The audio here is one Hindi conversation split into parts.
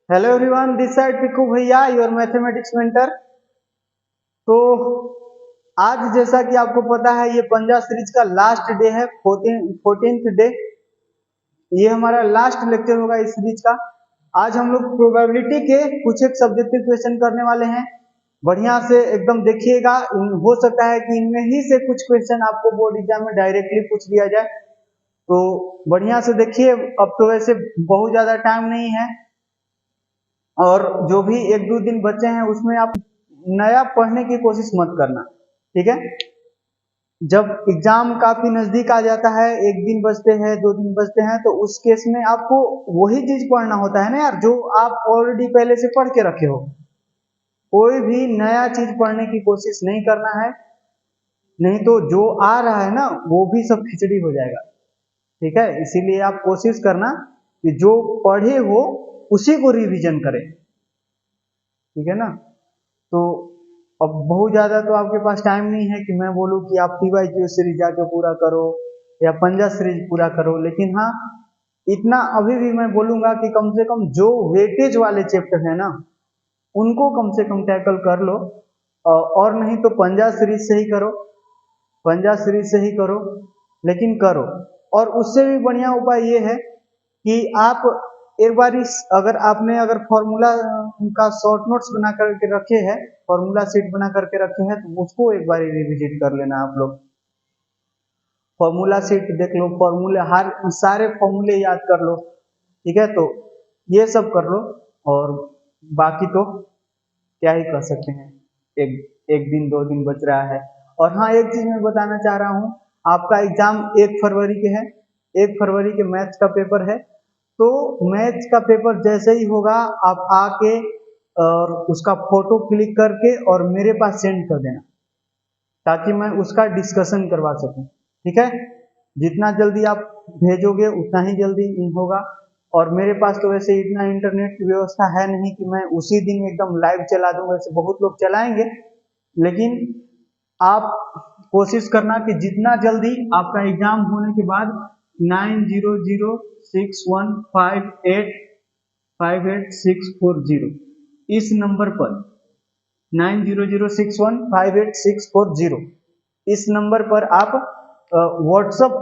Hello everyone, this side Piku भैया, योर मैथमेटिक्स मेंटर। तो आज जैसा कि आपको पता है, ये पंजा सीरीज का लास्ट डे है, 14th डे। ये हमारा लास्ट लेक्चर होगा इस सीरीज का। आज हम लोग प्रोबेबिलिटी के कुछ एक सब्जेक्टिव क्वेश्चन करने वाले हैं। बढ़िया से एकदम देखिएगा, हो सकता है कि इनमें ही से कुछ क्वेश्चन आपको बोर्ड एग्जाम में डायरेक्टली पूछ दिया जाए, तो बढ़िया से देखिए। अब तो वैसे बहुत ज्यादा टाइम नहीं है, और जो भी एक दो दिन बचे हैं उसमें आप नया पढ़ने की कोशिश मत करना, ठीक है। जब एग्जाम काफी नजदीक आ जाता है, एक दिन बचते हैं, दो दिन बचते हैं, तो उस केस में आपको वही चीज पढ़ना होता है ना यार, जो आप ऑलरेडी पहले से पढ़ के रखे हो। कोई भी नया चीज पढ़ने की कोशिश नहीं करना है, नहीं तो जो आ रहा है ना वो भी सब खिचड़ी हो जाएगा, ठीक है। इसीलिए आप कोशिश करना कि जो पढ़े हो उसी को रिवीजन करें, ठीक है ना। तो अब बहुत ज्यादा तो आपके पास टाइम नहीं है कि मैं बोलूं कि आप PYQ सीरीज जाके पूरा करो या पंजा सीरीज पूरा करो, लेकिन हाँ, इतना अभी भी मैं बोलूंगा कि कम से कम जो वेटेज वाले चैप्टर है ना उनको कम से कम टैकल कर लो, और नहीं तो पंजा सीरीज से ही करो, पंजा सीरीज से ही करो, लेकिन करो। और उससे भी बढ़िया उपाय ये है कि आप एक बार अगर फॉर्मूला का शॉर्ट नोट्स बना करके रखे हैं, फॉर्मूला शीट बना करके रखे हैं, तो उसको एक बार रिविजिट कर लेना आप लोग। फॉर्मूला शीट देख लो, फॉर्मूले हर सारे फॉर्मूले याद कर लो, ठीक है। तो ये सब कर लो, और बाकी तो क्या ही कर सकते हैं, एक एक दिन दो दिन बच रहा है। और हाँ, एक चीज मैं बताना चाह रहा हूँ, आपका एग्जाम 1 फरवरी के है, 1 फरवरी के मैथ्स का पेपर है। तो मैथ्स का पेपर जैसे ही होगा, आप आके और उसका फोटो क्लिक करके और मेरे पास सेंड कर देना, ताकि मैं उसका डिस्कशन करवा सकूं, ठीक है। जितना जल्दी आप भेजोगे उतना ही जल्दी होगा। और मेरे पास तो वैसे इतना इंटरनेट की व्यवस्था है नहीं कि मैं उसी दिन एकदम लाइव चला दूं, वैसे बहुत लोग चलाएंगे, लेकिन आप कोशिश करना कि जितना जल्दी आपका एग्जाम होने के बाद 900615858640 इस नंबर पर 900615868640 इस नंबर पर आप व्हाट्सएप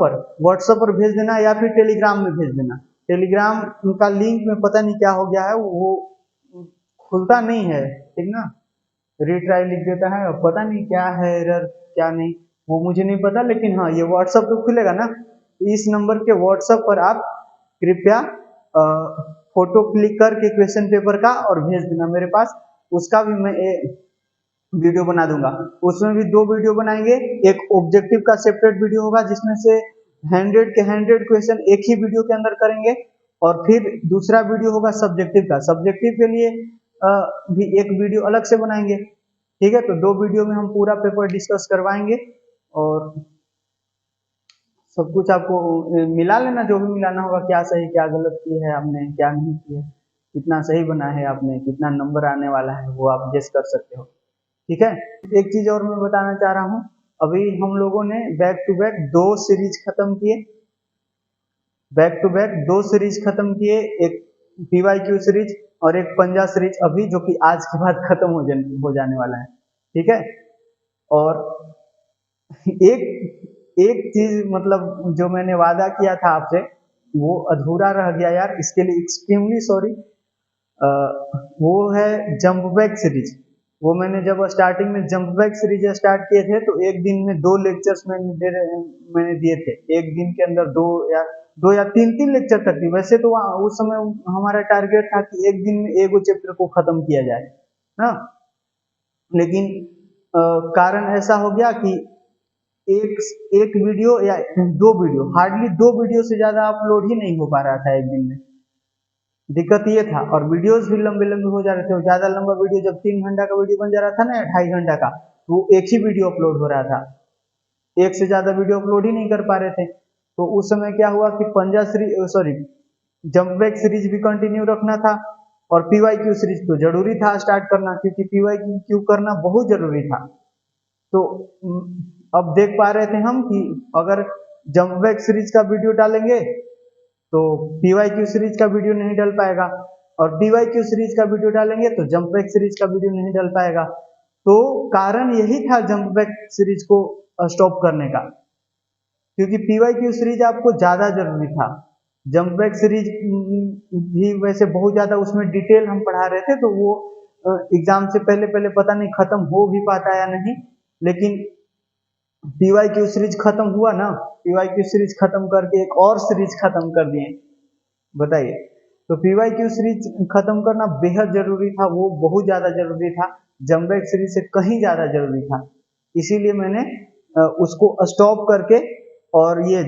पर भेज देना, या फिर टेलीग्राम में भेज देना। टेलीग्राम का लिंक में पता नहीं क्या हो गया है, वो खुलता नहीं है, ठीक ना। रिट्राई लिख देता है, और पता नहीं क्या है एरर, क्या नहीं, वो मुझे नहीं पता, लेकिन हाँ, ये व्हाट्सएप तो खुलेगा ना। इस नंबर के व्हाट्सएप पर आप कृपया फोटो क्लिक करके क्वेश्चन पेपर का और भेज देना मेरे पास। उसका भी मैं वीडियो बना दूंगा। उसमें भी दो वीडियो बनाएंगे, एक ऑब्जेक्टिव का सेपरेट वीडियो होगा जिसमें से 100 के 100 क्वेश्चन एक ही वीडियो के अंदर करेंगे, और फिर दूसरा वीडियो होगा सब्जेक्टिव का। सब्जेक्टिव के लिए भी एक वीडियो अलग से बनाएंगे, ठीक है। तो दो वीडियो में हम पूरा पेपर डिस्कस करवाएंगे, और सब कुछ आपको मिला लेना, जो भी मिलाना होगा, क्या सही क्या गलत की है आपने, क्या नहीं की है, कितना सही बना है आपने, कितना नंबर आने वाला है, वो आप गेस कर सकते हो, ठीक है। एक चीज और मैं बताना चाह रहा हूँ, अभी हम लोगों ने बैक टू बैक दो सीरीज खत्म किए, बैक टू बैक दो सीरीज खत्म किए, एक PYQ सीरीज और एक पंजा सीरीज, अभी जो कि आज के बाद खत्म हो जाने वाला है, ठीक है। और एक एक चीज मतलब जो मैंने वादा किया था आपसे, वो अधूरा रह गया यार, इसके लिए एक्सट्रीमली सॉरी। वो है जंप बैक सीरीज। वो मैंने जब स्टार्टिंग में जंप बैक सीरीज स्टार्ट किए थे, तो एक दिन में दो लेक्चर्स मैंने दिए थे, एक दिन के अंदर दो या तीन लेक्चर तक थी। वैसे तो उस समय हमारा टारगेट था कि एक दिन में एगो चैप्टर को खत्म किया जाए ना, लेकिन कारण ऐसा हो गया कि एक एक वीडियो या दो वीडियो, हार्डली दो वीडियो से ज्यादा अपलोड ही नहीं हो पा रहा था एक दिन में। दिक्कत ये था, और वीडियोस भी लंबे लंबे हो जा रहे थे। ज्यादा लंबा वीडियो जब 3 घंटा का वीडियो बन जा रहा था ना, 2.5 घंटा का, तो एक ही वीडियो अपलोड हो रहा था, एक से ज्यादा वीडियो अपलोड ही नहीं कर पा रहे थे। तो उस समय क्या हुआ कि पंजा series sorry jump back series भी कंटिन्यू रखना था, और PYQ सीरीज तो जरूरी था स्टार्ट करना, क्योंकि PYQ करना बहुत जरूरी था। तो अब देख पा रहे थे हम कि अगर जंप बैक सीरीज का वीडियो डालेंगे तो PYQ सीरीज का वीडियो नहीं डल पाएगा, और PYQ सीरीज का वीडियो डालेंगे तो जंप बैक सीरीज का वीडियो नहीं डल पाएगा। तो कारण यही था जंप बैक सीरीज को स्टॉप करने का, क्योंकि PYQ सीरीज आपको ज्यादा जरूरी था। जंप बैक सीरीज भी वैसे बहुत ज्यादा उसमें डिटेल हम पढ़ा रहे थे, तो वो एग्जाम से पहले पहले पता नहीं खत्म हो भी पाता या नहीं, लेकिन PYQ सीरीज खत्म हुआ ना, PYQ सीरीज खत्म करके एक और सीरीज खत्म कर दिए। बताइए, तो PYQ सीरीज खत्म करना बेहद जरूरी था, वो बहुत ज्यादा जरूरी था, जंप बैक सीरीज से कहीं ज्यादा जरूरी था। इसीलिए मैंने उसको स्टॉप करके और ये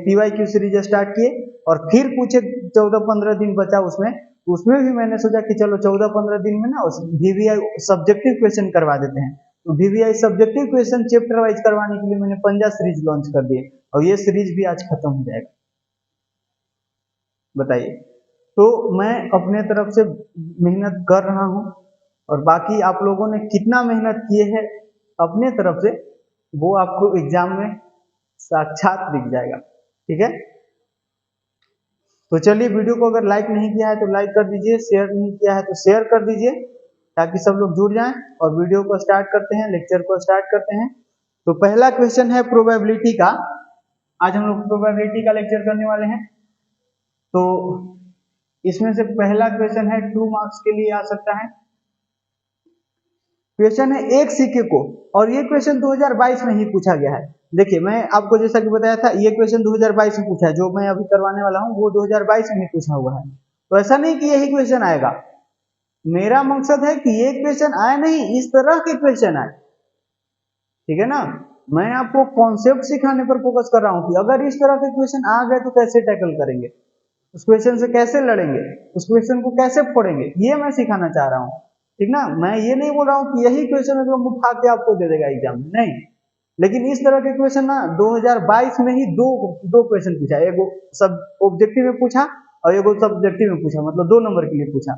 PYQ सीरीज स्टार्ट किए। और फिर कुछ 14-15 दिन बचा उसमें भी मैंने सोचा कि चलो 14-15 दिन में ना VVI सब्जेक्टिव क्वेश्चन करवा देते हैं। तो VVI subjective question chapter wise करवाने के लिए मैंने पंजा सीरीज लॉन्च कर दिए, और ये सीरीज भी आज खत्म हो जाएगा। बताइए, तो मैं अपने तरफ से मेहनत कर रहा हूँ, और बाकी आप लोगों ने कितना मेहनत किए है अपने तरफ से वो आपको एग्जाम में साक्षात दिख जाएगा। ठीक है, तो चलिए, वीडियो को अगर लाइक नहीं किया है तो लाइक कर दीजिए, शेयर नहीं किया है तो शेयर कर दीजिए, ताकि सब लोग जुड़ जाएं। और वीडियो को स्टार्ट करते हैं, लेक्चर को स्टार्ट करते हैं। तो पहला क्वेश्चन है प्रोबेबिलिटी का। आज हम लोग प्रोबेबिलिटी का लेक्चर करने वाले हैं। तो इसमें से पहला क्वेश्चन है 2 मार्क्स के लिए आ सकता है। क्वेश्चन है एक सिक्के को, और ये क्वेश्चन 2022 में ही पूछा गया है। देखिए, मैं आपको जैसा कि बताया था, ये क्वेश्चन 2022 में पूछा है, जो मैं अभी करवाने वाला हूँ वो 2022 में ही पूछा हुआ है। तो ऐसा नहीं कि यही क्वेश्चन आएगा, मेरा मकसद है कि ये क्वेश्चन आए नहीं, इस तरह के क्वेश्चन आए। ठीक है ना, मैं आपको कॉन्सेप्ट सिखाने पर फोकस कर रहा हूँ कि अगर इस तरह के क्वेश्चन आ गए तो कैसे टैकल करेंगे, उस क्वेश्चन से कैसे लड़ेंगे, उस क्वेश्चन को कैसे फोड़ेंगे, ये मैं सिखाना चाह रहा हूँ। ठीक ना, मैं ये नहीं बोल रहा हूँ कि यही क्वेश्चन एकदम उठा के आपको दे देगा एग्जाम में, नहीं। लेकिन इस तरह के क्वेश्चन ना 2022 में ही दो क्वेश्चन पूछा, एगो सब ऑब्जेक्टिव में पूछा और एगो सब्जेक्टिव में पूछा, मतलब 2 नंबर के लिए पूछा।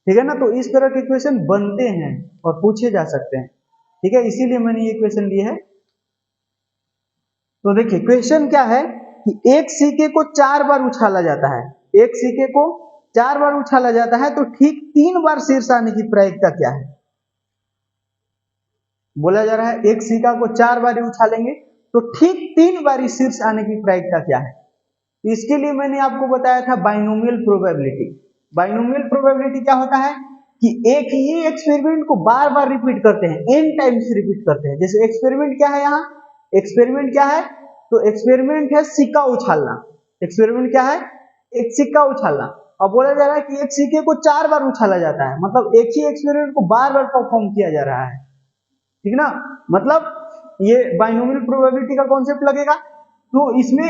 ठीक है ना, तो इस तरह के क्वेश्चन बनते हैं और पूछे जा सकते हैं। ठीक है, इसीलिए मैंने ये क्वेश्चन लिए है। तो देखिए, क्वेश्चन क्या है कि एक सिक्के को 4 बार उछाला जाता है, एक सिक्के को 4 बार उछाला जाता है, तो ठीक 3 बार शीर्ष आने की प्रायिकता क्या है। बोला जा रहा है एक सिक्का को 4 बार उछालेंगे तो ठीक 3 बार शीर्ष आने की प्रायिकता क्या है। इसके लिए मैंने आपको बताया था बाइनोमियल प्रोबेबिलिटी। बाइनोमियल प्रोबेबिलिटी क्या होता है कि एक ही एक्सपेरिमेंट को बार बार रिपीट करते हैं, n टाइम्स रिपीट करते हैं। जैसे एक्सपेरिमेंट क्या है, यहाँ एक्सपेरिमेंट क्या है, तो एक्सपेरिमेंट है सिक्का उछालना। एक्सपेरिमेंट क्या है, एक सिक्का उछालना। अब बोला जा रहा है कि एक सिक्के को 4 बार उछाला जाता है, मतलब एक ही एक्सपेरिमेंट को बार बार परफॉर्म किया जा रहा है। ठीक ना, मतलब ये बाइनोमियल प्रोबेबिलिटी का कॉन्सेप्ट लगेगा। तो इसमें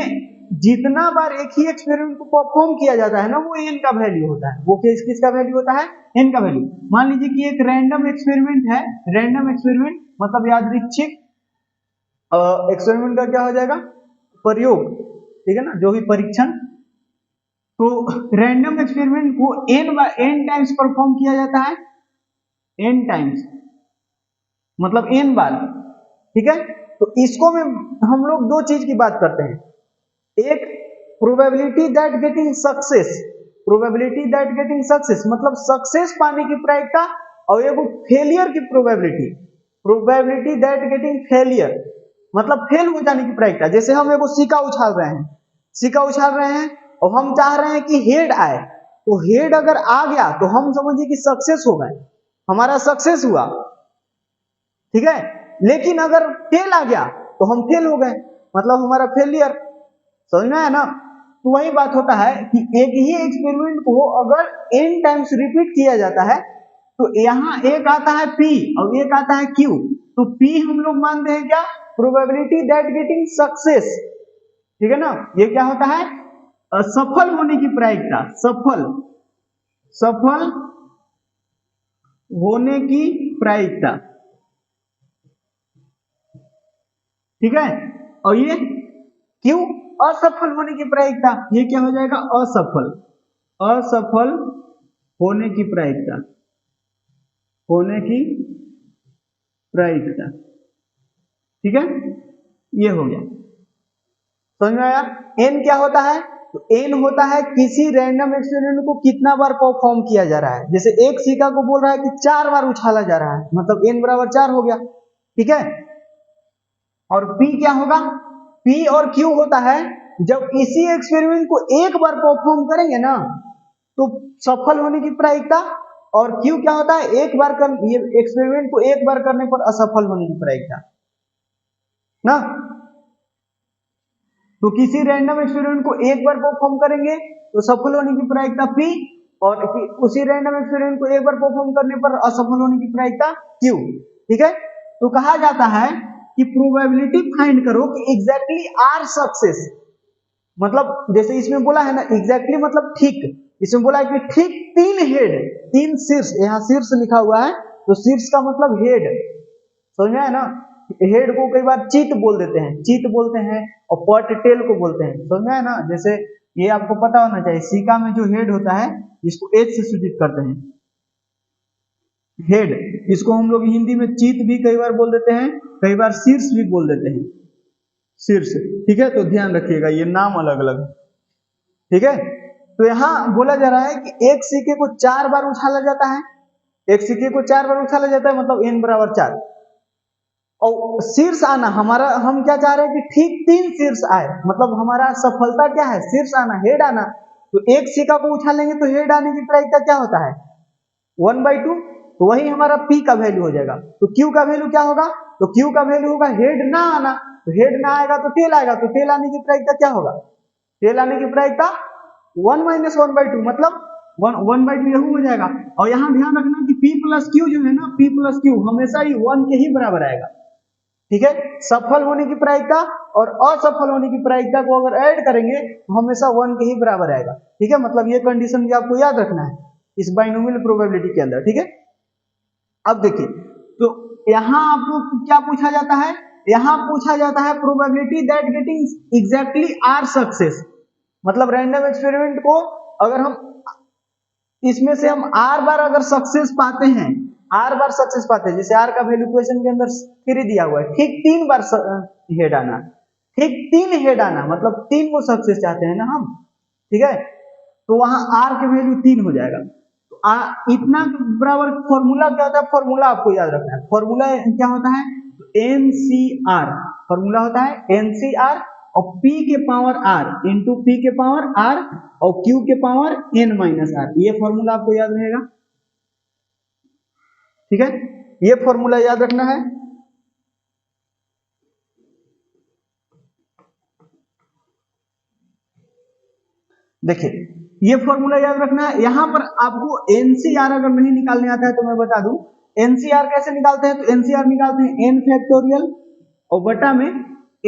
जितना बार एक ही एक्सपेरिमेंट को परफॉर्म किया जाता है ना, वो n का वैल्यू होता है। वो किसका वैल्यू होता है, n का वैल्यू। मान लीजिए कि एक रैंडम एक्सपेरिमेंट है, रैंडम एक्सपेरिमेंट मतलब यादृच्छिक एक्सपेरिमेंट का क्या हो जाएगा, प्रयोग। ठीक है ना, जो भी परीक्षण। तो रैंडम एक्सपेरिमेंट को n टाइम्स परफॉर्म किया जाता है, n टाइम्स मतलब n बार। ठीक है, तो इसको में हम लोग 2 चीज की बात करते हैं, एक probability that getting success, probability that getting success मतलब सक्सेस पाने की प्रायिकता, और एक फेलियर की probability, probability that getting failure मतलब फेल हो जाने की प्रायिकता। जैसे हम एगो सिक्का उछाल रहे हैं, सिक्का उछाल रहे हैं और हम चाह रहे हैं कि हेड आए, तो हेड अगर आ गया तो हम समझिए कि सक्सेस हो गए, हमारा सक्सेस हुआ। ठीक है, लेकिन अगर टेल आ गया तो हम फेल हो गए, मतलब हमारा फेलियर। समझ में आया ना। तो वही बात होता है कि एक ही एक्सपेरिमेंट को अगर n टाइम्स रिपीट किया जाता है, तो यहाँ एक आता है P और एक आता है Q। तो P हम लोग मानते हैं क्या, प्रोबेबिलिटी दैट गेटिंग सक्सेस। ठीक है ना, ये क्या होता है, सफल होने की प्रायिकता, सफल होने की प्रायिकता। ठीक है, और ये क्यों, असफल होने की प्रायिकता, ये क्या हो जाएगा, असफल होने की प्रायिकता, होने की प्रायिकता। ठीक है, ये हो गया। समझ में आया। n क्या होता है, तो n होता है किसी रैंडम एक्सपेरिमेंट को कितना बार परफॉर्म किया जा रहा है। जैसे एक सिक्का को बोल रहा है कि 4 बार उछाला जा रहा है, मतलब n बराबर 4 हो गया, ठीक है। और p क्या होगा, p और q होता है जब इसी एक्सपेरिमेंट को एक बार परफॉर्म करेंगे ना तो सफल होने की प्रायिकता, और q क्या होता है, एक बार कर ये एक्सपेरिमेंट को एक बार करने पर असफल होने की प्रायिकता ना। तो किसी रैंडम एक्सपेरिमेंट को एक बार परफॉर्म करेंगे तो सफल होने की प्रायिकता p, और उसी रैंडम एक्सपेरिमेंट को एक बार परफॉर्म करने पर असफल होने की प्रायिकता q, ठीक है। तो कहा जाता है कि प्रोबेबिलिटी फाइंड करो कि एग्जैक्टली आर सक्सेस, मतलब जैसे इसमें बोला है ना एग्जैक्टली मतलब ठीक, इसमें बोला है कि ठीक 3 हेड 3 शीर्ष, यहाँ शीर्ष लिखा हुआ है तो शीर्ष का मतलब हेड, समझ में आया ना। हेड को कई बार चीत बोल देते हैं, चीत बोलते हैं, और पट टेल को बोलते हैं, समझ में आया ना। जैसे ये आपको पता होना चाहिए, सिक्का में जो हेड होता है इसको एच से सूचित करते हैं, हेड। इसको हम लोग हिंदी में चीत भी कई बार बोल देते हैं, कई बार शीर्ष भी बोल देते हैं, शीर्ष, ठीक है। तो ध्यान रखिएगा ये नाम अलग अलग, ठीक है। तो यहाँ बोला जा रहा है कि एक सिक्के को 4 बार उछाला जाता है, एक सिक्के को 4 बार उछाला जाता है, मतलब n बराबर 4, और शीर्ष आना हमारा, हम क्या चाह रहे हैं कि ठीक 3 शीर्ष आए, मतलब हमारा सफलता क्या है, शीर्ष आना, हेड आना। तो एक सिक्का को उछालेंगे तो हेड आने की प्रायिकता क्या होता है 1/2, तो वही हमारा p का वैल्यू हो जाएगा। तो q का वैल्यू क्या होगा, तो q का वैल्यू होगा हेड ना आना, तो हेड ना आएगा तो टेल आएगा, तो टेल आने की प्रायिकता क्या होगा, टेल आने की प्रायिकता 1 - 1/2, मतलब 1/2 यही हो जाएगा। और यहाँ ध्यान रखना कि p प्लस q जो है ना, p प्लस q हमेशा ही 1 के ही बराबर आएगा, ठीक है। सफल होने की प्रायिकता और असफल होने की प्रायिकता को अगर ऐड करेंगे तो हमेशा 1 के ही बराबर आएगा, ठीक है। मतलब ये कंडीशन भी आपको याद रखना है इस बाइनोमियल प्रोबेबिलिटी के अंदर, ठीक है। अब देखिए, तो यहाँ आपको क्या पूछा जाता है, यहाँ पूछा जाता है probability that getting exactly r success, मतलब रैंडम एक्सपेरिमेंट को अगर हम इसमें से हम आर बार अगर सक्सेस पाते हैं, आर बार सक्सेस पाते हैं, जैसे आर का वैल्यू इक्वेशन के अंदर 3 दिया हुआ है, ठीक 3 बार हेड आना, ठीक 3 हेड आना, मतलब 3 को सक्सेस चाहते हैं ना हम, ठीक है। तो वहां आर के वैल्यू 3 हो जाएगा। तो इतना बराबर फॉर्मूला क्या होता है, फॉर्मूला आपको याद रखना है, फॉर्मूला क्या होता है, एनसीआर, फॉर्मूला होता है एनसीआर, और p के पावर r इंटू p के पावर r और q के पावर n माइनस r, ये फॉर्मूला आपको याद रहेगा, ठीक है। ये फॉर्मूला याद रखना है। देखिए ये फॉर्मूला याद रखना है। यहां पर आपको एनसीआर अगर नहीं निकालने आता है तो मैं बता दूं एनसीआर कैसे निकालते हैं। तो एनसीआर निकालते हैं n फैक्टोरियल और बटा में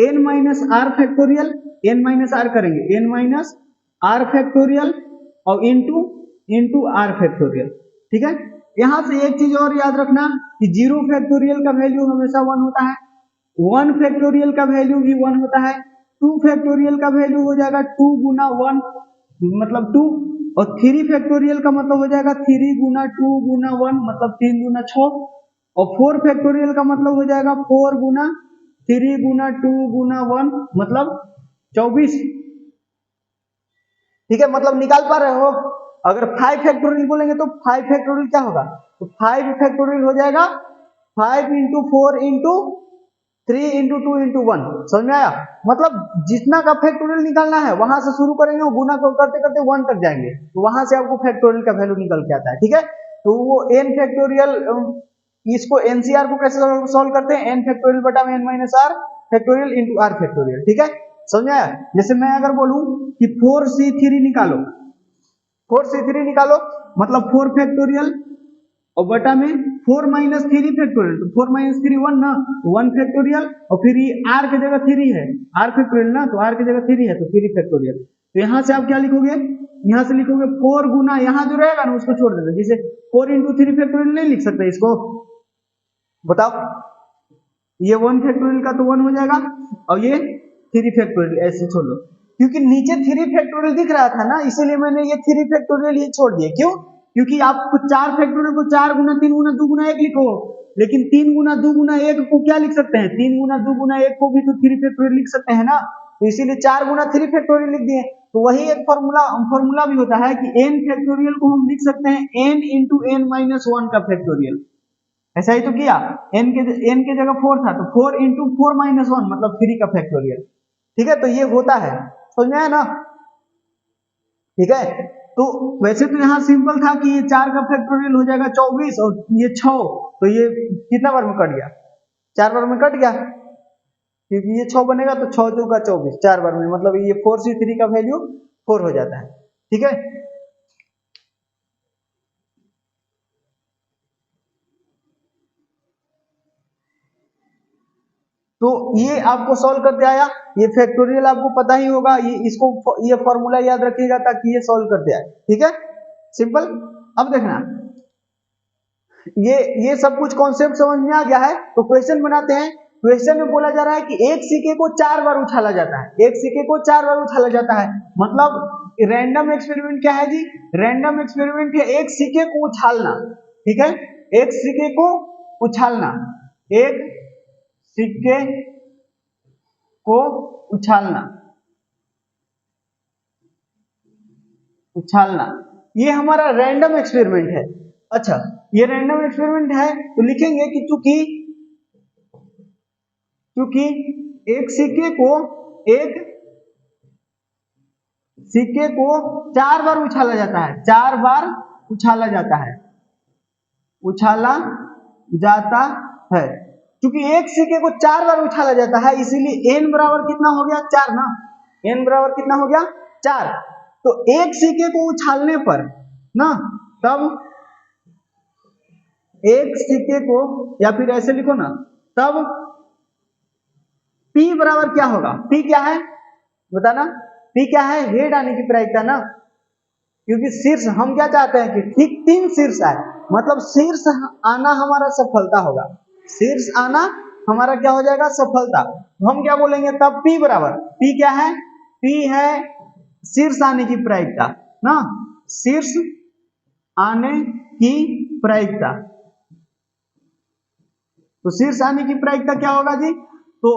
n minus r factorial, n minus r करेंगे n माइनस आर फैक्टोरियल और इंटू आर फैक्टोरियल, ठीक है। यहां से एक चीज और याद रखना कि 0 फैक्टोरियल का वैल्यू हमेशा 1 होता है, 1 फैक्टोरियल का वैल्यू भी 1 होता है, 2 फैक्टोरियल का वैल्यू हो जाएगा 2 गुना 1 मतलब 2, और 3 फैक्टोरियल का मतलब हो जाएगा 3 गुना 2 गुना 1 मतलब 3 गुना 6, और 4 फैक्टोरियल का मतलब हो जाएगा 4 गुना 3 गुना 2 गुना 1 मतलब 24, ठीक है। मतलब निकाल पा रहे हो। अगर 5 फैक्टोरियल बोलेंगे तो 5 फैक्टोरियल क्या होगा, तो 5 फैक्टोरियल हो जाएगा 5 इंटू 4 इंटू 3 इंटू 2 इंटू 1, समझ में आया। मतलब जितना का फैक्टोरियल निकालना है वहां से शुरू करेंगे और गुना करते करते 1 तक जाएंगे, तो वहां से आपको फैक्टोरियल का वैल्यू निकल के आता है, ठीक है। तो वो n फैक्टोरियल, इसको एनसीआर को कैसे सॉल्व करते हैं, n फैक्टोरियल बटा में n minus r factorial into r factorial, ठीक है। समझ में आया। जैसे मैं अगर बोलूं कि 4c3 निकालो, 4c3 निकालो मतलब 4 फैक्टोरियल और बटा में 4 माइनस 3 फैक्टोरियल, तो 4 माइनस 3 1 ना, 1 फैक्टोरियल और फिर ये r की जगह 3 है, r फैक्टोरियल ना, तो r की जगह 3 है तो 3 फैक्टोरियल। तो यहाँ से आप क्या लिखोगे, यहाँ से लिखोगे 4 गुना, यहाँ जो रहेगा ना उसको छोड़ देना, जैसे 4 इंटू 3 फैक्टोरियल नहीं लिख सकते इसको, बताओ। ये 1 फैक्टोरियल का तो 1 हो जाएगा और ये 3 फैक्टोरियल ऐसे छोड़ दो, क्योंकि नीचे 3 फैक्टोरियल दिख रहा था ना, इसीलिए मैंने ये 3 फैक्टोरियल ये छोड़ दिए। क्यों, क्योंकि आप 4 फैक्टोरियल को 4 गुना 3 गुना 2 गुना 1 लिखो, लेकिन 3 गुना 2 गुना 1 को क्या लिख सकते हैं, 3 गुना 2 गुना 1 को भी तो 3 फैक्टोरियल लिख सकते हैं ना, तो इसीलिए 4 गुना 3 फैक्टोरियल लिख दिए। तो वही एक फॉर्मूला भी होता है कि n फैक्टोरियल को हम लिख सकते हैं n इंटू n माइनस 1 का फैक्टोरियल। ऐसा ही तो किया, n के जगह 4 था तो 4 इंटू 4 माइनस 1 मतलब 3 का फैक्टोरियल। ठीक है, तो ये होता है, समझ में आया ना। ठीक है, तो वैसे तो यहाँ सिंपल था कि ये 4 का फैक्टोरियल हो जाएगा 24 और ये 6, तो ये कितना बार में कट गया, 4 बार में कट गया, क्योंकि ये 6 बनेगा तो 6 चौका 24, 4 बार में, मतलब ये 4c3 का वैल्यू 4 हो जाता है। ठीक है, तो ये आपको सॉल्व करते आया, ये फैक्टोरियल आपको पता ही होगा, ये फॉर्मूला याद रखिएगा ताकि ये सॉल्व करते आए। ठीक है, सिंपल। अब देखना, ये सब कुछ कॉन्सेप्ट समझ में आ गया है, तो क्वेश्चन बनाते हैं। क्वेश्चन में बोला जा रहा है कि एक सिक्के को 4 बार उछाला जाता है, एक सिक्के को 4 बार उछाला जाता है, मतलब रैंडम एक्सपेरिमेंट क्या है जी, रैंडम एक्सपेरिमेंट है एक सिक्के को उछालना। ठीक है, एक सिक्के को उछालना, एक सिक्के को उछालना, उछालना, ये हमारा रैंडम एक्सपेरिमेंट है। अच्छा, ये रैंडम एक्सपेरिमेंट है तो लिखेंगे कि चूंकि एक सिक्के को 4 बार उछाला जाता है, 4 बार उछाला जाता है, उछाला जाता है, क्योंकि एक सिक्के को 4 बार उछाला जाता है, इसीलिए n बराबर कितना हो गया, 4 ना, n बराबर कितना हो गया, 4। तो एक सिक्के को उछालने पर ना, तब एक सिक्के को, या फिर ऐसे लिखो ना, तब P बराबर क्या होगा, P क्या है बताना, P क्या है, हेड आने की प्रायिकता ना, क्योंकि शीर्ष हम क्या चाहते हैं कि ठीक 3 शीर्ष आए, मतलब शीर्ष आना हमारा सफलता होगा, शीर्ष आना हमारा क्या हो जाएगा, सफलता। तो हम क्या बोलेंगे तब, P बराबर, P क्या है, P है शीर्ष आने की प्रायिकता ना, शीर्ष आने की प्रायिकता। तो शीर्ष आने की प्रायिकता क्या होगा जी, तो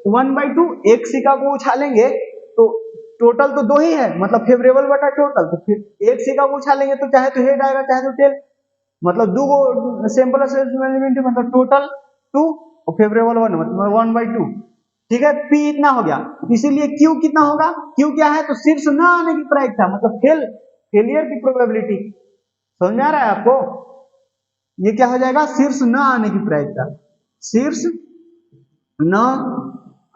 1/2, एक सिक्का को उछालेंगे तो टोटल तो 2 ही है, मतलब फेवरेबल बटा टोटल, तो फिर एक सिक्का को उछालेंगे तो चाहे तो हेड आएगा चाहे तो टेल, मतलब 2 सैंपल एलिमेंट, मतलब टोटल 2 और फेवरेबल 1, मतलब 1/2। ठीक है, P इतना हो गया, इसीलिए Q कितना होगा, Q क्या है, तो शीर्ष न आने की प्रायिकता, मतलब फेलियर की प्रोबेबिलिटी। समझ में आ रहा है आपको, ये क्या हो जाएगा, शीर्ष न आने की प्रायिकता, शीर्ष न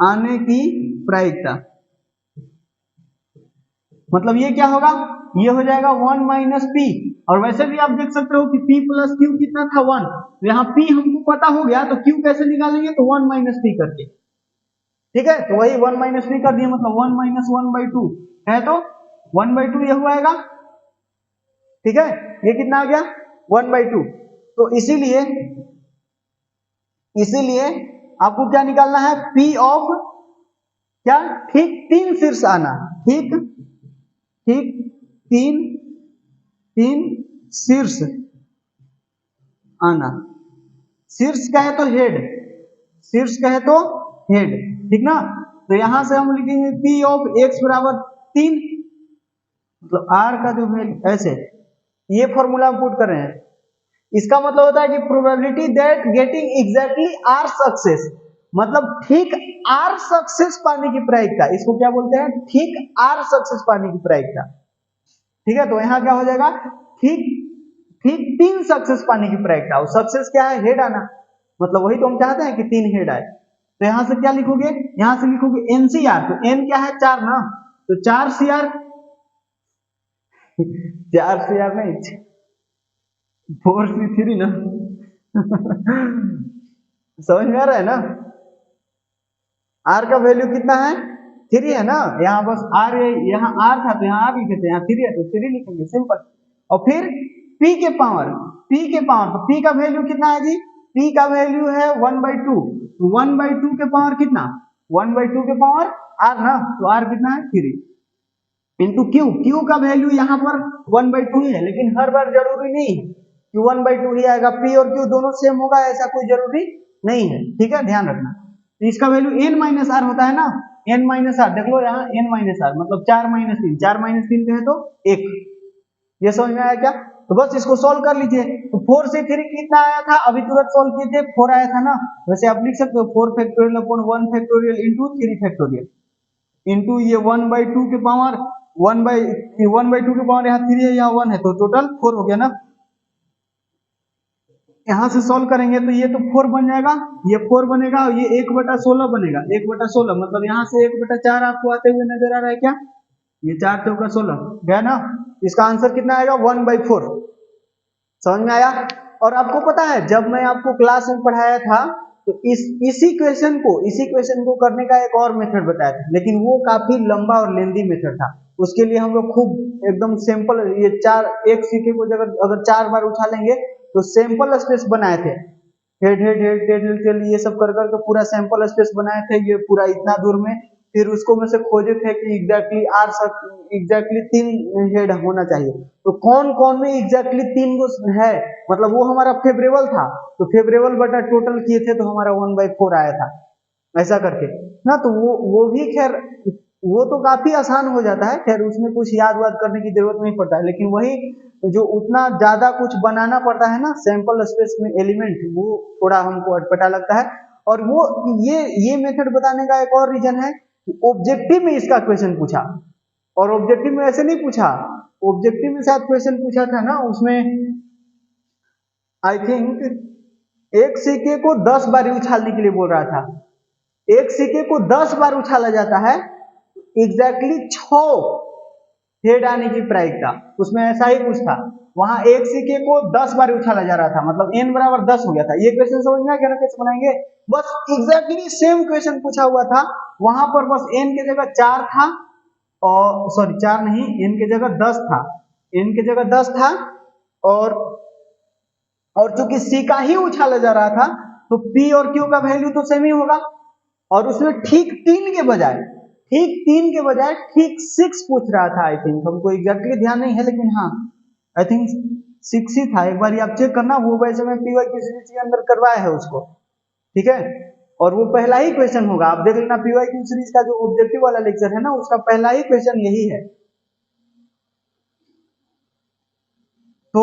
आने की प्रायिकता, मतलब ये क्या होगा, ये हो जाएगा 1 माइनस P। और वैसे भी आप देख सकते हो कि P प्लस Q कितना था 1, तो यहाँ P हमको पता हो गया, तो Q कैसे निकालेंगे, तो 1 माइनस P करके। ठीक है, तो वही 1 माइनस P कर दिए, मतलब 1 माइनस 1/2 है, तो 1/2 ये हुआ। ठीक है, ये कितना आ गया, 1/2। तो इसीलिए आपको क्या निकालना है, P ऑफ क्या, ठीक 3 शीर्ष आना, ठीक 3 शीर्ष आना, शीर्ष कहे तो हेड, शीर्ष कहे तो हेड, ठीक ना। तो यहां से हम लिखेंगे P ऑफ x बराबर 3, मतलब r का जो वैल्यू, ऐसे ये फॉर्मूला हम पुट कर रहे हैं, इसका मतलब होता है कि probability that getting exactly r success, मतलब ठीक r सक्सेस पाने की प्रायिकता, इसको क्या बोलते हैं, ठीक r सक्सेस पाने की प्रायिकता। ठीक है, तो यहाँ क्या हो जाएगा, ठीक 3 सक्सेस पाने की प्रायिकता, और सक्सेस क्या है, हेड आना, मतलब वही तो हम चाहते हैं कि 3 हेड आए। तो यहां से क्या लिखोगे, यहां से लिखोगे NCR, तो n क्या है, 4 ना, तो 4CR 4CR नहीं 4C3 ना समझ में आ रहा है ना, R का वैल्यू कितना है, 3 है ना, यहाँ बस R, यहाँ R था तो यहाँ R लिखे थे, यहाँ 3 है तो 3 लिखेंगे, सिंपल। और फिर P के पावर, तो P का वैल्यू कितना है जी, P का वैल्यू है 1/2, 1/2 के पावर कितना, 1/2 के पावर R ना, तो R कितना है 3 इंटू Q का वैल्यू यहाँ पर 1/2 ही है, लेकिन हर बार जरूरी नहीं है कि 1/2 ही आएगा, P और Q दोनों सेम होगा ऐसा कोई जरूरी नहीं है। ठीक है, ध्यान रखना, तो इसका वैल्यू n माइनस r होता है ना, n माइनस आर, देख लो यहाँ n माइनस आर मतलब 4 माइनस 3, 4 माइनस 3 है तो 1। ये समझ में आया क्या? तो बस इसको सॉल्व कर लीजिए। तो 4 से 3 कितना आया था, अभी तुरंत सॉल्व किए थे, 4 आया था ना। वैसे आप लिख सकते हो 4 factorial upon 1 factorial into 3 factorial into ये 1/2 के पावर 1/2 के पावर यहाँ 3 है, यहाँ 1 है, तो टोटल 4 हो गया ना। यहाँ से सॉल्व करेंगे तो ये तो 4 बन जाएगा, ये 4 बनेगा और ये 1/16 बनेगा। 1/16 मतलब यहाँ से 1/4 आपको आते हुए नजर आ रहा है क्या? ये 4 चौका 16 गया ना। इसका आंसर कितना आएगा 1/4। समझ में आया? और आपको पता है जब मैं आपको क्लास में पढ़ाया था तो इसी क्वेश्चन को करने का एक और मेथड बताया था, लेकिन वो काफी लंबा और लेंदी मेथड था। उसके लिए हम लोग खूब एकदम सिंपल ये एक सिक्के को अगर 4 बार उछालेंगे तो सैंपल स्पेस बनाए थे। Head head head tail tail ये सब कर करके पूरा सैंपल स्पेस बनाए थे, ये पूरा इतना दूर में। फिर उसको में से खोजे थे कि एग्जैक्टली 3 हेड होना चाहिए। तो कौन कौन में एग्जैक्टली 3 गो है, मतलब वो हमारा फेवरेबल था, तो फेवरेबल बटा टोटल किए थे तो हमारा 1/4 आया था, ऐसा करके ना। तो वो भी खैर वो तो काफी आसान हो जाता है, खैर उसमें कुछ याद वाद करने की जरूरत नहीं पड़ता है। लेकिन वही जो उतना ज्यादा कुछ बनाना पड़ता है ना सैंपल स्पेस में एलिमेंट, वो थोड़ा हमको अटपटा लगता है। और वो ये मेथड बताने का एक और रीजन है कि ऑब्जेक्टिव में इसका क्वेश्चन पूछा, और ऑब्जेक्टिव में ऐसे नहीं पूछा। ऑब्जेक्टिव में शायद क्वेश्चन पूछा था ना, उसमें आई थिंक एक सिक्के को 10 बार उछालने के लिए बोल रहा था। एक सिक्के को 10 बार उछाला जाता है, एग्जैक्टली 6 हेड आने की प्रायिकता, उसमें ऐसा ही कुछ था। वहां एक सिक्के को 10 बार उछाला जा रहा था, मतलब n बराबर 10 हो गया था। ये क्वेश्चन समझ में आ गया ना कैसे बनाएंगे? बस एग्जैक्टली सेम क्वेश्चन पूछा हुआ था, वहां पर बस n की जगह 4 था, और सॉरी 4 नहीं, n की जगह 10 था, n की जगह 10 था। और चूंकि c का ही उछाला जा रहा था तो p और q का वैल्यू तो सेम ही होगा। और उसमें ठीक 3 के बजाय ठीक 6 पूछ रहा था। आई थिंक हमको एग्जैक्टली ध्यान नहीं है, लेकिन हाँ आई थिंक 6 ही था। एक बार आप चेक करना, वो वैसे में पीवाई की सीरीज के अंदर करवाया है उसको, ठीक है। और वो पहला ही क्वेश्चन होगा, आप देख लेना पीवाई की सीरीज का जो ऑब्जेक्टिव वाला लेक्चर है ना, उसका पहला ही क्वेश्चन यही है। तो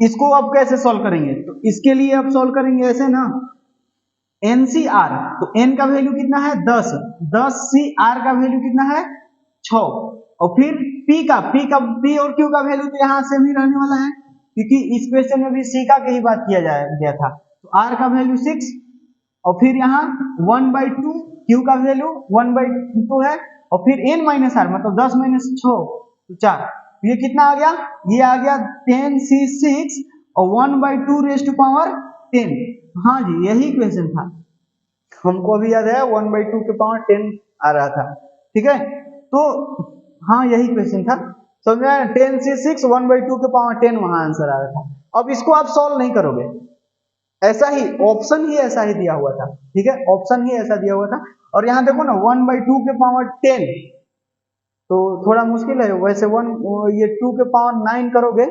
इसको आप कैसे सॉल्व करेंगे? तो इसके लिए आप सॉल्व करेंगे ऐसे ना, NCR, तो n का वैल्यू कितना है 10, 10C R का वैल्यू कितना है 6, और फिर P और Q का वैल्यू तो यहाँ से भी रहने वाला है, क्योंकि इस क्वेश्चन में भी C का की ही बात किया गया था। तो R का वैल्यू 6, और फिर यहाँ 1/2 Q का वैल्यू 1/2 है, और फिर n माइनस आर मतलब 10 माइनस 6 तो 4, ये कितना आ गया? ये आ गया 10C6 और 1/2 रेज़ टू पावर 10। हाँ जी यही क्वेश्चन था, हमको अभी याद है 1/2 के पावर 10 आ रहा था, ठीक है। तो हाँ यही क्वेश्चन था, समझ में आया? 10C6 1/2 के पावर 10 वहां आंसर आ रहा था। अब इसको आप सॉल्व नहीं करोगे, ऐसा ही ऑप्शन ही ऐसा ही दिया हुआ था, ठीक है, ऑप्शन ही ऐसा दिया हुआ था। और यहाँ देखो ना 1/2 के पावर 10 तो थोड़ा मुश्किल है। वैसे ये 2 के पावर 9 करोगे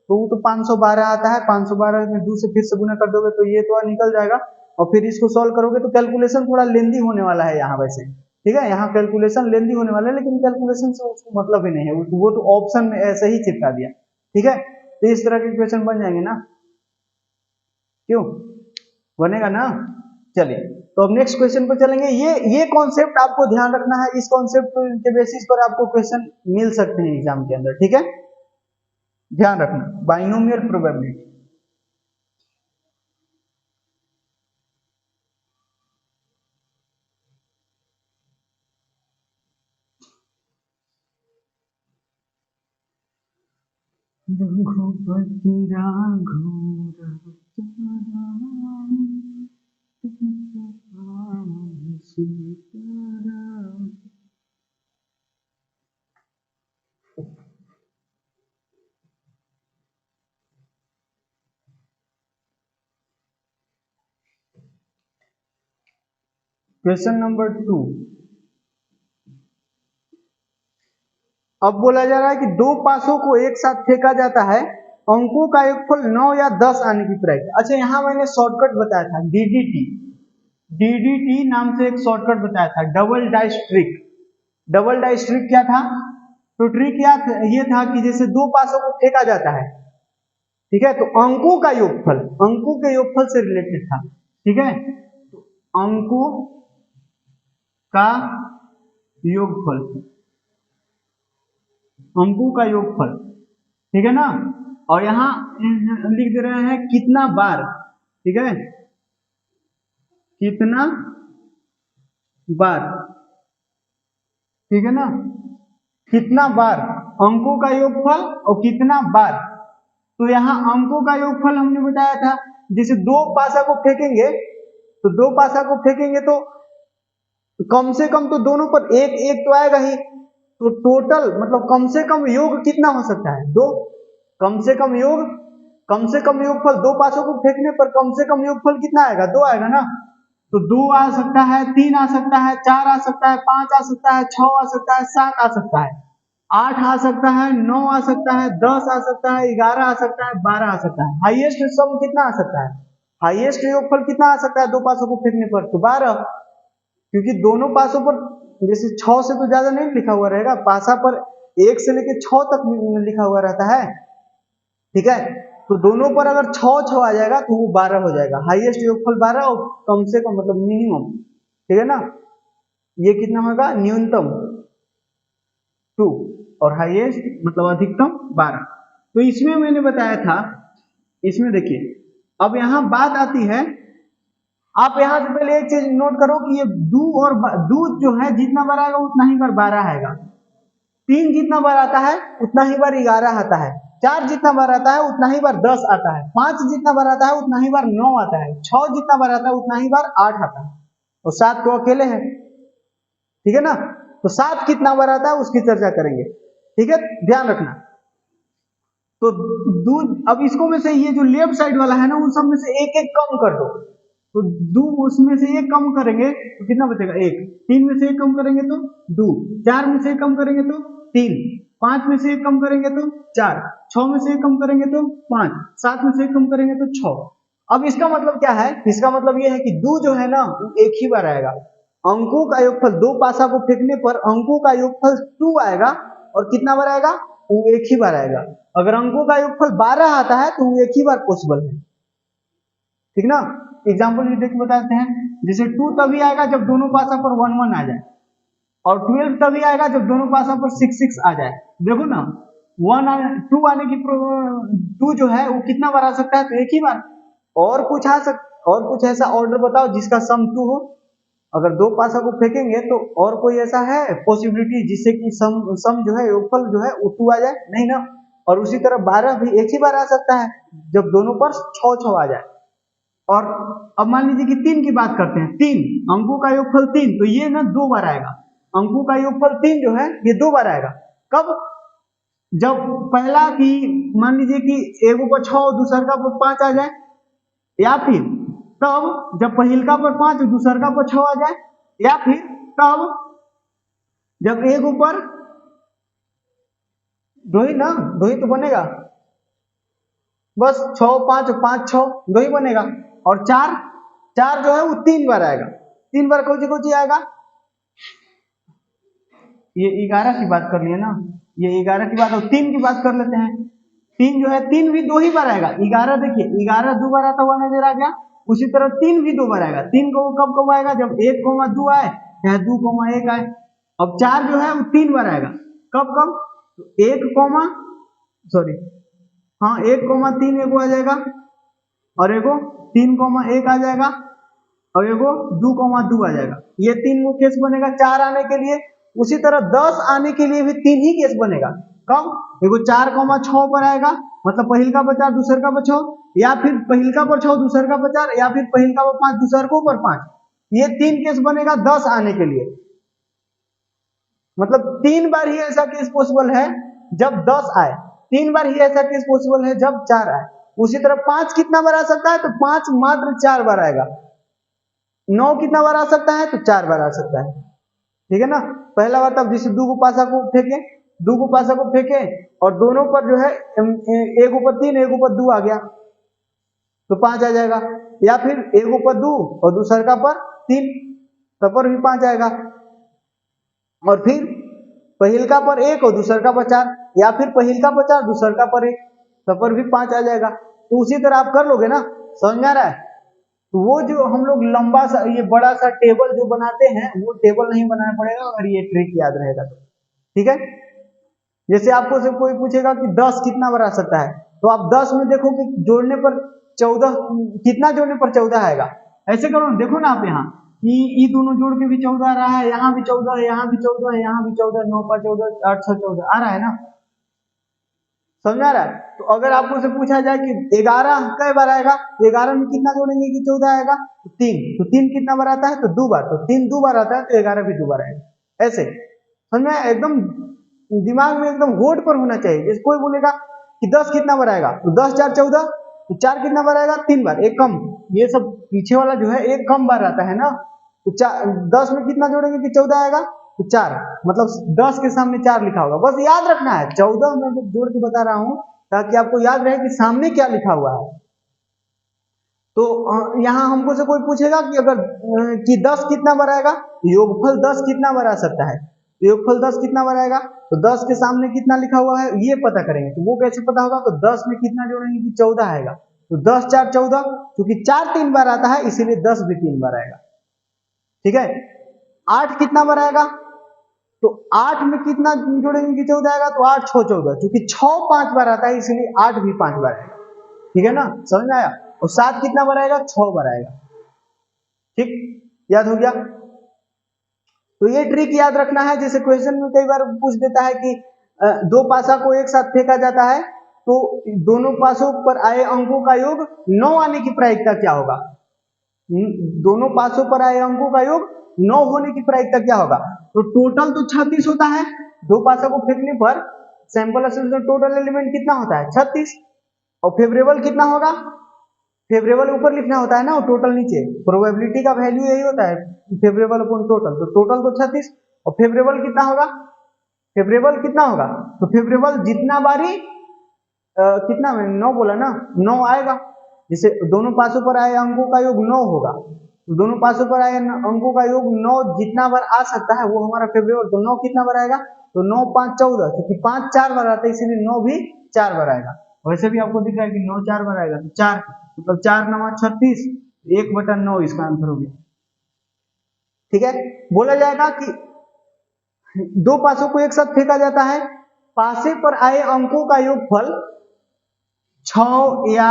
तो वो तो 512 आता है, 512 में 2 से फिर से गुना कर दोगे तो ये तो निकल जाएगा। और फिर इसको सॉल्व करोगे तो कैलकुलेशन थोड़ा लेंदी होने वाला है यहाँ वैसे, ठीक है, यहाँ कैलकुलेशन लेंदी होने वाला है, लेकिन कैलकुलेशन से उसको मतलब ही नहीं है, वो तो ऑप्शन में ऐसे ही चिपका दिया, ठीक है। तो इस तरह के क्वेश्चन बन जाएंगे ना, क्यों बनेगा ना? चलिए तो अब नेक्स्ट क्वेश्चन पर चलेंगे। ये कॉन्सेप्ट आपको ध्यान रखना है, इस कॉन्सेप्ट के बेसिस पर आपको क्वेश्चन मिल सकते हैं एग्जाम के अंदर, ठीक है, ध्यान रखना। Binomial probability, Raghupati Raghav Sitaram. Question number 2, अब बोला जा रहा है कि दो पासों को एक साथ फेंका जाता है, अंकों का योगफल 9 या 10 आने की प्रायिकता। अच्छा यहाँ मैंने शॉर्टकट बताया था DDT, DDT नाम से एक शॉर्टकट बताया था, double dice trick. Double dice trick क्या था? तो ट्रिक ये था कि जैसे दो पासों को फेंका जाता है, ठीक है, तो अंकों का योगफल, अंकों के योगफल से रिलेटेड था, ठीक है, तो अंकों का योगफल, अंकों का योगफल, ठीक है ना। और यहाँ लिख दे रहे हैं कितना बार, ठीक है, कितना बार, ठीक है ना, कितना बार अंकों का योगफल और कितना बार। तो यहाँ अंकों का योगफल हमने बताया था, जैसे दो पासा को फेंकेंगे, तो दो पासा को फेंकेंगे तो कम से कम तो दोनों पर एक एक तो आएगा ही, तो टोटल मतलब कम से कम योग कितना हो सकता है? दो। कम से कम योग, कम से कम योगफल, दो पासों को फेंकने पर कम से कम योगफल कितना आएगा? दो आएगा ना। तो दो आ सकता है, तीन आ सकता है, चार आ सकता है, पांच आ सकता है, छह आ सकता है, सात आ सकता है, आठ आ सकता है, नौ आ सकता है, 10 आ सकता है, 11 आ सकता है, 12 आ सकता है। हाईएस्ट सम कितना आ सकता है? हाईएस्ट योगफल कितना आ सकता है दो पासों को फेंकने पर? तो 12, क्योंकि दोनों पासों पर जैसे 6 से तो ज्यादा नहीं लिखा हुआ रहेगा, पासा पर 1 से लेकर 6 तक लिखा हुआ रहता है, ठीक है, तो दोनों पर अगर 6 आ जाएगा तो वो 12 हो जाएगा। हाईएस्ट योगफल 12 और कम से कम मतलब मिनिमम, ठीक है ना, ये कितना होगा? न्यूनतम 2 और हाईएस्ट मतलब अधिकतम 12। तो इसमें मैंने बताया था, इसमें देखिए अब यहां बात आती है, आप यहां से पहले एक चीज नोट करो कि ये दू और दू जो है जितना बार आएगा उतना ही बार 12 आएगा, 3 जितना बार आता है उतना ही बार 11 आता है, 4 जितना बार आता है उतना ही बार 10 आता है, 5 जितना बार आता है उतना ही बार 9 आता है, 6 जितना बार आता है उतना ही बार 8 आता है, और 7 तो अकेले है, ठीक है ना। तो 7 कितना बार आता है उसकी चर्चा करेंगे, ठीक है, ध्यान रखना। तो दूध, अब इसको में से ये जो लेफ्ट साइड वाला है ना उन सब में से एक एक कम कर दो, तो दो उसमें से एक कम करेंगे तो कितना बचेगा? एक। 3 में से एक कम करेंगे तो 2, 4 में से एक कम करेंगे तो 3, 5 में से एक कम करेंगे तो 4, 6 में से एक कम करेंगे तो 5, 7 में से एक कम करेंगे तो 6। अब इसका मतलब क्या है? इसका मतलब ये है कि दो जो है ना वो एक ही बार आएगा। अंकों का योगफल, दो पासा को फेंकने पर अंकों का योगफल 2 आएगा, और कितना बार आएगा? वो एक ही बार आएगा। अगर अंकों का योगफल 12 आता है तो वो एक ही बार पॉसिबल है, ठीक ना। एग्जाम्पल देख के बताते हैं, जैसे 2 तभी आएगा जब दोनों पासा पर 1 1 आ जाए, और 12 तभी आएगा जब दोनों पासा पर 6 6 आ जाए। देखो ना, 2 आने की 2 जो है वो कितना बार आ सकता है? तो एक ही बार। और कुछ और कुछ ऐसा ऑर्डर बताओ जिसका सम 2 हो। अगर दो पासा को फेंकेंगे तो और कोई ऐसा है पॉसिबिलिटी जिससे कि सम जो है योगफल जो है वो 2 आ जाए? नहीं ना। और उसी तरह 12 भी एक ही बार आ सकता है जब दोनों पर 6 आ जाए। और अब मान लीजिए कि 3 की बात करते हैं, 3 अंकों का योगफल 3, तो ये ना 2 बार आएगा। अंकों का योगफल 3 जो है ये 2 बार आएगा। कब? जब पहला की मान लीजिए कि एक ऊपर 6 और दूसरा पर 5 आ जाए, या फिर तब जब पहिलका पर 5 दूसरका पर 6 आ जाए, या फिर तब जब एक ऊपर दो ही ना, दो ही तो बनेगा, बस 6 5 5 6 दो ही बनेगा। और 4 4 जो है वो 3 बार आएगा। 3 बार कौन सी आएगा? ये 11 की बात कर लिए ना, ये 11 की बात, और 3 की बात कर लेते हैं। 3 जो है 3 भी 2 ही बार आएगा। 11 देखिए 11 2 बार आता हुआ नजर आ गया, उसी तरह 3 भी 2 बार आएगा। 3 को कब कब आएगा? जब 1,2 आए या 2,1 आए। अब 4 जो है वो 3 बार आएगा। कब कब? तो 1, सॉरी हाँ 1,3 एगो आ जाएगा, और एगो 3,1 आ जाएगा, और एगो 2,2 आ जाएगा। ये 3 वो केस बनेगा 4 आने के लिए। उसी तरह 10 आने के लिए भी 3 ही केस बनेगा। कब? एगो 4,6 पर आएगा, मतलब पहिलका पर 4 दूसरका पर 6, या फिर पहिलका पर 6 दूसरका पर 4, या फिर पहिलका पर 5 दूसरको पर 5। ये 3 केस बनेगा 10 आने के लिए। मतलब 3 बार ही ऐसा केस पॉसिबल है जब 10 आए, 3 बार ही ऐसा केस पॉसिबल है जब 4 आए। उसी तरह 5 कितना बार आ सकता है? तो 5 मात्र 4 बार आएगा। 9 कितना बार आ सकता है? तो 4 बार आ सकता है, ठीक है ना। पहला बार तब जैसे 2 को पासा को फेंके, 2 को पासा को फेंके और दोनों पर जो है एक ऊपर 3 एक ऊपर 2 आ गया तो 5 आ जाएगा, या फिर एक ऊपर 2 और दूसरा पर 3, तब पर भी 5 आएगा। और फिर पहिलका पर 1 और दूसरका पर 4, या फिर पहिलका पर 4 दूसरका पर 1, तब पर भी 5 आ जाएगा। तो उसी तरह आप कर लोगे ना, समझ में आ रहा है? तो वो जो हम लोग लंबा सा ये बड़ा सा टेबल जो बनाते हैं वो टेबल नहीं बनाना पड़ेगा अगर ये ट्रिक याद रहेगा तो, ठीक है। जैसे आपको से कोई पूछेगा कि 10 कितना बना सकता है, तो आप 10 में देखो कि जोड़ने पर 14 कितना जोड़ने पर 14 आएगा। ऐसे करो, देखो ना आप यहाँ ये दोनों जोड़ के भी 14 आ रहा है, यहाँ भी 14 है, यहाँ भी 14 है, यहाँ भी 14, 9 पर 14, 8 6 14 आ रहा है ना, समझ आ रहा है? तो अगर आपको से पूछा जाए कि 11 कई बार आएगा, तो 11 में कितना जोड़ेंगे कि 14 आएगा, तो 3, तो 3 कितना बार आता है, तो 2 बार, तो 3 2 बार आता है, तो 11 भी 2 बार आएगा। ऐसे समझ में, एकदम दिमाग में एकदम होड़ पर होना चाहिए। जैसे कोई बोलेगा कि 10 कितना बार आएगा, तो 10 4 14, तो 4 कितना बार आएगा, 3 बार, एक कम, ये सब पीछे वाला जो है एक कम बार आता है ना, तो 10 में कितना जोड़ेंगे कि 14 आएगा, तो 4, मतलब 10 के सामने 4 लिखा होगा, बस याद रखना है। 14 मैं जोड़ के बता रहा हूं ताकि आपको याद रहे कि सामने क्या लिखा हुआ है। तो यहाँ हमको से कोई पूछेगा कि अगर कि 10 कितना बार आएगा, तो योगफल 10 कितना बार आ सकता है, तो योगफल 10 कितना बार आएगा, तो 10 के सामने कितना लिखा हुआ है ये पता करेंगे। तो वो कैसे पता होगा, तो 10 में कितना जोड़ेंगे कि 14 आएगा, तो 10 4 14, क्योंकि 4 3 बार आता है इसीलिए 10 भी 3 बार आएगा, ठीक है। 8 कितना बार आएगा, तो 8 में कितना जोड़ेंगे कि 14 आएगा, तो 8 6 14, क्योंकि 6 5 बार आता है इसीलिए 8 भी 5 बार आएगा, ठीक है ना, समझ में आया। और 7 कितना बार आएगा, 6 बार आएगा, ठीक, याद हो गया। तो ये ट्रिक याद रखना है। जैसे क्वेश्चन में कई बार पूछ देता है कि दो पासा को एक साथ फेंका जाता है तो दोनों पासों पर आए अंकों का योग 9 आने की प्रायिकता क्या होगा। दोनों पासों पर आए अंकों का योग 9 होने की प्रायिकता क्या होगा। तो टोटल तो 36 होता है, दो पासा को फेंकने पर सैंपल एसोसिएशन टोटल एलिमेंट कितना होता है 36, और फेवरेबल कितना होगा, फेवरेबल ऊपर लिखना होता है ना और टोटल नीचे, प्रोबेबिलिटी का वैल्यू यही होता है फेवरेबल अपॉन टोटल, तो टोटल तो 36 और फेवरेबल कितना होगा, फेवरेबल कितना होगा, तो फेवरेबल जितना बारी कितना में 9 बोला ना, 9 आएगा। जैसे दोनों पासों पर आए अंकों का योग 9 होगा, तो दोनों पासों पर आए अंकों का योग 9 जितना बार आ सकता है वो हमारा फेवरेबल, तो 9 कितना बार आएगा, तो 9 5 14, क्योंकि 5 4 बार आता है इसीलिए 9 भी 4 बार आएगा। वैसे भी आपको दिख रहा है कि 9 4 बार आएगा, तो 4 मतलब 4 9 36, 1/9 इसका आंसर हो गया, ठीक है। बोला जाएगा कि दो पासों को एक साथ फेंका जाता है, पासे पर आए अंकों का योगफल 6 या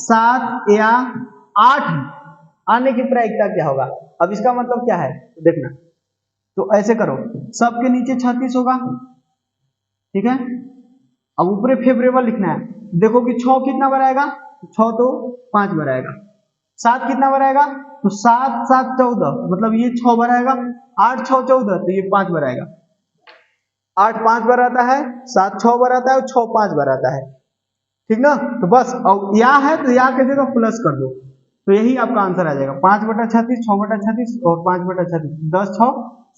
7 या 8 आने की प्रायिकता क्या होगा। अब इसका मतलब क्या है तो देखना, तो ऐसे करो, सबके नीचे 36 होगा, ठीक है। अब ऊपर फेवरेबल लिखना है, देखो कि 6 कितना बार आएगा, 6 तो 5 बार आएगा, 7 कितना बार आएगा, तो 7 7 14, मतलब ये 6 बार आएगा, 8 6 14, तो ये 5 बार आएगा, 8 5 बार आता है, 7 6 बार आता है और 6 5 बार आता है, ठीक ना। तो बस और या है तो या के जगह प्लस कर दो, तो यही आपका आंसर आ जाएगा 5/36, 6/36 और 5/36, 10 6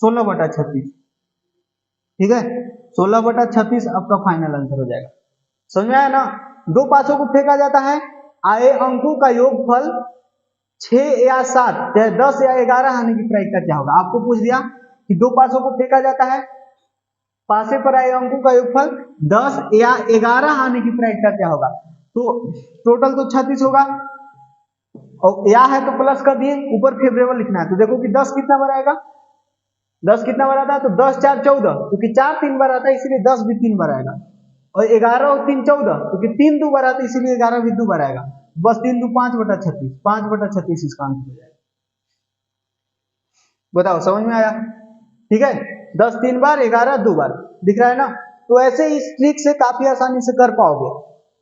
16/36, ठीक है। 16/36 आपका फाइनल आंसर हो जाएगा, समझ में आया ना। दो पासों को फेंका जाता है, आए अंकों का योगफल 6 या 7 चाहे 10 या 11 आने की प्रायिकता क्या होगा। आपको पूछ दिया कि दो पासों को फेंका जाता है, पासे पर आए अंकों का योगफल 10 या 11 आने की प्रायिकता क्या होगा। तो टोटल तो 36 होगा और या है तो प्लस कर दिए, ऊपर फेवरेबल लिखना है, तो देखो कि 10 कितना बार आएगा, 10 कितना बार आता है, तो 10 4 14, क्योंकि 4 3 बार आता है इसीलिए 10 भी 3 बार आएगा, और 11 और 3 14, क्योंकि 3 2 बार आता है इसीलिए 11 भी 2 बार आएगा, बस 3 2 5/36, 5/36 इसका आंसर हो जाएगा। बताओ समझ में आया, ठीक है। 10 3 बार, 11 2 बार, दिख रहा है ना। तो ऐसे इस ट्रिक से काफी आसानी से कर पाओगे।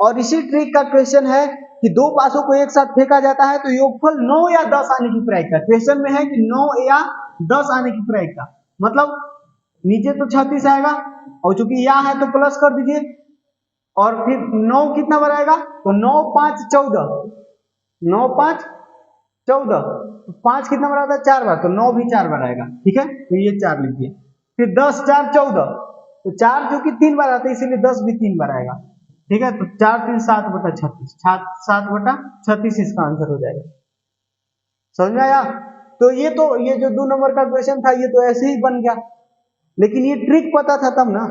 और इसी ट्रिक का क्वेश्चन है कि दो पासों को एक साथ फेंका जाता है तो योगफल 9 या 10 आने की प्रायिकता, क्वेश्चन में है कि 9 या 10 आने की प्रायिकता, मतलब नीचे तो 36 आएगा और चूंकि या है तो प्लस कर दीजिए, और फिर 9 कितना बार आएगा, तो 9 5 14, 9 5 14, 5 कितना बार आता है 4 बार, तो 9 भी 4 बार आएगा, ठीक है। तो ये 4 लिख दिए। फिर 10 4 14, तो 4 जो कि 3 बार आता है इसीलिए 10 भी 3 बार आएगा, ठीक है। तो 4 3 7/36, 7/36 इसका आंसर हो जाएगा, समझ में आया। तो ये जो 2 नंबर का क्वेश्चन था ये तो ऐसे ही बन गया, लेकिन ये ट्रिक पता था तब ना,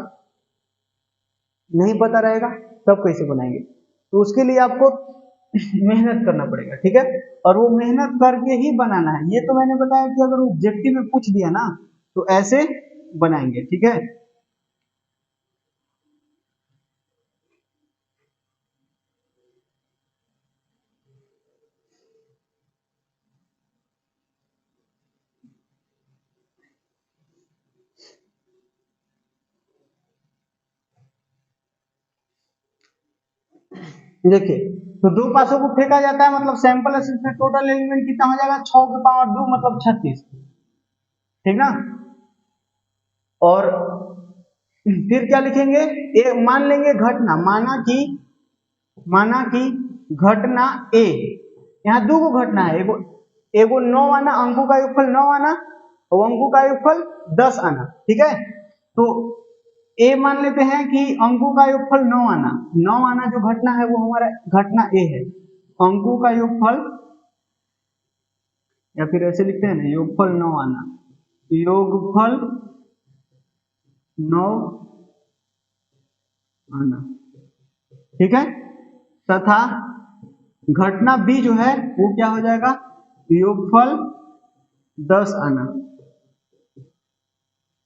नहीं पता रहेगा तब कैसे बनाएंगे? तो उसके लिए आपको मेहनत करना पड़ेगा, ठीक है, और वो मेहनत करके ही बनाना है। ये तो मैंने बताया कि अगर ऑब्जेक्टिव में पूछ दिया ना तो ऐसे बनाएंगे, ठीक है। देखिए, तो 2 पासों को फेंका जाता है, मतलब सैंपल में टोटल एलिमेंट कितना हो जाएगा, 6 की पावर 2 मतलब 36, ठीक ना। और फिर क्या लिखेंगे, मान लेंगे घटना, माना कि घटना ए, यहाँ 2 को घटना है, एगो 9 आना, अंकों का योगफल 9 आना और अंकों का योगफल 10 आना, ठीक है। तो ए मान लेते हैं कि अंकों का योगफल 9 आना, 9 आना जो घटना है वो हमारा घटना ए है, अंकों का योगफल, या फिर ऐसे लिखते हैं ना, योगफल 9 आना, योगफल 9 आना, ठीक है। तथा घटना बी जो है वो क्या हो जाएगा, योगफल 10 आना,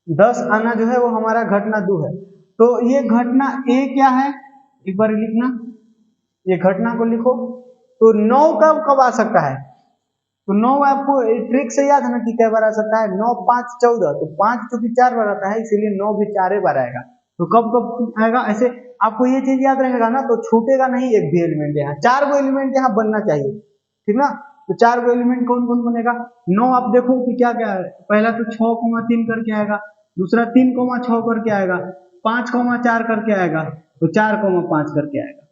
10 आना जो है वो हमारा घटना 2 है। तो ये घटना ए क्या है, एक बार लिखना, ये घटना को लिखो। तो 9 कब कब आ सकता है, तो 9 आपको ट्रिक से याद है ना कि क्या बार आ सकता है, 9 5 14, तो 5 चूंकि 4 बार आता है इसीलिए 9 भी 4 बार आएगा। तो कब कब आएगा, ऐसे आपको ये चीज याद रहेगा ना तो छूटेगा नहीं एक भी एलिमेंट, यहाँ 4 गो एलिमेंट यहाँ बनना चाहिए, ठीक ना। तो 4 गो एलिमेंट कौन कौन बनेगा, 9 आप देखो कि क्या क्या है, पहला तो 6,3 करके आएगा, दूसरा 3,6 करके आएगा, 5,4 करके आएगा, तो 4,5 करके आएगा,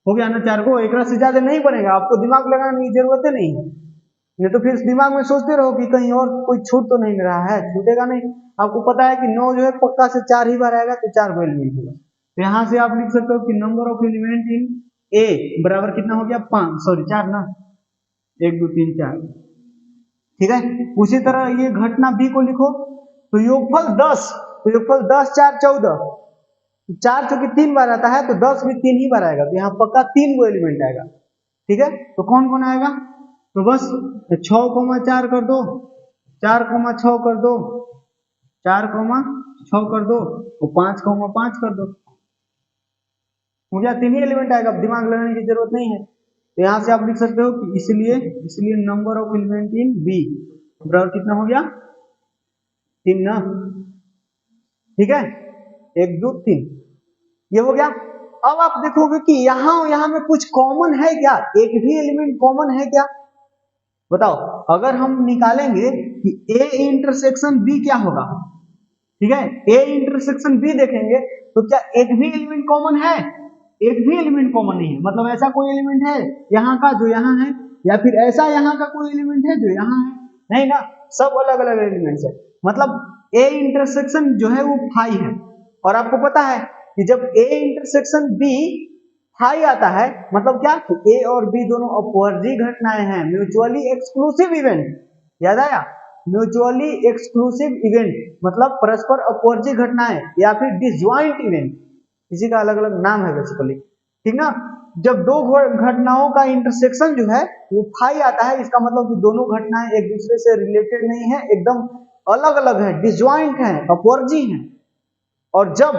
हो गया ना 4 को, एक से ज्यादा नहीं बनेगा, आपको दिमाग लगाने की जरूरत नहीं है, नहीं तो फिर दिमाग में सोचते रहो कि कहीं और कोई छूट तो नहीं रहा है, छूटेगा नहीं। आपको पता है कि 9 जो है पक्का से 4 ही बार आएगा, तो 4 को एलिमेंट होगा। तो यहाँ से आप लिख सकते हो कि नंबर ऑफ एलिमेंट इन ए बराबर कितना हो गया, 5, सॉरी 4 ना, 1 2 3 4, ठीक है। उसी तरह ये घटना बी को लिखो, तो योगफल 10, तो योगफल 10 4 14, 4 चूंकि 3 बार आता है तो 10 भी 3 ही बार आएगा, तो यहाँ पक्का 3 को एलिमेंट आएगा, ठीक है। तो कौन कौन आएगा, तो बस 6,4 कर दो, 4,6 कर दो, 4,6 कर दो, और 5,5 कर दो, मुझे 3 ही एलिमेंट आएगा, अब दिमाग लगाने की जरूरत नहीं है। तो यहाँ से आप लिख सकते हो कि इसलिए number of element in B बराबर कितना हो गया, 3 ना, ठीक है, 1 2 3, ये हो गया। अब आप देखोगे कि यहाँ में कुछ कॉमन है क्या, एक भी एलिमेंट कॉमन है क्या, बताओ। अगर हम निकालेंगे कि ए इंटरसेक्शन बी क्या होगा, ठीक है, ए इंटरसेक्शन बी देखेंगे तो क्या एक भी एलिमेंट कॉमन है, एक भी एलिमेंट कॉमन नहीं है, मतलब ऐसा कोई एलिमेंट है यहाँ का जो यहाँ है, या फिर ऐसा यहाँ का कोई एलिमेंट है जो यहाँ है, नहीं ना, सब अलग अलग एलिमेंट्स है, मतलब ए इंटरसेक्शन जो है वो फाई है। और आपको पता है कि जब ए इंटरसेक्शन बी हाई आता है, मतलब क्या, ए और बी दोनों अपवर्जी घटनाएं हैं, म्यूचुअली एक्सक्लूसिव इवेंट, याद आया, म्यूचुअली एक्सक्लूसिव इवेंट मतलब परस्पर अपवर्जी घटनाएं या फिर डिसज्वाइंट इवेंट, इसी का अलग अलग नाम है बेसिकली, ठीक ना। जब दो घटनाओं का इंटरसेक्शन जो है वो फाई आता है, इसका मतलब कि दोनों घटनाएं एक दूसरे से रिलेटेड नहीं है, एकदम अलग अलग है, डिसज्वाइंट है, अपवर्जी है। और जब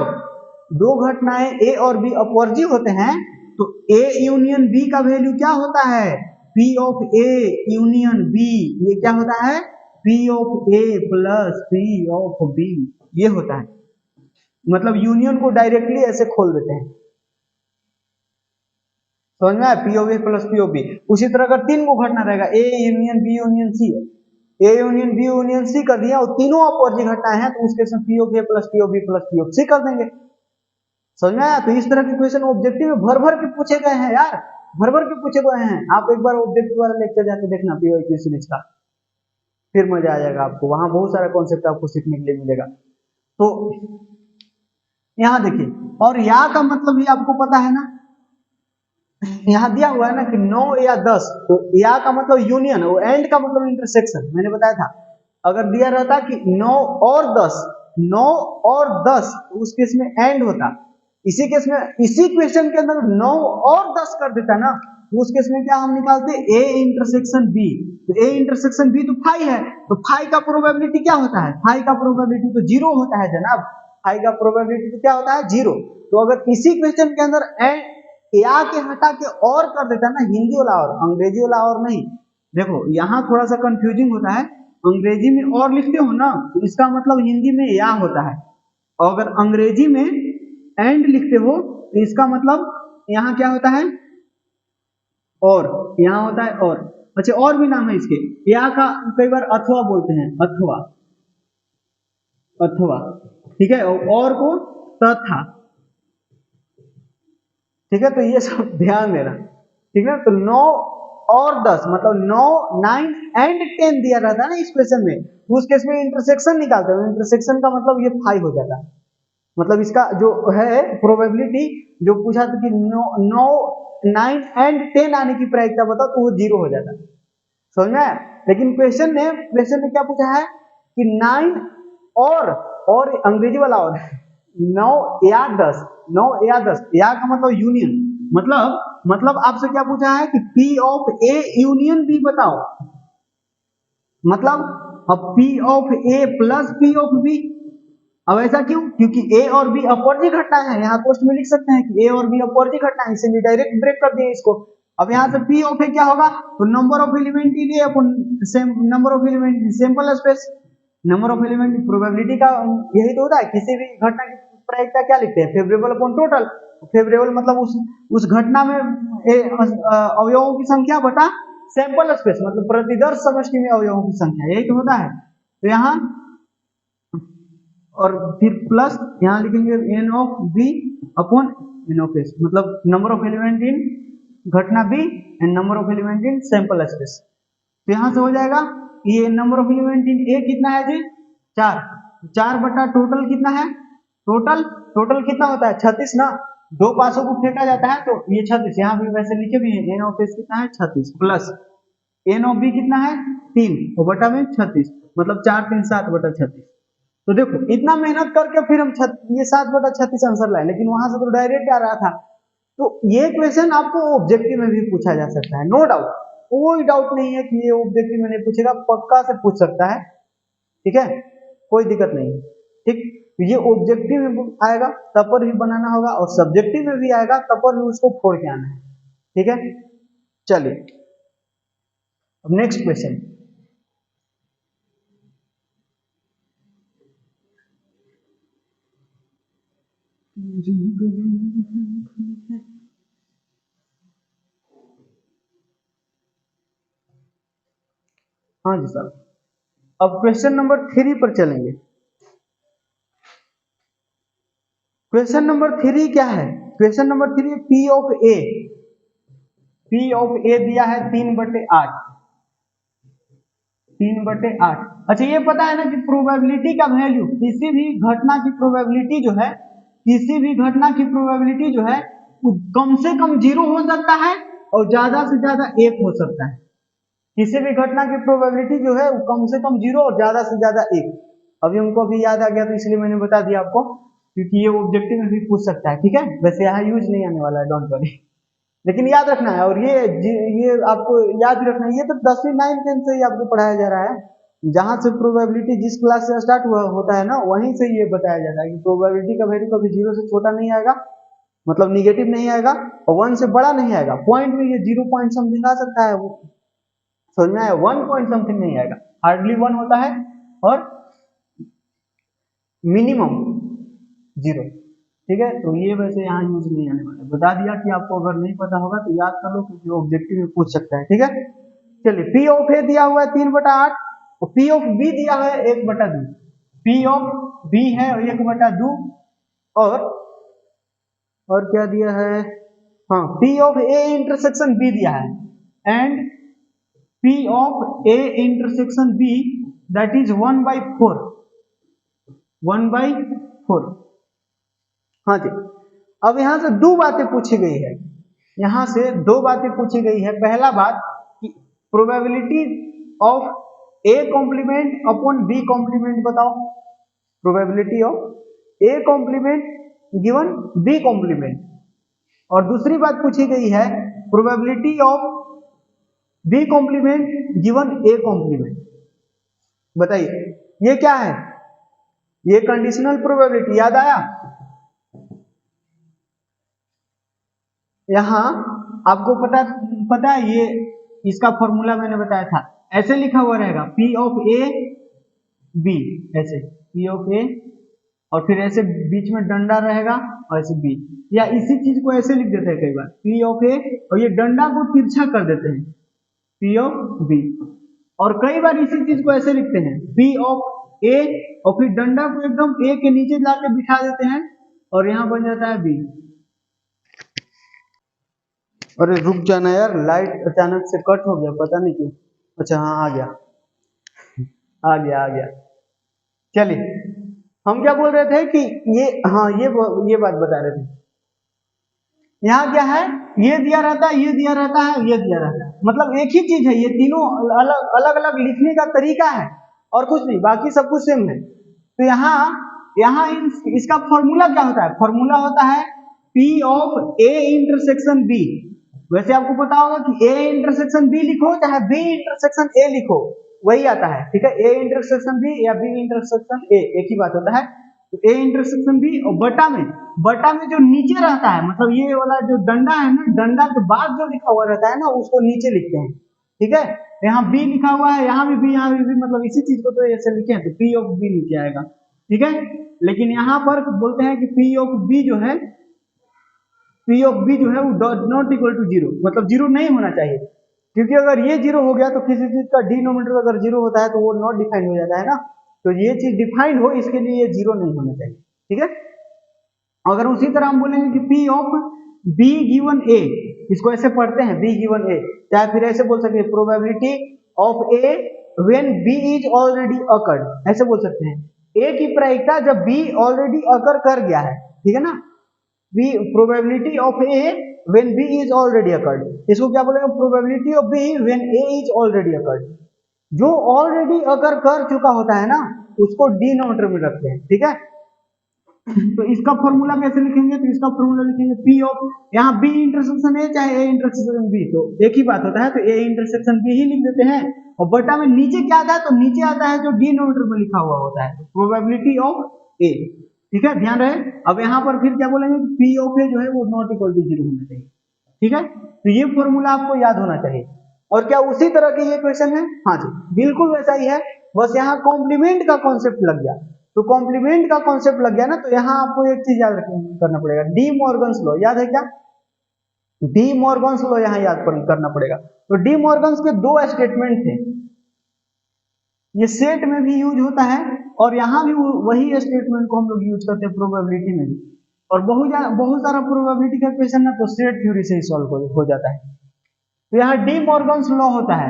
दो घटनाएं ए और बी अपवर्जी होते हैं तो ए यूनियन बी का वैल्यू क्या होता है, P of A union B, ये क्या होता है, P of A plus P of B, ये होता है, मतलब यूनियन को डायरेक्टली ऐसे खोल देते हैं, समझ में आया, P of A plus P of B. उसी तरह अगर 3 को घटना रहेगा, A union B union C, A union B union C कर दिया और तीनों अपवर्जी घटनाएं हैं, तो उस केस में P of A plus P of B plus P of C कर देंगे, समझ में आया। तो इस तरह के क्वेश्चन ऑब्जेक्टिव में भर भर के पूछे गए हैं यार, भर भर के पूछे गए हैं। आप एक बार ऑब्जेक्टिव वाला लेक्चर जाके देखना पीवाईक्यू सीरीज का, फिर मजा आ जाएगा आपको, वहां बहुत सारा कॉन्सेप्ट आपको सीखने के लिए मिलेगा। तो यहाँ देखिए, और या का मतलब भी आपको पता है ना, यहाँ दिया हुआ है ना कि 9 या 10, तो या का मतलब यूनियन और एंड का मतलब इंटरसेक्शन, मैंने बताया था। अगर दिया रहता कि 9 और 10, 9 और 10, तो उस केस में एंड होता। इसी केस में, इसी क्वेश्चन के अंदर 9 और 10 कर देता ना, तो उस केस में क्या हम निकालते, ए इंटरसेक्शन बी। तो ए इंटरसेक्शन बी तो फाई है, तो फाई का प्रोबेबिलिटी क्या होता है, फाई का प्रोबेबिलिटी तो जीरो होता है जनाब। फाई का प्रोबेबिलिटी तो क्या होता है, जीरो। तो अगर इसी क्वेश्चन के अंदर या के हटा के और कर देता ना, हिंदी वाला और, अंग्रेजी वाला और नहीं। देखो यहाँ थोड़ा सा कंफ्यूजिंग होता है, अंग्रेजी में और लिखते हो ना, तो इसका मतलब हिंदी में या होता है, और अगर अंग्रेजी में एंड लिखते हो तो इसका मतलब यहाँ क्या होता है, और, यहाँ होता है और। अच्छा, और भी नाम है इसके, या का कई बार अथवा बोलते हैं, अथवा, अथवा, ठीक है, और को तथा, ठीक है। तो ये सब ध्यान देना, ठीक है। तो 9 और 10 मतलब 9, 9 एंड 10 दिया रहता है ना इस क्वेश्चन में, उस केस में इंटरसेक्शन निकालते हैं। इंटरसेक्शन का मतलब ये 5 हो जाता है, मतलब इसका जो है प्रोबेबिलिटी जो पूछा था कि 9, 9 एंड 10 आने की प्रायिकता बताओ, तो वो 0 हो जाता है, समझ में आया। लेकिन क्वेश्चन ने क्या पूछा है कि 9 और अंग्रेजी वाला और 9 या 10, 9 या 10, या का मतलब यूनियन, मतलब आपसे क्या पूछा है कि P of A union B बताओ, मतलब अब P of A plus P of B। अब ऐसा क्यों, क्योंकि A और B अपवर्जी घटना है, यहाँ पोस्ट में लिख सकते हैं कि A और B अपवर्जी घटना है, इसीलिए डायरेक्ट ब्रेक कर दिए इसको। अब यहाँ से P ऑफ A क्या होगा, तो number of element in A upon number of element in sample space, number of element probability का यही तो होता है, किसी भी घटना की प्रायिकता क्या लिखते हैं, फेवरेबल अपॉन टोटल। फेवरेबल मतलब उस घटना में अवयवों की संख्या बटा सैंपल स्पेस, मतलब प्रतिदर्श समष्टि में अवयवों की संख्या, यही तो होता है। तो यहाँ और फिर प्लस यहाँ लिखेंगे N of B upon N of S, मतलब नंबर ऑफ एलिमेंट इन घटना B and number of element in sample space. तो यहाँ से हो जाएगा ये number of element in A कितना है जी, 4, 4 बटा टोटल कितना है, टोटल कितना होता है 36 ना, दो पासों को फेंका जाता है तो ये 36, यहाँ भी वैसे लिखे भी है, एन ऑफ एस कितना है 36 प्लस एन ऑफ बी कितना है 3 और बटा में 36, मतलब 4 3 7 बटा 36। तो देखो इतना मेहनत करके फिर हम ये 7/36 आंसर लाए, लेकिन वहां से तो डायरेक्ट आ रहा था। तो ये क्वेश्चन आपको ऑब्जेक्टिव में भी पूछा जा सकता है, नो डाउट, कोई डाउट नहीं है कि ये ऑब्जेक्टिव में नहीं पूछेगा, पक्का से पूछ सकता है, ठीक है, कोई दिक्कत नहीं है, ठीक। तो ये ऑब्जेक्टिव में आएगा तब पर भी बनाना होगा, और सब्जेक्टिव में भी आएगा तब पर भी उसको फोड़ के आना है, ठीक है। चलिए अब नेक्स्ट क्वेश्चन, हाँ जी सर, अब क्वेश्चन नंबर 3 पर चलेंगे। क्वेश्चन नंबर 3 क्या है, question number 3 P of A, P of A दिया है 3/8, 3/8। अच्छा ये पता है ना कि प्रोबेबिलिटी का वैल्यू, किसी भी घटना की प्रोबेबिलिटी जो है, किसी भी घटना की प्रोबेबिलिटी जो है वो कम से कम 0 हो सकता है और ज्यादा से ज्यादा 1 हो सकता है। किसी भी घटना की प्रोबेबिलिटी जो है वो कम से कम 0 और ज्यादा से ज्यादा 1। अभी हमको अभी याद आ गया तो इसलिए मैंने बता दिया आपको, क्योंकि ये ऑब्जेक्टिव में भी पूछ सकता है, ठीक है। वैसे यहाँ यूज नहीं आने वाला है, डोंट वरी, लेकिन याद रखना है। और ये आपको याद रखना है, ये तो 10वीं 9th 10th से ही आपको पढ़ाया जा रहा है, जहां से प्रोबेबिलिटी जिस क्लास से स्टार्ट होता है ना, वहीं से ये बताया जाता है कि प्रोबेबिलिटी का वैल्यू कभी 0 से छोटा नहीं आएगा, मतलब निगेटिव नहीं आएगा, और 1 से बड़ा नहीं आएगा। पॉइंट में ये 0 पॉइंट समथिंग आ सकता है, वो समझ में आया, 1 पॉइंट समथिंग नहीं आएगा, हार्डली 1 होता है, और मिनिमम 0, ठीक है। तो ये वैसे यहाँ यूज नहीं आने वाला, बता दिया कि आपको अगर नहीं पता होगा तो याद कर लो, क्योंकि ऑब्जेक्टिव में पूछ सकता है, ठीक है। चलिए P ऑफ A दिया हुआ है 3/8 और P ऑफ B दिया है 1/2, P ऑफ B है 1/2, और क्या दिया है, हाँ P of A intersection B दिया है, and P of A intersection B that is 1/4, 1/4। हाँ जी, अब यहां से दो बातें पूछी गई है, यहाँ से दो बातें पूछी गई है। पहला बात कि probability of A complement upon B complement बताओ, probability of A complement given B complement. और दूसरी बात पूछी गई है probability of B complement given A complement. बताइए ये क्या है? ये कंडीशनल प्रोबेबिलिटी, याद आया? यहां आपको पता है ये इसका फॉर्मूला मैंने बताया था, ऐसे लिखा हुआ रहेगा P ऑफ A B, ऐसे P ऑफ A और फिर ऐसे बीच में डंडा रहेगा और ऐसे B, या इसी चीज को ऐसे लिख देते हैं कई बार P ऑफ A और ये डंडा को तिरछा कर देते हैं P ऑफ B, और कई बार इसी चीज को ऐसे लिखते हैं P ऑफ A और फिर डंडा को एकदम A के नीचे लाके बिठा देते हैं और यहाँ बन जाता है B। अरे रुक जाना यार, लाइट अचानक से कट हो गया, पता नहीं क्यों। अच्छा हाँ आ गया। चलिए हम क्या बोल रहे थे कि ये बात बता रहे थे। यहाँ क्या है, ये दिया रहता है, ये दिया रहता है, ये दिया रहता है, मतलब एक ही चीज है, ये तीनों अलग अलग लिखने का तरीका है और कुछ नहीं, बाकी सब कुछ सेम है। तो यहाँ इसका फॉर्मूला क्या होता है? फॉर्मूला होता है P of A intersection B। वैसे आपको पता होगा कि A इंटरसेक्शन B लिखो चाहे B इंटरसेक्शन A लिखो, वही आता है, ठीक है? A इंटरसेक्शन B या B इंटरसेक्शन A एक ही बात होता है। तो A इंटरसेक्शन B और बटा में जो नीचे रहता है, मतलब ये वाला जो डंडा है ना, डंडा के बाद जो लिखा हुआ रहता है ना, उसको नीचे लिखते हैं, ठीक है? यहाँ B लिखा हुआ है, यहाँ भी B, यहाँ भी B, मतलब इसी चीज को तो ऐसे लिखे हैं, तो P ऑफ B नीचे आएगा, ठीक है? लेकिन यहाँ पर बोलते हैं कि P ऑफ B जो है, P ऑफ B जो है वो नॉट इक्वल टू जीरो, मतलब जीरो नहीं होना चाहिए, क्योंकि अगर ये जीरो हो गया तो किसी चीज का डिनोमिनेटर अगर जीरो होता है तो वो नॉट डिफाइंड हो जाता है ना, तो ये चीज डिफाइंड हो इसके लिए ये जीरो नहीं होना चाहिए, ठीक है? अगर उसी तरह हम बोलेंगे कि P of B given A, इसको ऐसे पढ़ते हैं B गिवन A, चाहे फिर ऐसे बोल सकते हैं probability of A when B is already occurred, ऐसे बोल सकते हैं A की प्रायिकता जब B ऑलरेडी अकर कर गया है, ठीक है ना? B probability of A when B is already occurred, इसको क्या बोलेंगे? Probability of B when A is already occurred. जो ऑलरेडी अकर कर चुका होता है ना, उसको डिनोमिनेटर में रखते हैं, ठीक है? तो इसका फॉर्मूला कैसे लिखेंगे? तो इसका फॉर्मूला लिखेंगे P ऑफ, यहाँ B इंटरसेक्शन A चाहे A इंटरसेक्शन B, तो एक ही बात होता है, तो A इंटरसेक्शन B ही लिख देते हैं, और बटा में नीचे क्या आता है? तो नीचे आता है जो डिनोमिनेटर में लिखा हुआ होता है, प्रोबेबिलिटी ऑफ A, ठीक है? ध्यान रहे। अब यहाँ पर फिर क्या बोलेंगे? P ऑफ A जो है वो नॉट इक्वल टू जीरो होना चाहिए, ठीक है? तो ये फॉर्मूला आपको याद होना चाहिए। और क्या उसी तरह की ये क्वेश्चन है? हाँ जी बिल्कुल वैसा ही है, बस यहाँ कॉम्प्लीमेंट का कॉन्सेप्ट लग गया। तो कॉम्प्लीमेंट का कॉन्सेप्ट लग गया ना, तो यहाँ आपको एक चीज याद करना पड़ेगा, डी मॉर्गन्स लॉ, याद है क्या? डी मॉर्गन्स लॉ यहाँ याद करना पड़ेगा। तो डी मॉर्गन्स के दो स्टेटमेंट थे, ये सेट में भी यूज होता है और यहाँ भी वही स्टेटमेंट को हम लोग यूज करते हैं प्रोबेबिलिटी में भी, और बहुत सारा प्रोबेबिलिटी का क्वेश्चन ना तो सेट थ्योरी से ही सॉल्व हो जाता है। तो यहाँ डी मॉर्गन्स लॉ होता है,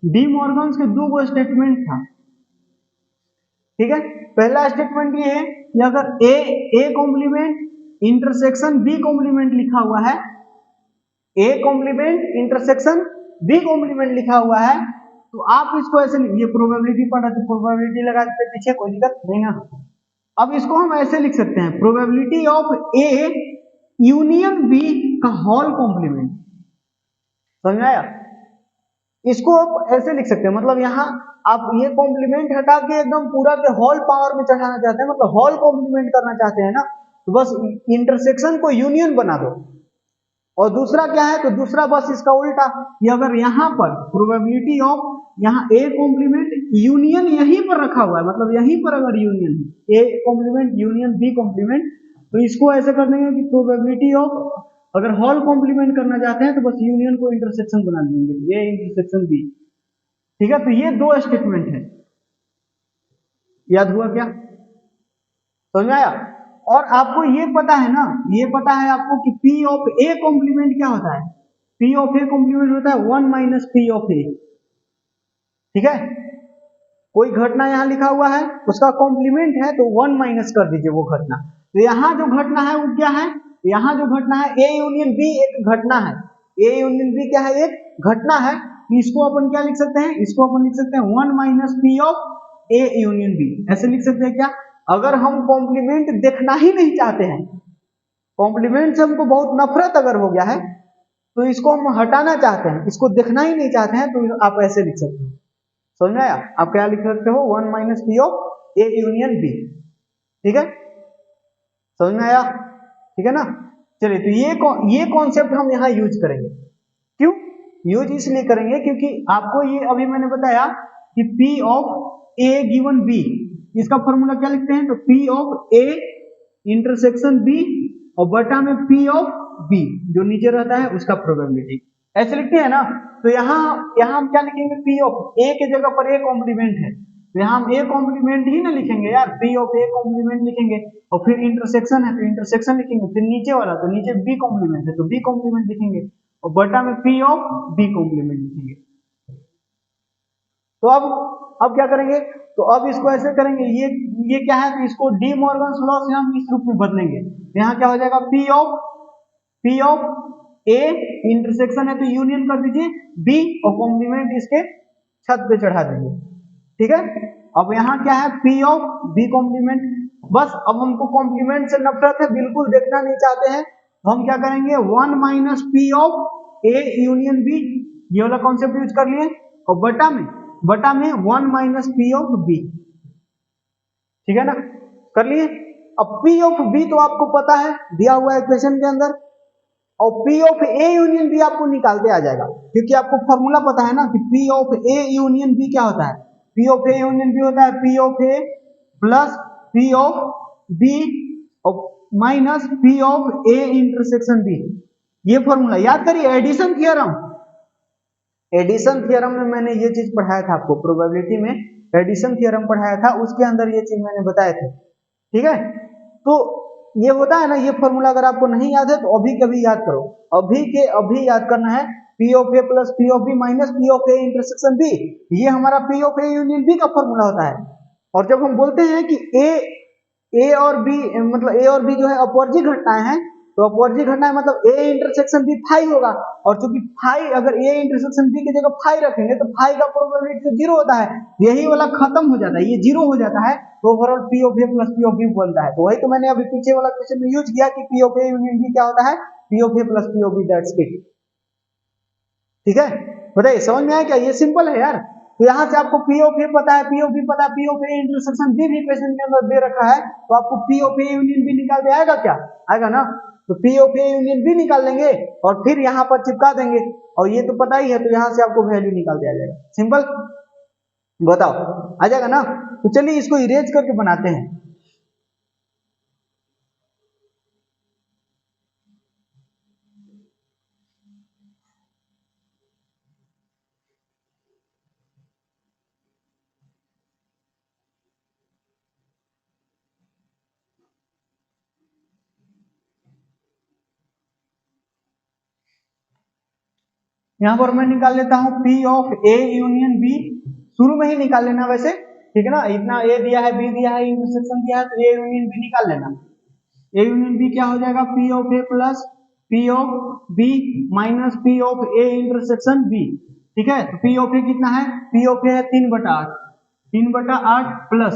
डी मॉर्गन्स के दो स्टेटमेंट था, ठीक है? पहला स्टेटमेंट ये है कि अगर A complement intersection B complement लिखा हुआ है, A complement intersection B complement लिखा हुआ है, तो आप इसको ऐसे, ये प्रोबेबिलिटी पढ़ा तो प्रोबेबिलिटी लगा देते पीछे, कोई दिक्कत नहीं ना। अब इसको हम ऐसे लिख सकते हैं probability of A union B का होल कॉम्प्लीमेंट, समझ आया? इसको आप ऐसे लिख सकते हैं, मतलब यहाँ आप ये कॉम्प्लीमेंट हटा के एकदम पूरा के होल पावर में चढ़ाना चाहते हैं, मतलब होल कॉम्प्लीमेंट करना चाहते हैं ना, तो बस इंटरसेक्शन को यूनियन बना दो। और दूसरा क्या है? तो दूसरा बस इसका उल्टा, कि अगर यहाँ पर प्रोबेबिलिटी ऑफ, यहाँ ए कॉम्प्लीमेंट यूनियन यहीं पर रखा हुआ है, मतलब यहीं पर अगर union A complement union B complement, तो इसको ऐसे कर देंगे कि प्रोबेबिलिटी ऑफ, अगर होल कॉम्प्लीमेंट करना चाहते हैं तो बस यूनियन को इंटरसेक्शन बना देंगे, ए इंटरसेक्शन बी, ठीक है? तो ये दो स्टेटमेंट है, याद हुआ क्या? समझ आया? और आपको ये पता है ना, ये पता है आपको कि P ऑफ A कॉम्प्लीमेंट क्या होता है? P ऑफ A कॉम्प्लीमेंट होता है 1 माइनस P ऑफ A, ठीक है? कोई घटना यहाँ लिखा हुआ है, उसका कॉम्प्लीमेंट है तो 1 माइनस कर दीजिए वो घटना। तो यहाँ जो घटना है वो क्या है, यहाँ जो घटना है ए यूनियन बी एक घटना है, ए यूनियन बी क्या है, एक घटना है। इसको अपन क्या लिख सकते हैं, इसको अपन लिख सकते हैं 1 minus P of A union B, ऐसे लिख सकते हैं क्या। अगर हम कॉम्प्लीमेंट देखना ही नहीं चाहते हैं, कॉम्प्लीमेंट से हमको बहुत नफरत अगर हो गया है, तो इसको हम हटाना चाहते हैं, इसको देखना ही नहीं चाहते हैं, तो आप ऐसे लिख सकते हो। समझ में आया, आप क्या लिख सकते हो, 1 minus P of A union B. ठीक है, समझ में आया, ठीक है ना। चलिए, तो ये कॉन्सेप्ट हम यहाँ यूज करेंगे। क्यों यूज इसलिए करेंगे क्योंकि आपको ये अभी मैंने बताया कि P of A given B, इसका फॉर्मूला क्या लिखते हैं, तो P of A intersection B और बटा में P ऑफ B जो नीचे रहता है उसका प्रोबेबिलिटी, ऐसे लिखते हैं ना। तो यहाँ हम क्या लिखेंगे, P ऑफ A के जगह पर A कॉम्प्लीमेंट है, तो यहाँ हम A कॉम्प्लीमेंट ही ना लिखेंगे यार, P ऑफ A कॉम्प्लीमेंट लिखेंगे, और फिर इंटरसेक्शन है तो इंटरसेक्शन लिखेंगे, फिर नीचे वाला तो नीचे B कॉम्प्लीमेंट है तो B कॉम्प्लीमेंट लिखेंगे, और बटा में P ऑफ B कॉम्प्लीमेंट लिखेंगे। तो अब क्या करेंगे, तो अब इसको ऐसे करेंगे, ये क्या है, तो इसको डी मॉर्गन्स लॉ से हम इस रूप में बदलेंगे। तो यहाँ क्या हो जाएगा, P ऑफ A इंटरसेक्शन है तो यूनियन कर दीजिए B और कॉम्प्लीमेंट इसके छत पे चढ़ा देंगे। ठीक है, अब यहाँ क्या है, P ऑफ B कॉम्प्लीमेंट। बस अब हमको कॉम्प्लीमेंट से नफरत है, बिल्कुल देखना नहीं चाहते हैं, तो हम क्या करेंगे, 1 minus P of A union B, ये वाला कॉन्सेप्ट यूज कर लिए, और बटा में 1 माइनस P ऑफ B। ठीक है ना, कर लिए। अब P ऑफ B तो आपको पता है, दिया हुआ है इक्वेशन के अंदर, और P of A union B आपको निकालते आ जाएगा, क्योंकि आपको फॉर्मूला पता है ना कि P of A union B क्या होता है, P of A union B होता है P of A plus P of B minus P of A intersection B। ये फॉर्मूला याद करिए, एडिशन थियरम, एडिशन थियरम में मैंने ये चीज पढ़ाया था आपको, प्रोबेबिलिटी में एडिशन थियरम पढ़ाया था, उसके अंदर ये चीज मैंने बताया था। ठीक है, तो ये होता है ना, ये फॉर्मूला अगर आपको नहीं याद है तो अभी कभी याद करो, अभी के अभी याद करना है, P of A plus P of B minus P of A intersection B, ये हमारा P of A union B का फॉर्मूला होता है। और जब हम बोलते हैं कि A और B मतलब A और B जो है अपवर्जी घटनाएं हैं, तो अपवर्जी घटना मतलब A इंटरसेक्शन B फाई होगा, और चूंकि फाई अगर A इंटरसेक्शन B की जगह फाई रखेंगे तो फाई का प्रोबेबिलिटी जीरो होता है, यही वाला खत्म हो जाता है, ये जीरो हो जाता है, तो overall P of A plus P of B बनता है। तो वही तो मैंने अभी पीछे वाला क्वेश्चन में यूज किया कि P of A union B क्या होता है, P of A plus P of B, that's it. ठीक है, बताइए समझ में आया क्या, ये सिंपल है यार। तो यहाँ से आपको P ऑफ A पता है, P ऑफ B पता है, P of A intersection B भी इक्वेशन के अंदर दे रखा है, तो आपको P of A union B निकाल के आएगा क्या, आएगा ना। तो P of A union B निकाल लेंगे और फिर यहाँ पर चिपका देंगे, और ये तो पता ही है, तो यहाँ से आपको वैल्यू निकाल दिया जाएगा, सिंपल। बताओ आ जाएगा ना। तो चलिए इसको इरेज करके बनाते हैं। यहाँ पर मैं निकाल लेता हूँ P of A union B, शुरू में ही निकाल लेना वैसे, ठीक है ना, इतना A दिया है, B दिया है, इंटरसेक्शन दिया है, तो A यूनियन B निकाल लेना। A यूनियन B क्या हो जाएगा, P of A plus P of B minus P of A intersection B। ठीक है, तो P ऑफ A कितना है, P ऑफ A है 3/8, 3/8 प्लस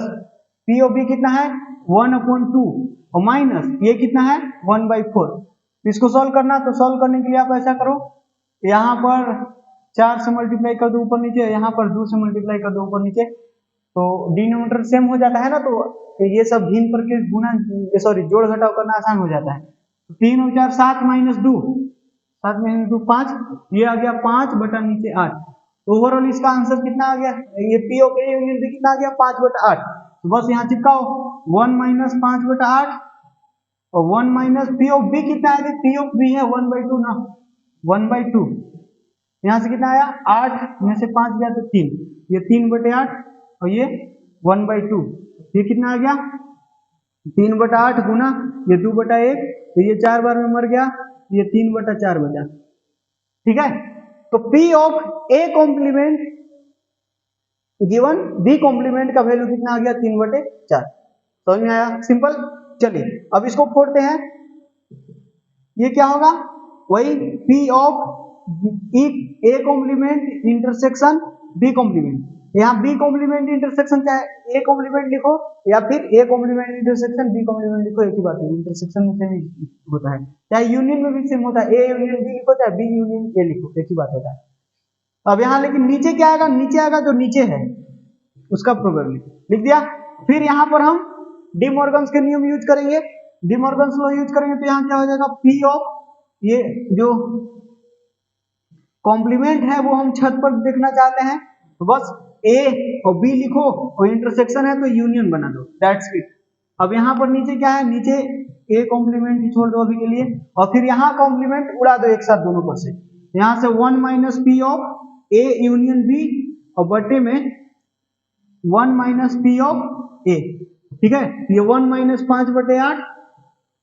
P ऑफ B कितना है 1/2, और माइनस ये कितना है 1/4। इसको सॉल्व करना, तो सॉल्व करने के लिए आप ऐसा करो, यहाँ पर 4 से मल्टीप्लाई कर दो ऊपर नीचे, यहाँ पर 2 से मल्टीप्लाई कर दो ऊपर नीचे, तो डिनोमिनेटर सेम हो जाता है ना, तो ये सब भिन्न करके गुना सॉरी जोड़ घटाव करना आसान हो जाता है। तो 3 और 4 7 माइनस 2, 7 माइनस 2 5, ये आ गया 5 बटा नीचे 8। तो ओवरऑल इसका आंसर कितना आ गया, ये P of A union B कितना आ गया 5/8। तो बस यहाँ चिपकाओ 1 माइनस 5/8, और 1 माइनस P ऑफ B कितना है, P ऑफ B है 1/2 ना, 1/2। यहाँ से कितना आया 8 में से 5 गया तो 3, ये 3/8 और ये 1/2, ये कितना आ गया 3/8 गुना ये 2/1, तो ये 4 बार में मर गया, ये 3/4 बचा। ठीक है, तो P of A complement given B complement का वैल्यू कितना आ गया 3/4। समझ में आया? सिंपल। चलिए अब इसको फोड़ते हैं। ये क्या होगा? वही P of A complement intersection B complement. यहाँ बी कॉम्प्लीमेंट इंटरसेक्शन चाहे ए कॉम्प्लीमेंट लिखो या फिर A complement intersection B complement लिखो, एक ही बात है। इंटरसेक्शन में सेम होता है, चाहे यूनियन में भी सेम होता है। ए यूनियन बी लिखो चाहे बी यूनियन ए लिखो, एक ही बात होता है। अब यहाँ लेकिन नीचे क्या आएगा? नीचे आएगा जो नीचे है उसका प्रोबेबिलिटी लिख दिया। फिर यहाँ पर हम डी मॉर्गन्स के नियम यूज करेंगे, डी मॉर्गन्स लॉ यूज करेंगे। तो यहाँ क्या हो जाएगा? P ऑफ ये जो कॉम्प्लीमेंट है वो हम छत पर देखना चाहते हैं, तो बस A और B लिखो और इंटरसेक्शन है तो यूनियन बना दो, दैट्स इट। अब यहाँ पर नीचे क्या है? नीचे A कॉम्प्लीमेंट ही छोड़ दो अभी के लिए, और फिर यहाँ कॉम्प्लीमेंट उड़ा दो एक साथ दोनों पर से। यहाँ से 1 minus P of A union B और बटे में 1 माइनस P ऑफ A, ठीक है। ये 1 माइनस 5/8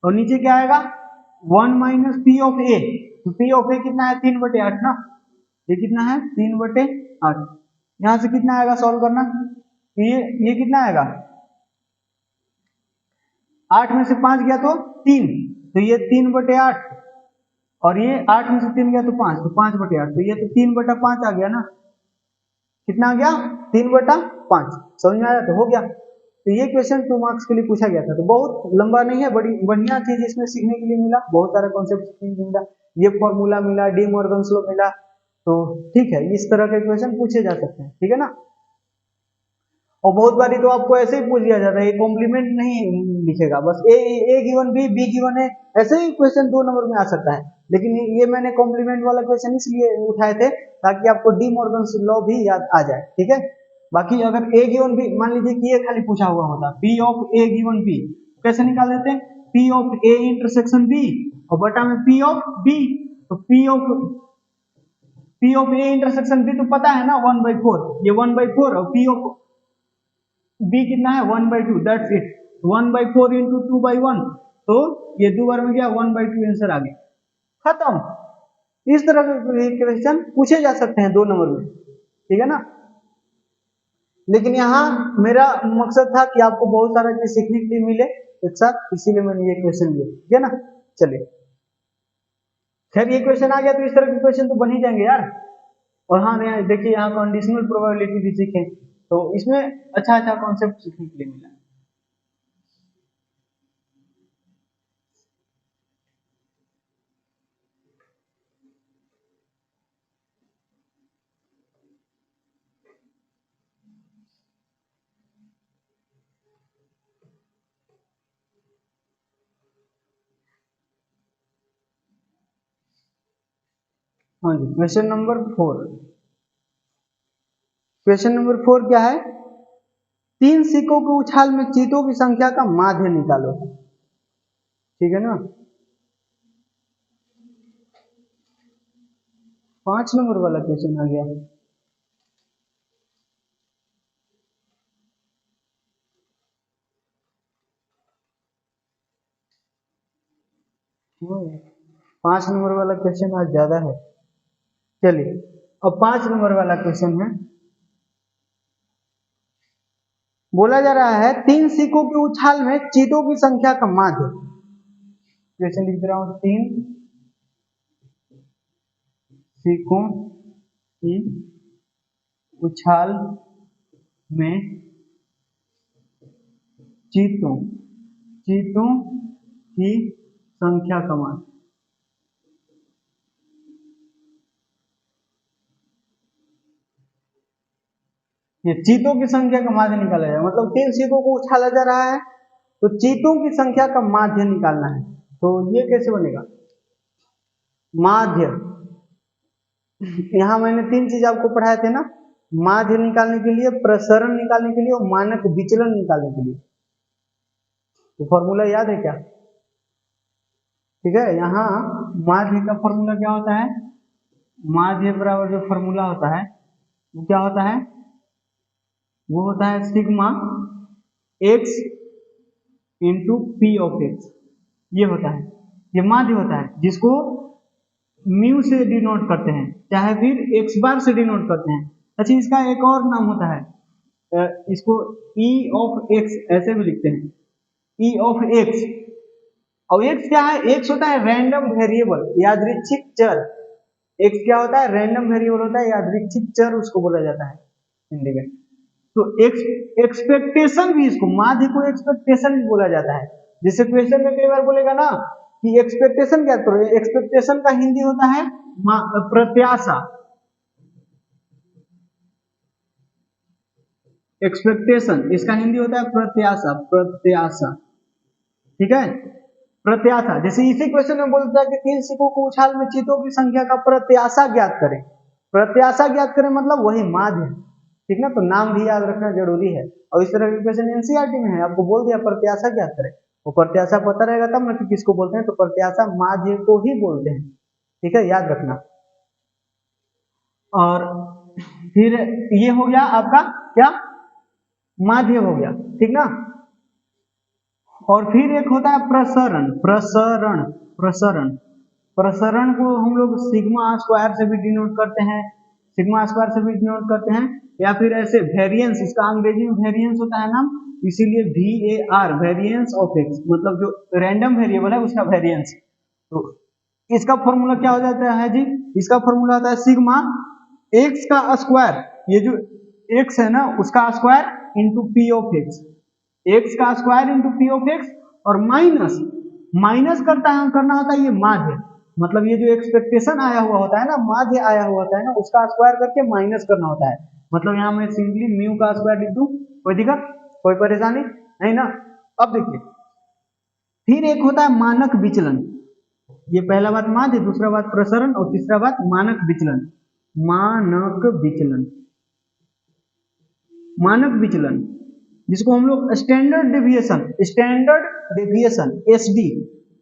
और नीचे क्या आएगा? 1 माइनस P ऑफ A। तो P ऑफ A कितना है? 3/8 ना। ये कितना है? 3/8। यहाँ से कितना आएगा सॉल्व करना? ये कितना आएगा? 8 में से 5 गया तो 3, तो ये 3/8 और ये 8 में से 3 गया तो 5, तो 5/8, तो ये तो 3/5 आ गया ना। कितना आ गया? 3/5। समझ में आया? तो हो गया। तो ये क्वेश्चन 2 मार्क्स के लिए पूछा गया था। तो बहुत लंबा नहीं है, बड़ी बढ़िया चीज इसमें सीखने के लिए मिला, बहुत सारा कॉन्सेप्ट सीखने के लिए मिला। ये फॉर्मूला मिला, डी मॉर्गन्स लॉ मिला, तो ठीक है, इस तरह के क्वेश्चन पूछे जा सकते हैं, ठीक है ना। और बहुत बारी तो आपको ऐसे ही पूछ दिया जाता है, ये कॉम्प्लीमेंट नहीं लिखेगा, बस ए गिवन बी, बी गिवन है, ऐसे ही क्वेश्चन 2 नंबर में आ सकता है। लेकिन ये मैंने कॉम्प्लीमेंट वाला क्वेश्चन इसलिए उठाए थे ताकि आपको डी मॉर्गन्स लॉ भी याद आ जाए, ठीक है। बाकी अगर ए गिवन बी, मान लीजिए कि ये खाली पूछा हुआ होता, P of A given B, कैसे निकाल देते हैं? P of A intersection B और बटा में पी ऑफ बी। तो P of A intersection B तो पता है ना 1/4, ये 1/4 और पी ऑफ बी कितना है? 1/2, दैट्स इट। 1/4 इंटू 2/1, तो ये 2 बार में गया 1/2 आंसर आ गया, खत्म। इस तरह के क्वेश्चन पूछे जा सकते हैं 2 नंबर में, ठीक है ना। लेकिन यहाँ मेरा मकसद था कि आपको बहुत सारा चीज सीखने के लिए मिले एक साथ, इसीलिए मैंने ये क्वेश्चन लिया, ठीक है ना। चलिए, खैर ये क्वेश्चन आ गया तो इस तरह के क्वेश्चन तो बन ही जाएंगे यार। और हाँ देखिए, यहाँ कंडीशनल प्रोबेबिलिटी भी सीखे, तो इसमें अच्छा कॉन्सेप्ट सीखने के लिए मिला। हाँ जी, क्वेश्चन नंबर 4। क्वेश्चन नंबर 4 क्या है? 3 सिक्कों के उछाल में चीतों की संख्या का माध्य निकालो, ठीक है ना। 5 नंबर वाला क्वेश्चन आ गया। वो 5 नंबर वाला क्वेश्चन आज ज्यादा है। चलिए, अब 5 नंबर वाला क्वेश्चन है, बोला जा रहा है 3 सिक्कों के उछाल में चीतों की संख्या का माध्य। क्वेश्चन लिख रहा हूं, 3 सिक्कों की उछाल में चीतों की संख्या का मान। ये चीतों की संख्या का माध्य निकाला जाए, मतलब 3 सिक्कों को उछाला जा रहा है तो चीतों की संख्या का माध्य निकालना है। तो ये कैसे बनेगा? माध्य, यहाँ मैंने 3 चीज आपको पढ़ाए थे ना, माध्य निकालने के लिए, प्रसरण निकालने के लिए और मानक विचलन निकालने के लिए। तो फॉर्मूला याद है क्या? ठीक है, यहाँ माध्य का फॉर्मूला क्या होता है? माध्य बराबर जो फॉर्मूला होता है वो क्या होता है? वो होता है sigma x into P of x. ये होता है, ये माध्य होता है जिसको म्यू से डिनोट करते हैं, चाहे फिर x बार से डिनोट करते हैं। अच्छा, इसका एक और नाम होता है, इसको e ऑफ x ऐसे भी लिखते हैं, e ऑफ x। और x क्या है? x होता है रैंडम वेरिएबल, यादृच्छिक चर। x क्या होता है? रैंडम वेरिएबल होता है, यादृच्छिक चर उसको बोला जाता है हिंदी में। तो एक्सपेक्टेशन भी, इसको माध्य को एक्सपेक्टेशन भी बोला जाता है। जैसे क्वेश्चन में कई बार बोलेगा ना कि एक्सपेक्टेशन क्या करो, एक्सपेक्टेशन का हिंदी होता है प्रत्याशा। एक्सपेक्टेशन इसका हिंदी होता है प्रत्याशा, प्रत्याशा, ठीक है, प्रत्याशा। जैसे इसी क्वेश्चन में बोलता है कि 3 सिक्कों को उछाल में चीतों की संख्या का प्रत्याशा ज्ञात करें। प्रत्याशा ज्ञात करें मतलब वही माध्य, ठीक ना। तो नाम भी याद रखना जरूरी है। और इस तरह के क्वेश्चन एनसीईआरटी में है, आपको बोल दिया प्रत्याशा ज्ञात करें, वो प्रत्याशा पता रहेगा तब ना कि किसको बोलते हैं। तो प्रत्याशा माध्य को ही बोलते हैं, ठीक है, याद रखना। और फिर ये हो गया आपका क्या? माध्य हो गया, ठीक ना। और फिर एक होता है प्रसरण। प्रसरण, प्रसरण, प्रसरण को हम लोग सिग्मा स्क्वायर से भी डिनोट करते हैं, सिग्मा स्क्वायर से भी डिनोट करते हैं, या फिर ऐसे वेरिएंस, इसका अंग्रेजी में वेरिएंस होता है नाम, इसीलिए VAR, वेरिएंस ऑफ एक्स, मतलब जो रैंडम वेरिएबल है उसका वेरिएंस। तो इसका फॉर्मूला क्या हो जाता है जी? इसका फॉर्मूला होता है सिग्मा एक्स का स्क्वायर, ये जो एक्स है ना उसका square into P of X, X का square into P of X, और माइनस, माइनस करना होता है ये माध्य, मतलब ये जो एक्सपेक्टेशन आया हुआ होता है ना, माध्य आया हुआ होता है ना, उसका स्क्वायर करके माइनस करना होता है। मतलब यहाँ मैं सिंपली म्यू का स्क्वायर लिख दूं, कोई दिक्कत, कोई परेशानी नहीं ना। अब देखिए, फिर एक होता है मानक विचलन। ये पहला बात माध्य, दूसरा बात प्रसरण, और तीसरा बात मानक विचलन। मानक विचलन, मानक विचलन जिसको हम लोग standard deviation, standard deviation SD,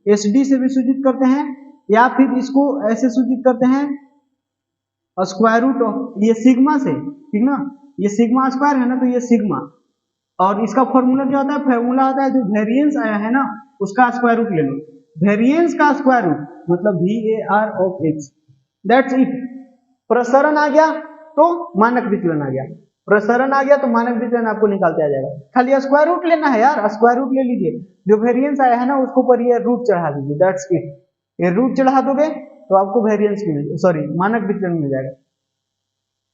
SD से भी सूचित करते हैं, या फिर इसको ऐसे सूचित करते हैं स्क्वायर रूट ऑफ, ये सिग्मा से, ठीक ना, ये सिग्मा स्क्वायर है ना, तो ये सिग्मा, और इसका फॉर्मूला क्या होता है? फॉर्मूला होता है जो वेरिएंस आया है ना उसका स्क्वायर रूट ले लो, वेरिएंस का स्क्वायर रूट मतलब VAR of x, that's it. प्रसरण आ गया तो मानक विचलन आ गया, प्रसरण आ गया तो मानक विचलन आपको निकालते आ जाएगा। खाली स्क्वायर रूट लेना है यार, स्क्वायर रूट ले लीजिए, जो वेरिएंस आया है ना उसको पर ये रूट चढ़ा दीजिए, दैट्स इट। ये रूट चढ़ा दोगे तो आपको वेरिएंस मिल, सॉरी मानक विचलन मिल जाएगा,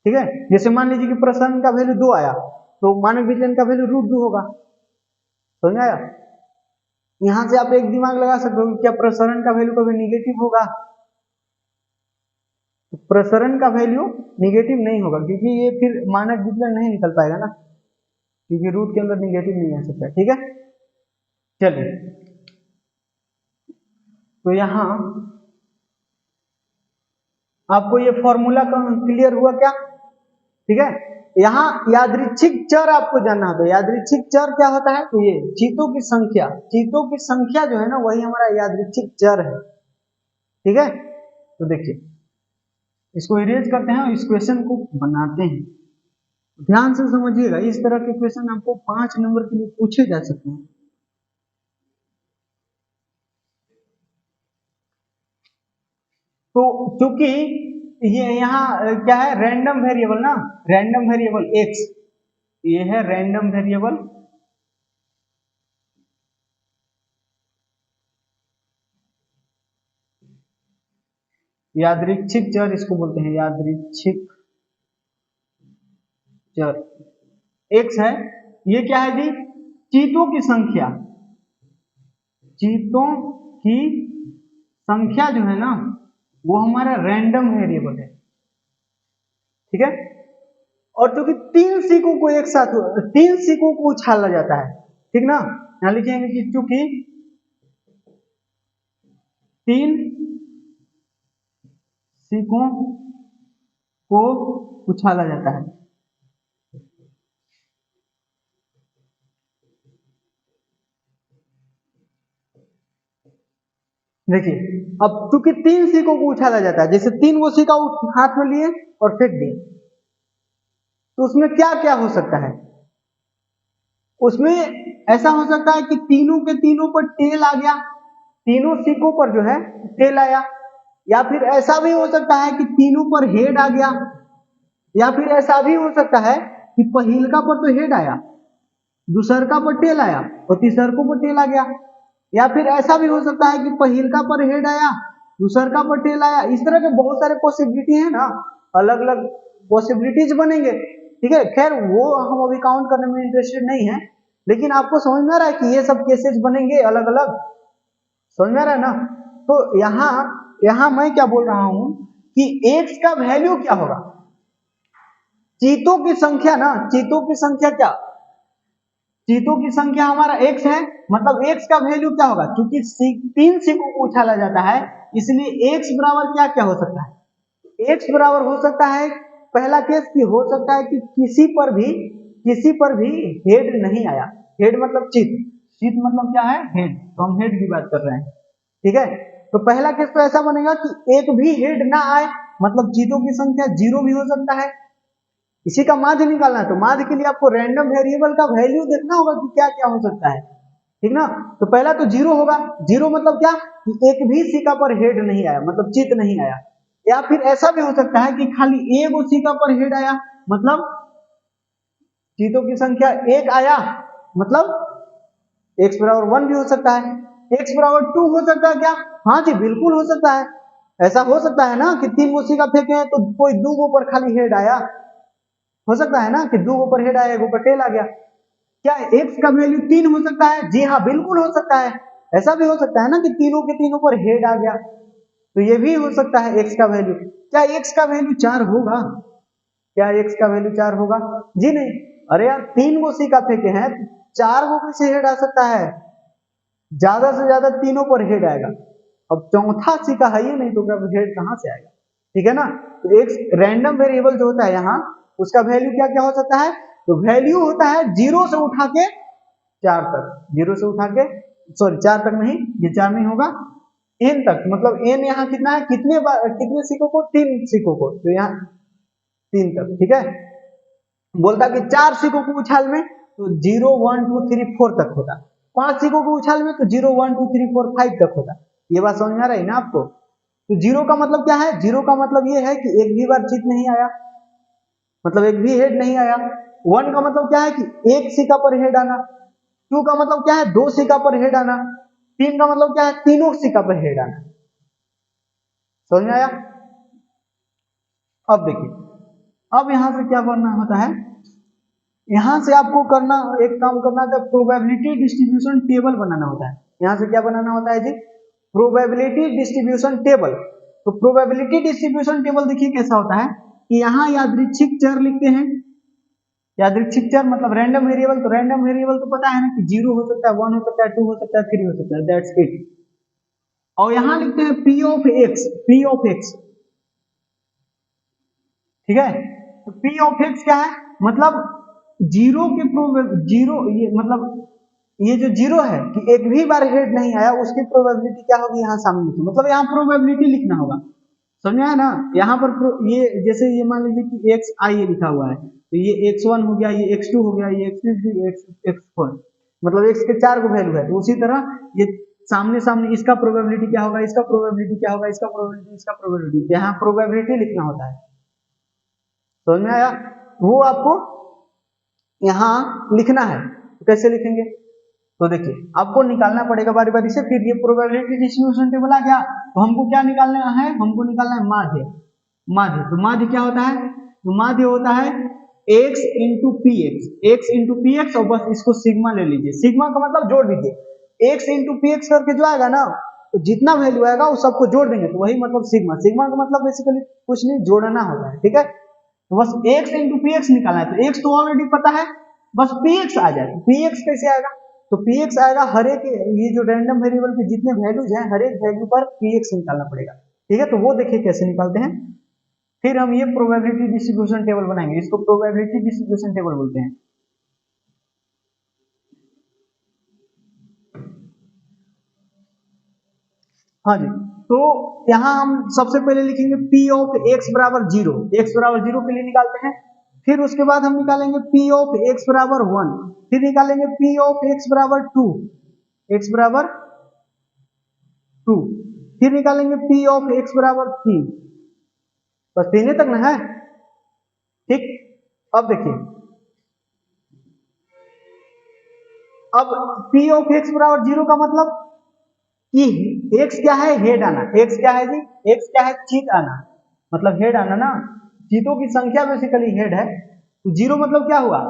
ठीक है। जैसे मान लीजिए कि प्रसरण का वैल्यू 2 आया तो मानक विचलन का वैल्यू √2 होगा, समझ आया। यहां से आप एक दिमाग लगा सकते हो कि क्या प्रसरण का वैल्यू कभी निगेटिव होगा? प्रसरण का वैल्यू निगेटिव नहीं होगा, क्योंकि ये फिर मानक विचलन नहीं निकल पाएगा ना, क्योंकि रूट के अंदर निगेटिव नहीं आ सकता, ठीक है। चलिए, तो यहां आपको ये फॉर्मूला क्लियर हुआ क्या? ठीक है। यहाँ यादृच्छिक चर आपको जानना है, तो यादृच्छिक चर क्या होता है? तो ये चीतों की संख्या, चीतों की संख्या जो है ना वही हमारा यादृच्छिक चर है, ठीक है। तो देखिए, इसको इरेज करते हैं और इस क्वेश्चन को बनाते हैं। ध्यान से समझिएगा, इस तरह के क्वेश्चन आपको 5 नंबर के लिए पूछे जा सकते हैं। तो क्योंकि ये यहाँ क्या है? रैंडम वेरिएबल ना, रैंडम वेरिएबल x, ये है रैंडम वेरिएबल, यादृच्छिक चर इसको बोलते हैं, यादृच्छिक चर x है। ये क्या है जी? चीतों की संख्या, चीतों की संख्या जो है ना वो हमारा रैंडम वेरिएबल है, ठीक है। और क्योंकि 3 सिक्कों को एक साथ, 3 सिक्कों को उछाला जाता है, ठीक ना। यहां लिखेंगे कि चूंकि 3 सिक्कों को उछाला जाता है, देखिए अब चूंकि 3 सिक्कों को उछाला जाता है, जैसे 3 वो सिक्का हाथ में लिए और फेंक दिए, तो उसमें क्या क्या हो सकता है? उसमें ऐसा हो सकता है कि तीनों के तीनों पर टेल आ गया, तीनों सिक्कों पर जो है टेल आया, या फिर ऐसा भी हो सकता है कि तीनों पर हेड आ गया, या फिर ऐसा भी हो सकता है कि पहिलका पर तो हेड आया, दूसरका पर टेल आया और तीसरको पर टेल आ गया। या फिर ऐसा भी हो सकता है कि पहिलका पर हेड आया, दूसरका पर टेल आया। इस तरह के बहुत सारे पॉसिबिलिटी है ना, अलग अलग पॉसिबिलिटीज बनेंगे। ठीक है, खैर वो हम अभी काउंट करने में इंटरेस्टेड नहीं है, लेकिन आपको समझ में आ रहा है कि ये सब केसेस बनेंगे अलग अलग, समझ में आ रहा है ना। तो यहाँ मैं क्या बोल रहा हूं कि x का वैल्यू क्या होगा, चीतों की संख्या ना, चीतों की संख्या क्या, चीतों की संख्या हमारा x है, मतलब x का वैल्यू क्या होगा, क्योंकि 3 सिक्कों को उछाला जाता है, इसलिए x बराबर क्या क्या हो सकता है, x बराबर हो सकता है, पहला केस की हो सकता है कि किसी पर भी हेड नहीं आया। हेड मतलब चित, चित मतलब क्या है, हेड, तो हम हेड की बात कर रहे हैं। ठीक है, तो पहला केस तो ऐसा बनेगा कि एक भी हेड ना आए, मतलब चीतों की संख्या 0 भी हो सकता है। इसी का माध्य निकालना है, तो माध्य के लिए आपको रैंडम वेरिएबल का वैल्यू देखना होगा कि क्या क्या हो सकता है। ठीक ना, तो पहला तो 0 होगा, 0 मतलब क्या कि एक भी सिक्का पर हेड नहीं आया, मतलब चित नहीं आया। या फिर ऐसा भी हो सकता है कि खाली एक सिक्का पर हेड आया, मतलब चीतों की संख्या 1 आया, मतलब x बराबर 1 भी हो सकता है, x बराबर 2 हो सकता है क्या, हाँ जी बिल्कुल हो सकता है। ऐसा हो सकता है ना कि 3 गो सिक्का फेंके हैं तो कोई 2 गो पर खाली हेड आया, हो सकता है ना कि 2 गो पर हेड आया, 1 पर टेल आ गया। क्या x का वैल्यू 3 हो सकता है, जी हाँ बिल्कुल हो सकता है। ऐसा भी हो सकता है ना कि तीनों के तीनों पर हेड आ गया, तो ये भी हो सकता है x का वैल्यू। क्या x का वैल्यू 4 होगा, क्या x का वैल्यू 4 होगा, जी नहीं। अरे यार 3 गो सिक्का फेंके हैं, 4 गो कैसे हेड आ सकता है, ज्यादा से ज्यादा तीनों पर हेड आएगा। अब चौथा सिक्का है ही नहीं तो हेड कहां से आएगा, ठीक है ना। तो एक रैंडम वेरिएबल जो होता है यहाँ, उसका वैल्यू क्या क्या हो सकता है, तो वैल्यू होता है 0 से उठा के 4 तक, 0 से उठा के, सॉरी 4 तक नहीं, ये 4 नहीं होगा, n तक, मतलब n यहाँ कितना है, कितने सिक्कों को, 3 सिक्कों को, तो यहाँ 3 तक। ठीक है, बोलता कि 4 सिक्कों को उछाल में तो 0 1 2 3 4 तक होता, 5 सिक्कों को उछाल में तो 0 1 2 3 4 5 तक होता। ये बात समझ में आ रही है ना आपको। तो 0 का मतलब क्या है, 0 का मतलब ये है कि एक भी बार चित नहीं आया, मतलब एक भी हेड नहीं आया। 1 का मतलब क्या है कि एक सिक्का पर हेड आना, 2 का मतलब क्या है 2 सिक्का पर हेड आना, 3 का मतलब क्या है तीनों सिक्का पर हेड आना। समझ में आया। अब देखिए, अब यहां से क्या करना होता है, यहां से आपको करना, एक काम करना था, प्रोबेबिलिटी डिस्ट्रीब्यूशन टेबल बनाना होता है। यहां से क्या बनाना होता है जी, प्रोबेबिलिटी डिस्ट्रीब्यूशन टेबल। तो प्रोबेबिलिटी डिस्ट्रीब्यूशन टेबल देखिए कैसा होता है कि यहाँ यादृच्छिक चर लिखते हैं, यादृच्छिक चर मतलब रैंडम वेरिएबल, तो रैंडम वेरिएबल तो पता है ना कि 0 हो सकता है, 1 हो सकता है, 2 हो सकता है, 3 हो सकता है, दैट्स इट। और यहां लिखते हैं p of x, p of x, ठीक है। तो p ऑफ x क्या है, मतलब जीरो के जीरो, ये मतलब ये जो 0 है कि एक भी बार हेड नहीं आया, उसकी प्रोबेबिलिटी क्या होगी, यहाँ सामने लिखो, मतलब यहाँ प्रोबेबिलिटी लिखना होगा। समझ में आया ना। यहाँ पर ये जैसे ये मान लीजिए कि x i ये लिखा हुआ है, तो ये x1 हो गया, ये x2 हो गया, ये x3, x4, मतलब x के 4 को वैल्यू है, तो उसी तरह ये सामने सामने इसका प्रोबेबिलिटी क्या होगा, इसका प्रोबेबिलिटी क्या होगा, इसका प्रोबेबिलिटी, इसका प्रोबेबिलिटी, यहाँ प्रोबेबिलिटी लिखना होता है। समझ में आया, वो आपको यहाँ लिखना है। तो कैसे लिखेंगे, तो देखिए आपको निकालना पड़ेगा बारी बारी से। फिर ये प्रोबेबिलिटी डिस्ट्रीब्यूशन टेबल आ गया, तो हमको क्या निकालना है, हमको निकालना है माध्य। माध्य, तो माध्य क्या होता है, तो माध्य होता है x into P x, x into P x, और बस इसको सिग्मा ले लीजिए, सिग्मा का मतलब जोड़ दीजिए, x इंटू पी एक्स करके जो आएगा ना, तो जितना वैल्यू आएगा वो सबको जोड़ देंगे, तो वही मतलब सिग्मा। सिग्मा का मतलब बेसिकली कुछ नहीं, जोड़ना होता है। ठीक है, तो बस x इंटू पी एक्स निकालना है, तो x तो ऑलरेडी पता है, बस पी एक्स आ जाए। पी एक्स कैसे आएगा, तो पी एक्स आएगा हर एक, ये जो रैंडम वेरिएबल के जितने वैल्यूज हैं हर एक वैल्यू पर पी एक्स निकालना पड़ेगा। ठीक है, तो वो देखिए कैसे निकालते हैं। फिर हम ये प्रोबेबिलिटी डिस्ट्रीब्यूशन टेबल बनाएंगे, इसको प्रोबेबिलिटी डिस्ट्रीब्यूशन टेबल बोलते हैं। हाँ जी, तो यहाँ हम सबसे पहले लिखेंगे p ऑफ x बराबर 0, x बराबर 0 के लिए निकालते हैं। फिर उसके बाद हम निकालेंगे p ऑफ x बराबर 1, फिर निकालेंगे p ऑफ x बराबर 2, x बराबर 2, फिर निकालेंगे p ऑफ x बराबर 3, बस 3 तक ना है। ठीक, अब देखिए अब P ऑफ x बराबर 0 का मतलब कि x क्या है, हेड आना। x क्या है जी, x क्या है, चीत आना, मतलब हेड आना ना। चीतों की संख्या बेसिकली हेड है। तो 0 मतलब क्या हुआ,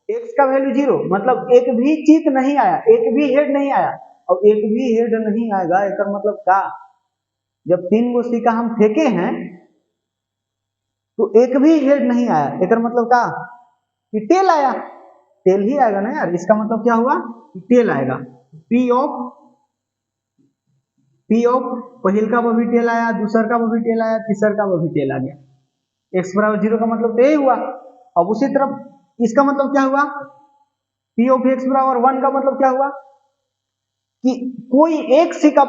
x का वैल्यू 0 मतलब एक भी चीत नहीं आया, एक भी हेड नहीं आया। और एक भी हेड नहीं आएगा एक मतलब का, जब 3 गो सिक्का हम फेंके हैं तो एक भी हेड नहीं आया, एक मतलब का कि टेल आया, टेल ही आएगा ना यार। इसका मतलब क्या हुआ, टेल आएगा। P ऑफ पहिल का भी टेल आया, दूसर का भी टेल आया, तीसर का भी टेल आ गया। x बराबर 0 का मतलब तो यही हुआ। अब उसी तरफ इसका मतलब क्या हुआ, P ऑफ x बराबर 1 का मतलब क्या हुआ कि कोई एक सिक्का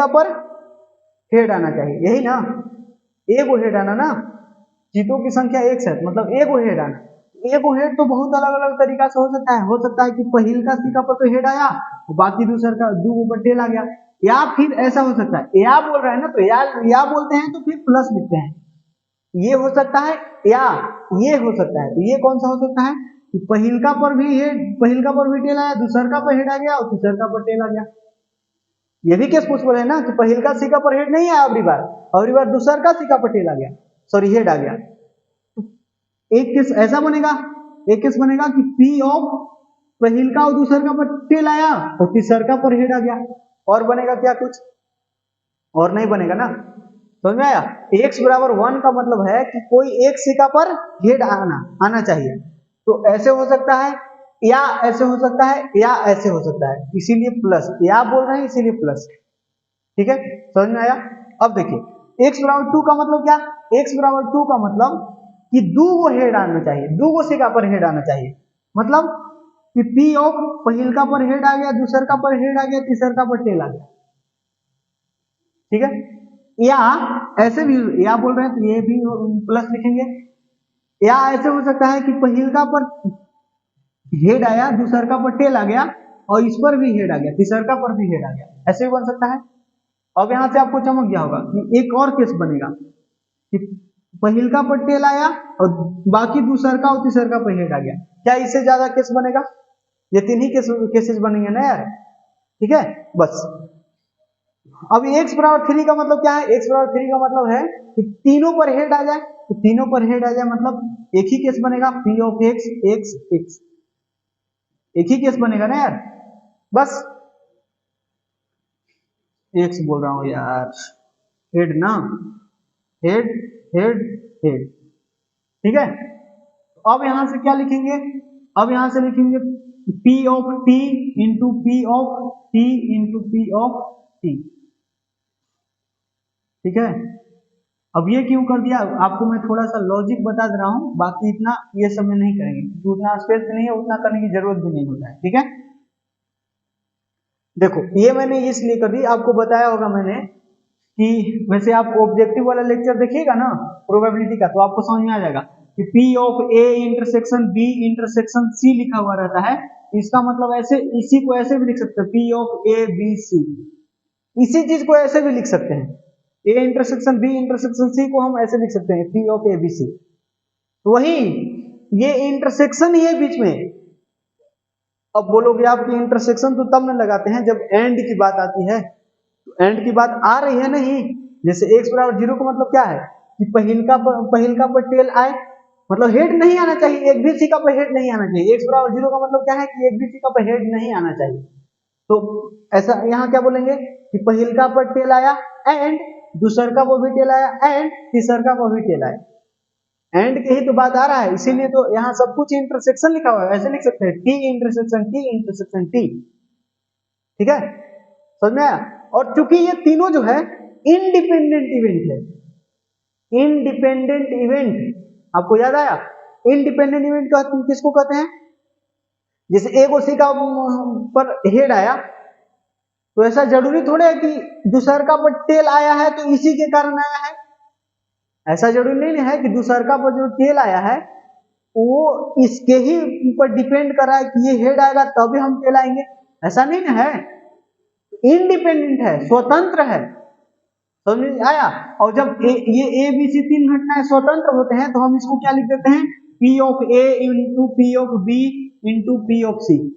पर हेड आना चाहिए, यही ना, एगो हेड आना ना। चीतों की संख्या एक है मतलब एगो हेड आना। एगो हेड तो बहुत अलग अलग तरीका से हो सकता है कि पहिल का सिक्का पर तो हेड आया, बाकी दूसर का दो ऊपर टेल आ गया। या फिर ऐसा हो सकता है, या बोल रहे हैं ना तो या बोलते हैं तो फिर प्लस लिखते हैं, ये हो सकता है या ये हो सकता है। तो ये कौन सा हो सकता है कि पहिलका पर भी टेल आया, दूसर का पर हेड आ गया और तीसर का पर टेल आ गया। ये भी केस पूछ बोले ना कि पहिलका सिक्का पर हेड नहीं आया, अबरी बार दूसर का सिक्का पर टेल आ गया, सॉरी हेड आ गया। एक केस ऐसा बनेगा, एक केस बनेगा कि P ऑफ पहिलका और दूसर का पर टेल आया और तीसर का पर हेड आ गया। और बनेगा क्या कुछ, और नहीं बनेगा ना, समझ में आया। x बराबर 1 का मतलब है कि कोई एक सिक्का पर हेड आना चाहिए। तो ऐसे हो सकता है या ऐसे हो सकता है या ऐसे हो सकता है, इसीलिए प्लस, या बोल रहे हैं इसीलिए प्लस। ठीक है, समझ में आया। अब देखिए x बराबर 2 का मतलब क्या, x बराबर 2 का मतलब कि दो हेड आना चाहिए, दो सिक्का पर हेड आना चाहिए। मतलब कि P ऑफ पहिल का पर हेड आ गया, दूसर का पर हेड आ गया, तीसर का पर टेल आ गया। ठीक है, या ऐसे भी या बोल रहे हैं तो ये भी प्लस लिखेंगे। या ऐसे हो सकता है कि पहिल का पर हेड आया, दूसर का पर टेल आ गया और इस पर भी हेड आ गया, तीसर का पर भी हेड आ गया, ऐसे भी बन सकता है। अब यहां से आपको चमक गया होगा कि एक और केस बनेगा कि पहिल का पर टेल आया और बाकी दूसर का और तीसर का पर हेड आ गया। क्या इससे ज्यादा केस बनेगा, ये तीन ही केसेस बनेंगे ना यार। ठीक है, बस। अब x बराबर 3 का मतलब क्या है, x बराबर 3 का मतलब है कि तीनों पर हेड आ जाए, तो तीनों पर हेड आ जाए मतलब एक ही केस बनेगा, P of x x x, एक ही केस बनेगा ना यार। बस x बोल रहा हूं यार, हेड ना, हेड हेड हेड। ठीक है, अब यहां से क्या लिखेंगे, अब यहां से लिखेंगे P of t into P of t into P of t। ठीक है, अब ये क्यों कर दिया आपको मैं थोड़ा सा लॉजिक बता दे रहा हूं, बाकी इतना ये सब में नहीं करेंगे क्योंकि उतना स्पेस नहीं है, उतना करने की जरूरत भी नहीं होता है। ठीक है, देखो ये मैंने इसलिए कर दी, आपको बताया होगा मैंने कि वैसे आप ऑब्जेक्टिव वाला लेक्चर देखिएगा ना प्रोबेबिलिटी का, तो आपको समझ में आ जाएगा कि P of A intersection B intersection C लिखा हुआ रहता है। इसका मतलब ऐसे, इसी को ऐसे भी लिख सकते हैं, P of A B C, इसी चीज को ऐसे भी लिख सकते हैं, A intersection B intersection C को हम ऐसे लिख सकते हैं P of A B C। वही ये इंटरसेक्शन ही है बीच में। अब बोलोगे आप कि इंटरसेक्शन तो तब न लगाते हैं जब एंड की बात आती है, तो एंड की बात आ रही है नहीं। जैसे x बराबर 0 का मतलब क्या है कि पहिल का पर टेल आए, मतलब हेड नहीं आना चाहिए, एक भी सिक्का पर हेड नहीं आना चाहिए। x बराबर 0 का मतलब क्या है कि एक भी सिक्का पर हेड नहीं आना चाहिए। तो ऐसा यहाँ क्या बोलेंगे कि पहिल का पर टेल आया एंड दूसर का वो भी टेल आया एंड तीसर का वो भी टेल आया, एंड के ही तो बात आ रहा है, इसीलिए तो यहाँ सब कुछ इंटरसेक्शन लिखा हुआ है, ऐसे लिख सकते हैं T intersection T intersection T। ठीक है, समझ में आया। और चूंकि ये तीनों जो है इंडिपेंडेंट इवेंट है, इंडिपेंडेंट इवेंट, आपको याद आया इंडिपेंडेंट इवेंट किसको कहते हैं, जैसे एक सिक्का पर हेड आया तो ऐसा जरूरी थोड़े है कि दूसर का पर टेल आया है तो इसी के कारण आया है, ऐसा जरूरी नहीं है कि दूसर का पर जो टेल आया है वो इसके ही ऊपर डिपेंड कर रहा है कि ये हेड आएगा तभी हम टेल आएंगे, ऐसा नहीं ना है। इंडिपेंडेंट है, स्वतंत्र है, समझ आया। और जब ये ए बी सी तीन घटनाएं स्वतंत्र होते हैं तो हम इसको क्या लिख देते हैं, P of A into P of B into P of C.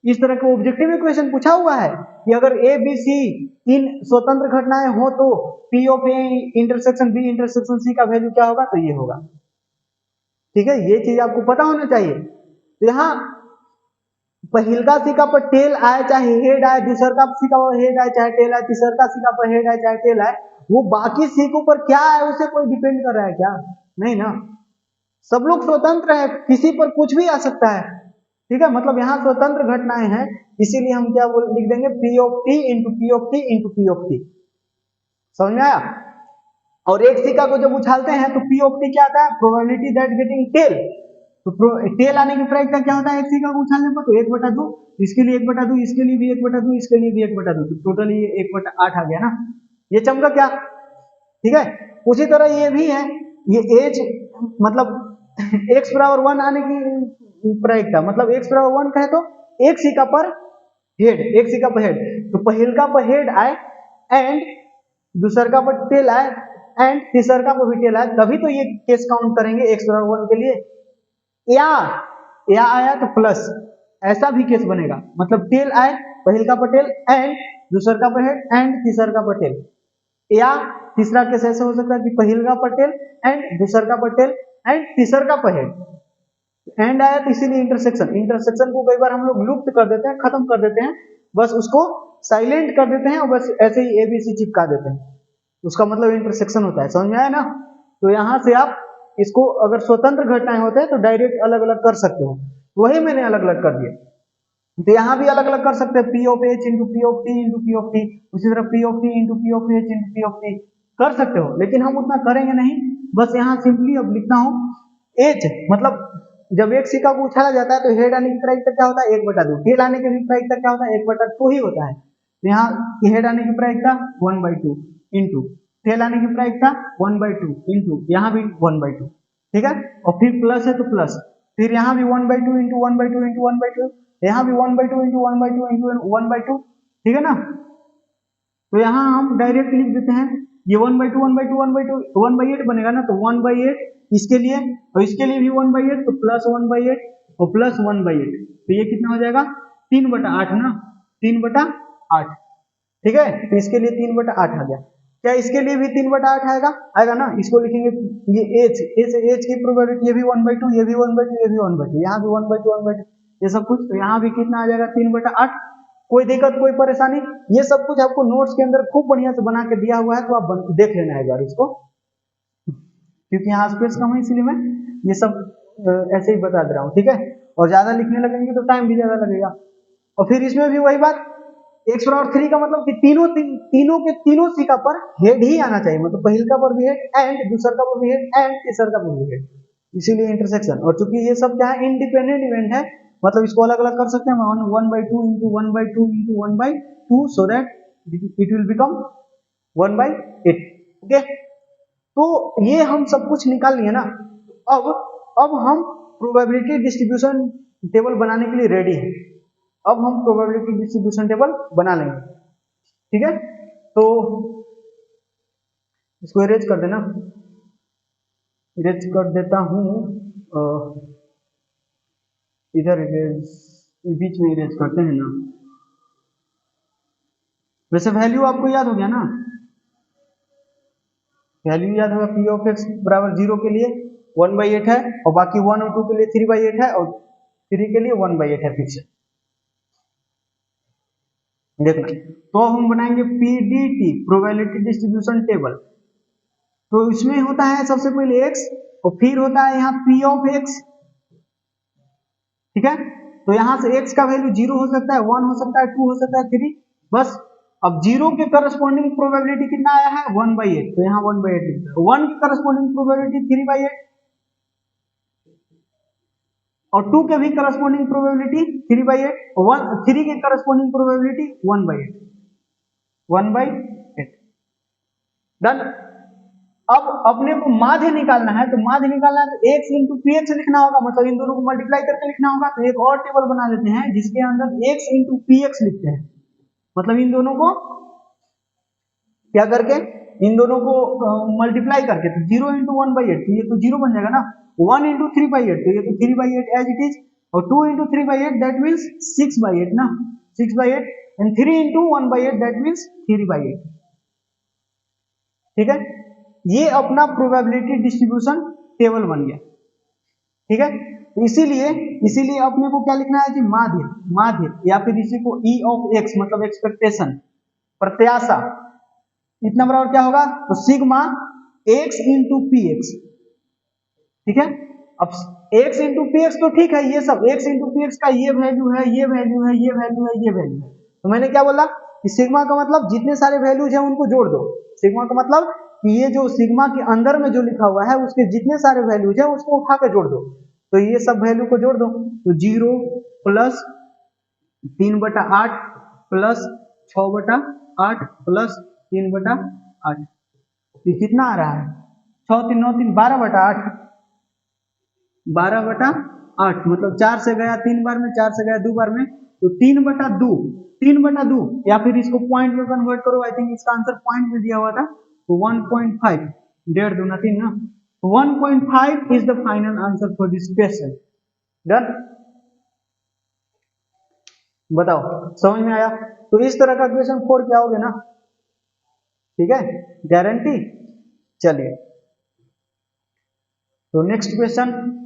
इस तरह का ऑब्जेक्टिव क्वेश्चन पूछा हुआ है कि अगर ए बी सी तीन स्वतंत्र घटनाएं हो तो P of A intersection B intersection C का वैल्यू क्या होगा, तो ये होगा। ठीक है, ये चीज आपको पता होना चाहिए। तो यहाँ पहिलका सिक्का पर टेल आए चाहे हेड आए, दूसर का सिक्का पर हेड आए चाहे टेल आए, तीसर का सिक्का पर हेड आए चाहे टेल आए, वो बाकी सिक्कों पर क्या है उसे कोई डिपेंड कर रहा है क्या? नहीं ना, सब लोग स्वतंत्र है, किसी पर कुछ भी आ सकता है। ठीक है, मतलब यहाँ स्वतंत्र घटनाएं हैं, इसीलिए हम क्या लिख देंगे, P of T into P of T into P of T. समझ में आया? और एक सिक्का को जब उछालते हैं तो पी ऑफ टी क्या आता है, प्रोबेबिलिटी दैट गेटिंग टेल। तो टेल आने की प्रायिकता क्या होता है एक सिक्का को उछालने पर, तो 1/2, इसके लिए 1/2, इसके लिए भी 1/2, इसके लिए भी 1/2, तो टोटल ये 1/8 आ गया ना, ये चमका क्या? ठीक है, उसी तरह ये भी है, ये एज मतलब x बराबर 1 आने की प्रायिकता, मतलब x बराबर 1 कहे तो एक सिक्का पर हेड, एक सिक्का पर हेड, तो पहिलका पर हेड आए एंड दूसरका पर टेल आए एंड तीसरका पर भी टेल आए, तभी तो ये केस काउंट करेंगे x बराबर 1 के लिए। या आया तो प्लस, ऐसा भी केस बनेगा, मतलब टेल आए, पहिलका पर टेल एंड दूसरका पर हेड एंड तीसरका पर टेल, या तीसरा केस ऐसे हो सकता है कि पहिलका पर टेल एंड दूसरका पर टेल एंड तीसरका पर हेड, एंड आया तो इसीलिए इंटरसेक्शन। इंटरसेक्शन को कई बार हम लोग लुप्त कर देते हैं, खत्म कर देते हैं, बस उसको साइलेंट कर देते हैं और बस ऐसे ही एबीसी चिपका देते हैं, उसका मतलब इंटरसेक्शन होता है। समझ में आया ना? तो यहाँ से आप इसको अगर स्वतंत्र घटनाएं होते हैं तो डायरेक्ट अलग अलग कर सकते हो, वही मैंने अलग अलग कर दिया। तो यहाँ भी अलग अलग कर सकते हैं, P of H into P of T into P of T, उसी तरह P of T into P of H into P of T कर सकते हो, लेकिन हम उतना करेंगे नहीं। बस यहाँ सिंपली अब लिखना हो एच, मतलब जब एक सिक्का को उछाला जाता है तो हेड आने की प्रायिकता क्या होता है, 1/2, टेल आने की भी प्रायिकता क्या होता है, 1/2 ही होता है। तो यहाँ हेड आने की प्रायिकता 1/2 इंटू टेल आने की प्रायिकता 1/2 इंटू यहाँ भी 1/2। ठीक है, और फिर प्लस है तो प्लस, फिर यहाँ भी 1/2 इंटू 1/2 इंटू 1/2, यहाँ भी 1/2 इंटू 1/2 इंटू 1/2। ठीक है ना? तो यहाँ हम डायरेक्ट लिख देते हैं, ये 1/2 1/2 1/2 1/8 बनेगा ना, तो 1/8 इसके लिए और इसके लिए भी 1/8, तो प्लस 1/8 और प्लस 1/8, तो ये कितना हो जाएगा 3/8 ना, 3/8। ठीक है, तो इसके लिए 3/8 आ गया। क्या इसके लिए भी 3/8 आएगा? आएगा ना, इसको लिखेंगे ये एच की प्रोबेबिलिटी, ये भी 1/2, ये भी 1/2, ये भी 1/2, यहाँ भी 1/2 1/2, ये सब कुछ, तो यहाँ भी कितना आ जाएगा 3/8। कोई दिक्कत कोई परेशानी? ये सब कुछ आपको नोट्स के अंदर खूब बढ़िया से बना के दिया हुआ है, तो आप देख लेना एक बार इसको, क्योंकि यहाँ स्पेस कम है इसलिए मैं ये सब ऐसे ही बता दे रहा हूँ। ठीक है, और ज्यादा लिखने लगेंगे तो टाइम भी ज्यादा लगेगा। और फिर इसमें भी वही बात, x बराबर 3 का मतलब कि तीनों के तीनों सिक्का पर हेड ही आना चाहिए, मतलब पहिलका पर भी हेड एंड दूसरका पर भी हेड एंड तीसरका पर भी हेड, इसीलिए इंटरसेक्शन। और चूंकि ये सब क्या है, इंडिपेंडेंट इवेंट है, मतलब इसको अलग अलग कर सकते हैं, 1/2 into 1/2 into 1/2, so that it will become 1/8। Okay, तो ये हम सब कुछ निकाल लिए ना। अब हम प्रोबेबिलिटी डिस्ट्रीब्यूशन टेबल बनाने के लिए रेडी हैं। अब हम प्रोबेबिलिटी डिस्ट्रीब्यूशन टेबल बना लेंगे। ठीक है, तो इसको इरेज कर देना, इरेज कर देता हूं, इधर इरेज, बीच में इरेज करते हैं ना। वैसे वैल्यू आपको याद हो गया ना, वैल्यू याद होगा, पी ऑफ एक्स बराबर 0 के लिए 1/8 है, और बाकी 1 और 2 के लिए 3/8 है, और 3 के लिए 1/8 है फिक्स। देखना, तो हम बनाएंगे पीडीटी प्रोबेबिलिटी डिस्ट्रीब्यूशन टेबल। तो इसमें होता है सबसे पहले x, और फिर होता है यहाँ p ऑफ x। ठीक है, तो यहाँ से x का वैल्यू 0 हो सकता है, 1 हो सकता है, 2 हो सकता है, 3, बस। अब 0 के करस्पॉन्डिंग प्रोबेबिलिटी कितना आया है, 1/8, तो यहाँ 1/8 लिखते हैं। 1 के करस्पॉन्डिंग प्रोबेबिलिटी 3/8, और 2 के भी करस्पॉन्डिंग प्रोबेबिलिटी 3/8, 3 के करस्पॉन्डिंग प्रोबेबिलिटी 1/8 डन। अब अपने को माध्य निकालना है, तो माध्य निकालना है तो x इंटू पी एक्स लिखना होगा, मतलब इन दोनों को मल्टीप्लाई करके लिखना होगा। तो एक और टेबल बना देते हैं जिसके अंदर x इंटू पी एक्स लिखते हैं, मतलब इन दोनों को क्या करके, इन दोनों को मल्टीप्लाई करके, तो 0 इंटू 1/8, तो ये तो 0 बन जाएगा ना, 1 इंटू 3/8, तो ये तो 3/8 एज इट इज, और 2 into 3/8 दैट मीन्स 6/8 ना, 6/8 एंड 3 into 1/8 दैट मीन्स 3/8। ठीक है, ये अपना प्रोबेबिलिटी डिस्ट्रीब्यूशन टेबल बन गया। ठीक है, तो इसीलिए अपने को क्या लिखना है कि माध्य या फिर इसी को E of x मतलब एक्सपेक्टेशन, प्रत्याशा, इतना बराबर क्या होगा, तो सिग्मा x into px। ठीक है, अब x into px तो ठीक है, ये सब x into px का ये वैल्यू है, ये वैल्यू है, ये वैल्यू है, ये वैल्यू है। तो मैंने क्या बोला कि सिग्मा का मतलब जितने सारे वैल्यूज है उनको जोड़ दो। सिग्मा का मतलब कि ये जो सिग्मा के अंदर में जो लिखा हुआ है उसके जितने सारे वैल्यूज है उसको उठा के जोड़ दो। तो ये सब वैल्यू को जोड़ दो, तो 0 प्लस 3/8 प्लस 6/8 प्लस 3/8, तो कितना आ रहा है, 6 3 9 3 12/8, 12/8 मतलब 4 से गया 3 बार में, 4 से गया 2 बार में, तो 3/2, 3/2 या फिर इसको पॉइंट में कन्वर्ट करो। आई थिंक इसका आंसर पॉइंट में दिया हुआ था, तो 1.5, 1.5 दूना 3 ना, 1.5 is the final answer for this question. Done, बताओ समझ में आया। तो इस तरह का क्वेश्चन 4 क्या होगे ना, ठीक है, गारंटी। चलिए तो next question,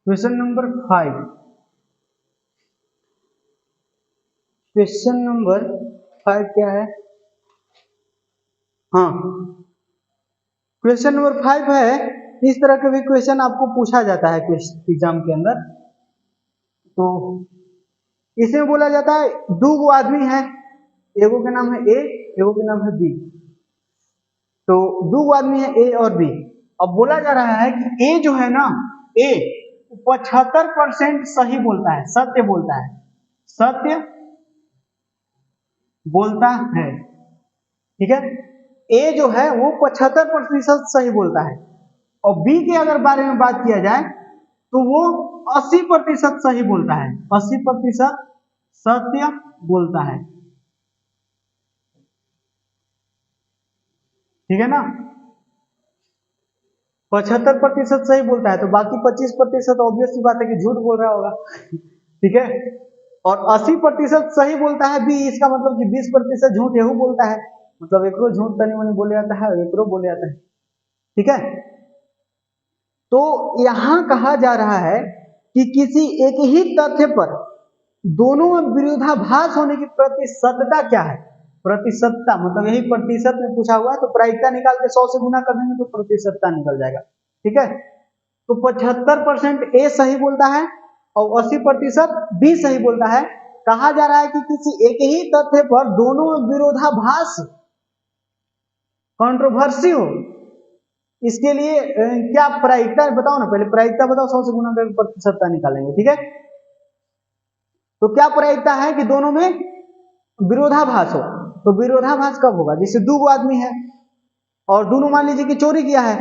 question number 5, question number 5 क्या है, हाँ क्वेश्चन नंबर 5 है। इस तरह के भी क्वेश्चन आपको पूछा जाता है एग्जाम के अंदर। तो इसमें बोला जाता है दो गो आदमी है, एगो के नाम है ए, एगो के नाम है बी। तो दो गो आदमी है ए और बी। अब बोला जा रहा है कि ए जो है ना, ए 75% सही बोलता है, सत्य बोलता है, सत्य बोलता है। ठीक है, ए जो है वो 75% सही बोलता है, और बी के अगर बारे में बात किया जाए तो वो 80% सही बोलता है, 80% सत्य बोलता है। ठीक है ना, 75% सही बोलता है, तो बाकी 25% ऑब्वियस सी बात है कि झूठ बोल रहा होगा। ठीक है, और 80% सही बोलता है बी, इसका मतलब कि 20% झूठ यहू बोलता है, मतलब एकरो झूठ तनी मनी बोले जाता है, एकरो बोले जाता है। ठीक है, तो यहां कहा जा रहा है कि किसी एक ही तथ्य पर दोनों में विरोधाभास होने की प्रतिशतता क्या है। प्रतिशतता मतलब यही प्रतिशत में पूछा हुआ है, तो प्रायिकता निकाल के 100 से गुना कर देंगे तो प्रतिशतता निकल जाएगा। ठीक है, तो 75% ए सही बोलता है और 80% बी सही बोलता है। कहा जा रहा है कि किसी एक ही तथ्य पर दोनों में विरोधाभास, कंट्रोवर्सी हो, इसके लिए क्या प्रायिकता बताओ ना, पहले प्रायिकता बताओ, 100 से गुना करके प्रतिशतता निकालेंगे। ठीक है, तो क्या प्रायिकता है कि दोनों में विरोधाभास हो। तो विरोधाभास कब होगा, जैसे दो गो आदमी है और दोनों मान लीजिए कि चोरी किया है,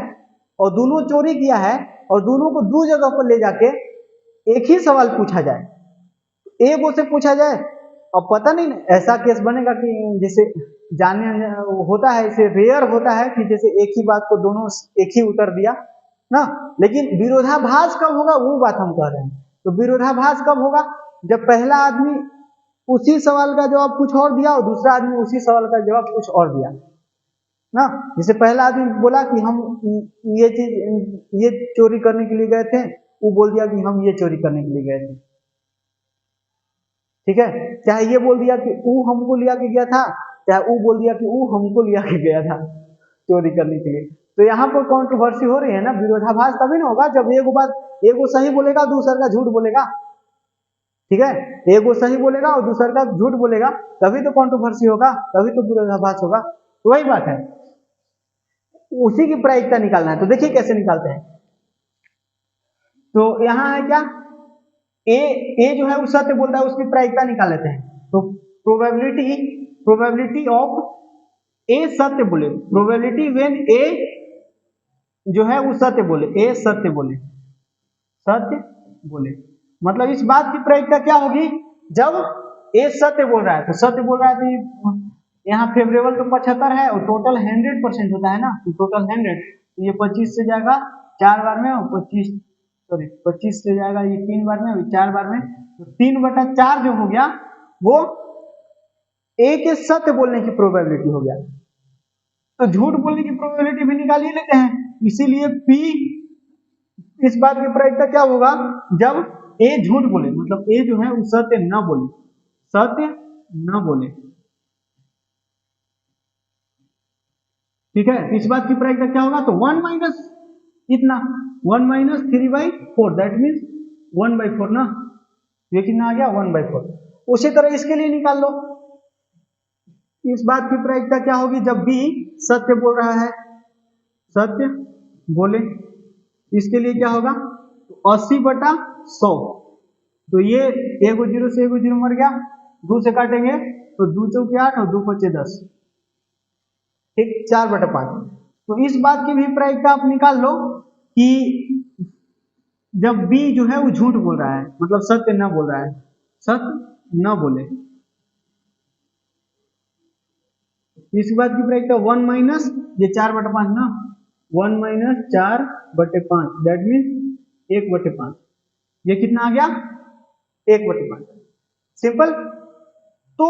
और दोनों चोरी किया है और दोनों को दो जगह पर ले जाके एक ही सवाल पूछा जाए, एक से पूछा जाए, अब पता नहीं ऐसा केस बनेगा कि जैसे जाने होता है, इसे रेयर होता है कि जैसे एक ही बात को दोनों एक ही उत्तर दिया ना, लेकिन विरोधाभास कब होगा वो बात हम कह रहे हैं। तो विरोधाभास कब होगा, जब पहला आदमी उसी सवाल का जवाब कुछ और दिया और दूसरा आदमी उसी सवाल का जवाब कुछ और दिया ना। जैसे पहला आदमी बोला कि हम ये चीज ये चोरी करने के लिए गए थे, वो बोल दिया कि हम ये चोरी करने के लिए गए थे। ठीक है, चाहे ये बोल दिया कि वो हमको लिया के गया था, चाहे वो बोल दिया कि वो हमको लिया के गया था चोरी करने के लिए। तो यहाँ पर कंट्रोवर्सी हो रही है ना, विरोधाभास तभी ना होगा जब एगो बात एगो सही बोलेगा दूसरा का झूठ बोलेगा। ठीक है, एगो सही बोलेगा और दूसरा का झूठ बोलेगा, तभी तो कंट्रोवर्सी होगा, तभी तो विरोधाभास होगा। तो वही बात है, उसी की प्रायिकता निकालना है। तो देखिए कैसे निकालते हैं। तो यहाँ है क्या, ए जो है वो सत्य बोल रहा है, उसकी प्रायिकता निकाल लेते हैं। तो प्रोबेबिलिटी ऑफ ए सत्य बोले, प्रोबेबिलिटी व्हेन ए जो है वो सत्य बोले, ए सत्य बोले, सत्य बोले, मतलब इस बात की प्रायिकता क्या होगी, जब ए सत्य बोल रहा है, तो सत्य बोल रहा है तो यहाँ फेवरेबल तो 75 है और टोटल 100% होता है ना, तो टोटल 100, तो ये 25 से जाएगा 4 बार में और 25 से जाएगा ये 3 बार में और 4 बार में, तो 3/4 जो हो गया वो ए के सत्य बोलने की प्रोबेबिलिटी हो गया। तो झूठ बोलने की प्रोबेबिलिटी भी निकाल ही लेते हैं, इसीलिए पी इस बात की प्रायिकता क्या होगा, जब ए झूठ बोले, मतलब ए जो है वो सत्य न बोले, सत्य न बोले, ठीक है। इस बात की प्रायिकता क्या होगा, तो 1 माइनस इतना 1 माइनस 3/4 दैट मीन्स 1/4 ना, ये कितना आ गया 1/4। उसी तरह इसके लिए निकाल लो, इस बात की प्रायिकता क्या होगी, जब बी सत्य बोल रहा है, सत्य बोले, इसके लिए क्या होगा, तो 80/100, तो ये 1 0 से 1 0 मर गया, 2 से काटेंगे तो 2 चौके 8 और 2 5 10, ठीक 4/5। तो इस बात की भी प्रायिकता आप निकाल लो कि जब बी जो है वो झूठ बोल रहा है, मतलब सत्य न बोल रहा है, सत्य न बोले, इस बात की प्रायिकता 1 माइनस ये 4/5 ना, 1 माइनस 4/5 दैट मीन्स 1/5, ये कितना आ गया 1/5, सिंपल। तो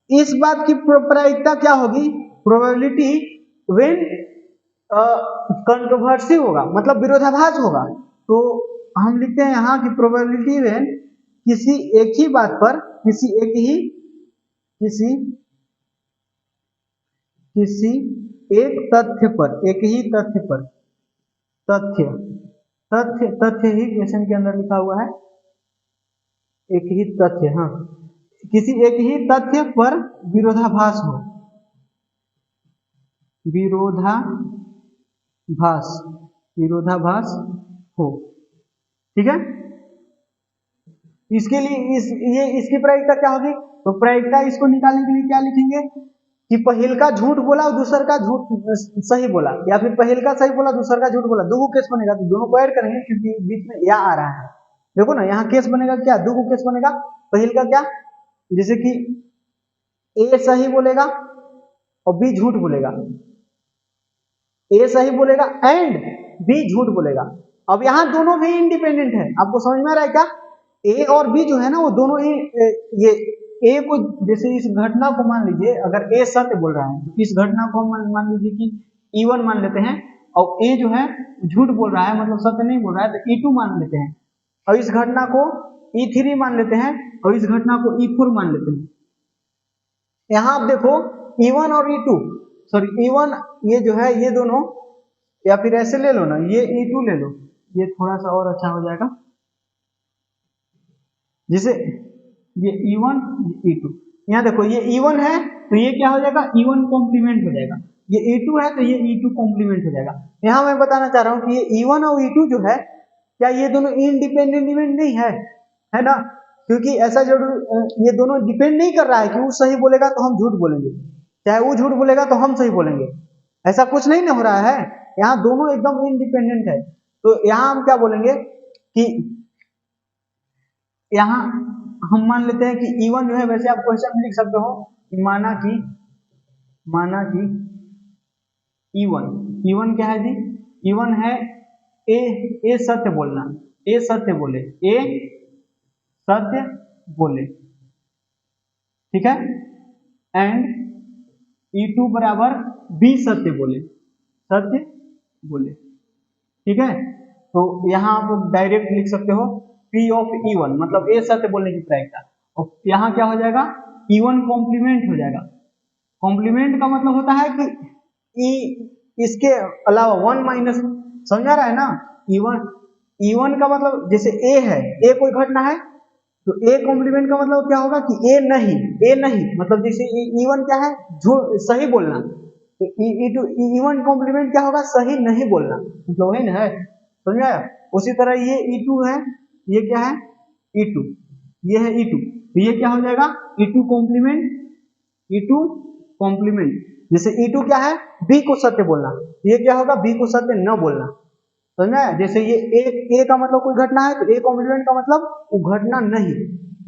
इस बात की प्रायिकता क्या होगी, प्रोबेबिलिटी व्हेन कंट्रोवर्सी होगा, मतलब विरोधाभास होगा, तो हम लिखते हैं यहाँ की प्रोबेबिलिटी व्हेन किसी एक ही बात पर, किसी एक तथ्य पर, एक ही तथ्य पर, तथ्य ही क्वेश्चन के अंदर लिखा हुआ है, एक ही तथ्य, हाँ, किसी एक ही तथ्य पर विरोधाभास हो, विरोधाभास हो, ठीक है। इसके लिए इसकी प्रायिकता क्या होगी, तो प्रायिकता इसको निकालने के लिए क्या लिखेंगे कि पहल का झूठ बोला और दूसर का झूठ सही बोला, या फिर पहल का सही बोला दूसर का झूठ बोला, दो केस बनेगा, तो दोनों को ऐड करेंगे क्योंकि बीच में या आ रहा है, देखो ना यहाँ केस बनेगा क्या, दो केस बनेगा, पहल का क्या, जैसे कि ए सही बोलेगा और बी झूठ बोलेगा, ए सही बोलेगा एंड बी झूठ बोलेगा। अब यहाँ दोनों भी इंडिपेंडेंट है, आपको समझ में आ रहा है क्या, ए और बी जो है ना वो दोनों ही ये ए को, जैसे इस घटना को मान लीजिए, अगर ए सत्य बोल रहा है तो इस घटना को मान लीजिए कि E1 मान लेते हैं, और ए जो है झूठ बोल रहा है, मतलब सत्य नहीं बोल रहा है, तो E2 मान लेते हैं, और इस घटना को E3 मान लेते हैं, और इस घटना को E4 मान लेते हैं। यहाँ आप देखो E1 और E2, सॉरी E1 ये जो है ये दोनों, या फिर ऐसे ले लो ना, ये E2 ले लो, ये थोड़ा सा और अच्छा हो जाएगा, जैसे ये E1 ये E2, यहाँ देखो ये E1 है तो ये क्या हो जाएगा E1 कॉम्प्लीमेंट हो जाएगा, ये E2 है तो ये E2 कॉम्प्लीमेंट हो जाएगा। यहाँ मैं बताना चाह रहा हूँ कि ये E1 और E2 जो है, क्या ये दोनों इंडिपेंडेंट इवेंट नहीं है ना, क्योंकि ऐसा जरूर ये दोनों डिपेंड नहीं कर रहा है कि वो सही बोलेगा तो हम झूठ बोलेंगे, चाहे वो झूठ बोलेगा तो हम सही बोलेंगे, ऐसा कुछ नहीं ना हो रहा है, यहाँ दोनों एकदम इंडिपेंडेंट है। तो यहाँ हम क्या बोलेंगे कि यहाँ हम मान लेते हैं कि E1 जो है, वैसे आप क्वेश्चन में लिख सकते हो कि माना कि E1 क्या है जी, E1 है ए सत्य बोलना, ए सत्य बोले, ए सत्य बोले, ठीक है, एंड E2 बराबर बी सत्य बोले, ठीक है। तो यहाँ आप डायरेक्ट लिख सकते हो P ऑफ E1, मतलब ए सत्य बोलने की प्रायिकता, और यहाँ क्या हो जाएगा E1 कॉम्प्लीमेंट हो जाएगा। कॉम्प्लीमेंट का मतलब होता है कि इसके अलावा 1 माइनस, समझा रहा है ना, E1 का मतलब जैसे ए है, ए कोई घटना है तो ए कॉम्प्लीमेंट का मतलब क्या होगा कि ए नहीं, मतलब जैसे E1 क्या है सही बोलना, तो E1 कॉम्प्लीमेंट क्या होगा, सही नहीं बोलना, मतलब वही ना है। समझ में आया। उसी तरह ये E2 है, ये क्या है E2, ये है E2, तो ये क्या हो जाएगा E2 कॉम्प्लीमेंट, E2 कॉम्प्लीमेंट। जैसे E2 क्या है B को सत्य बोलना, ये क्या होगा B को सत्य न बोलना, समझ में आया। जैसे ये A का मतलब कोई घटना है, तो A कॉम्प्लीमेंट का मतलब वो घटना नहीं,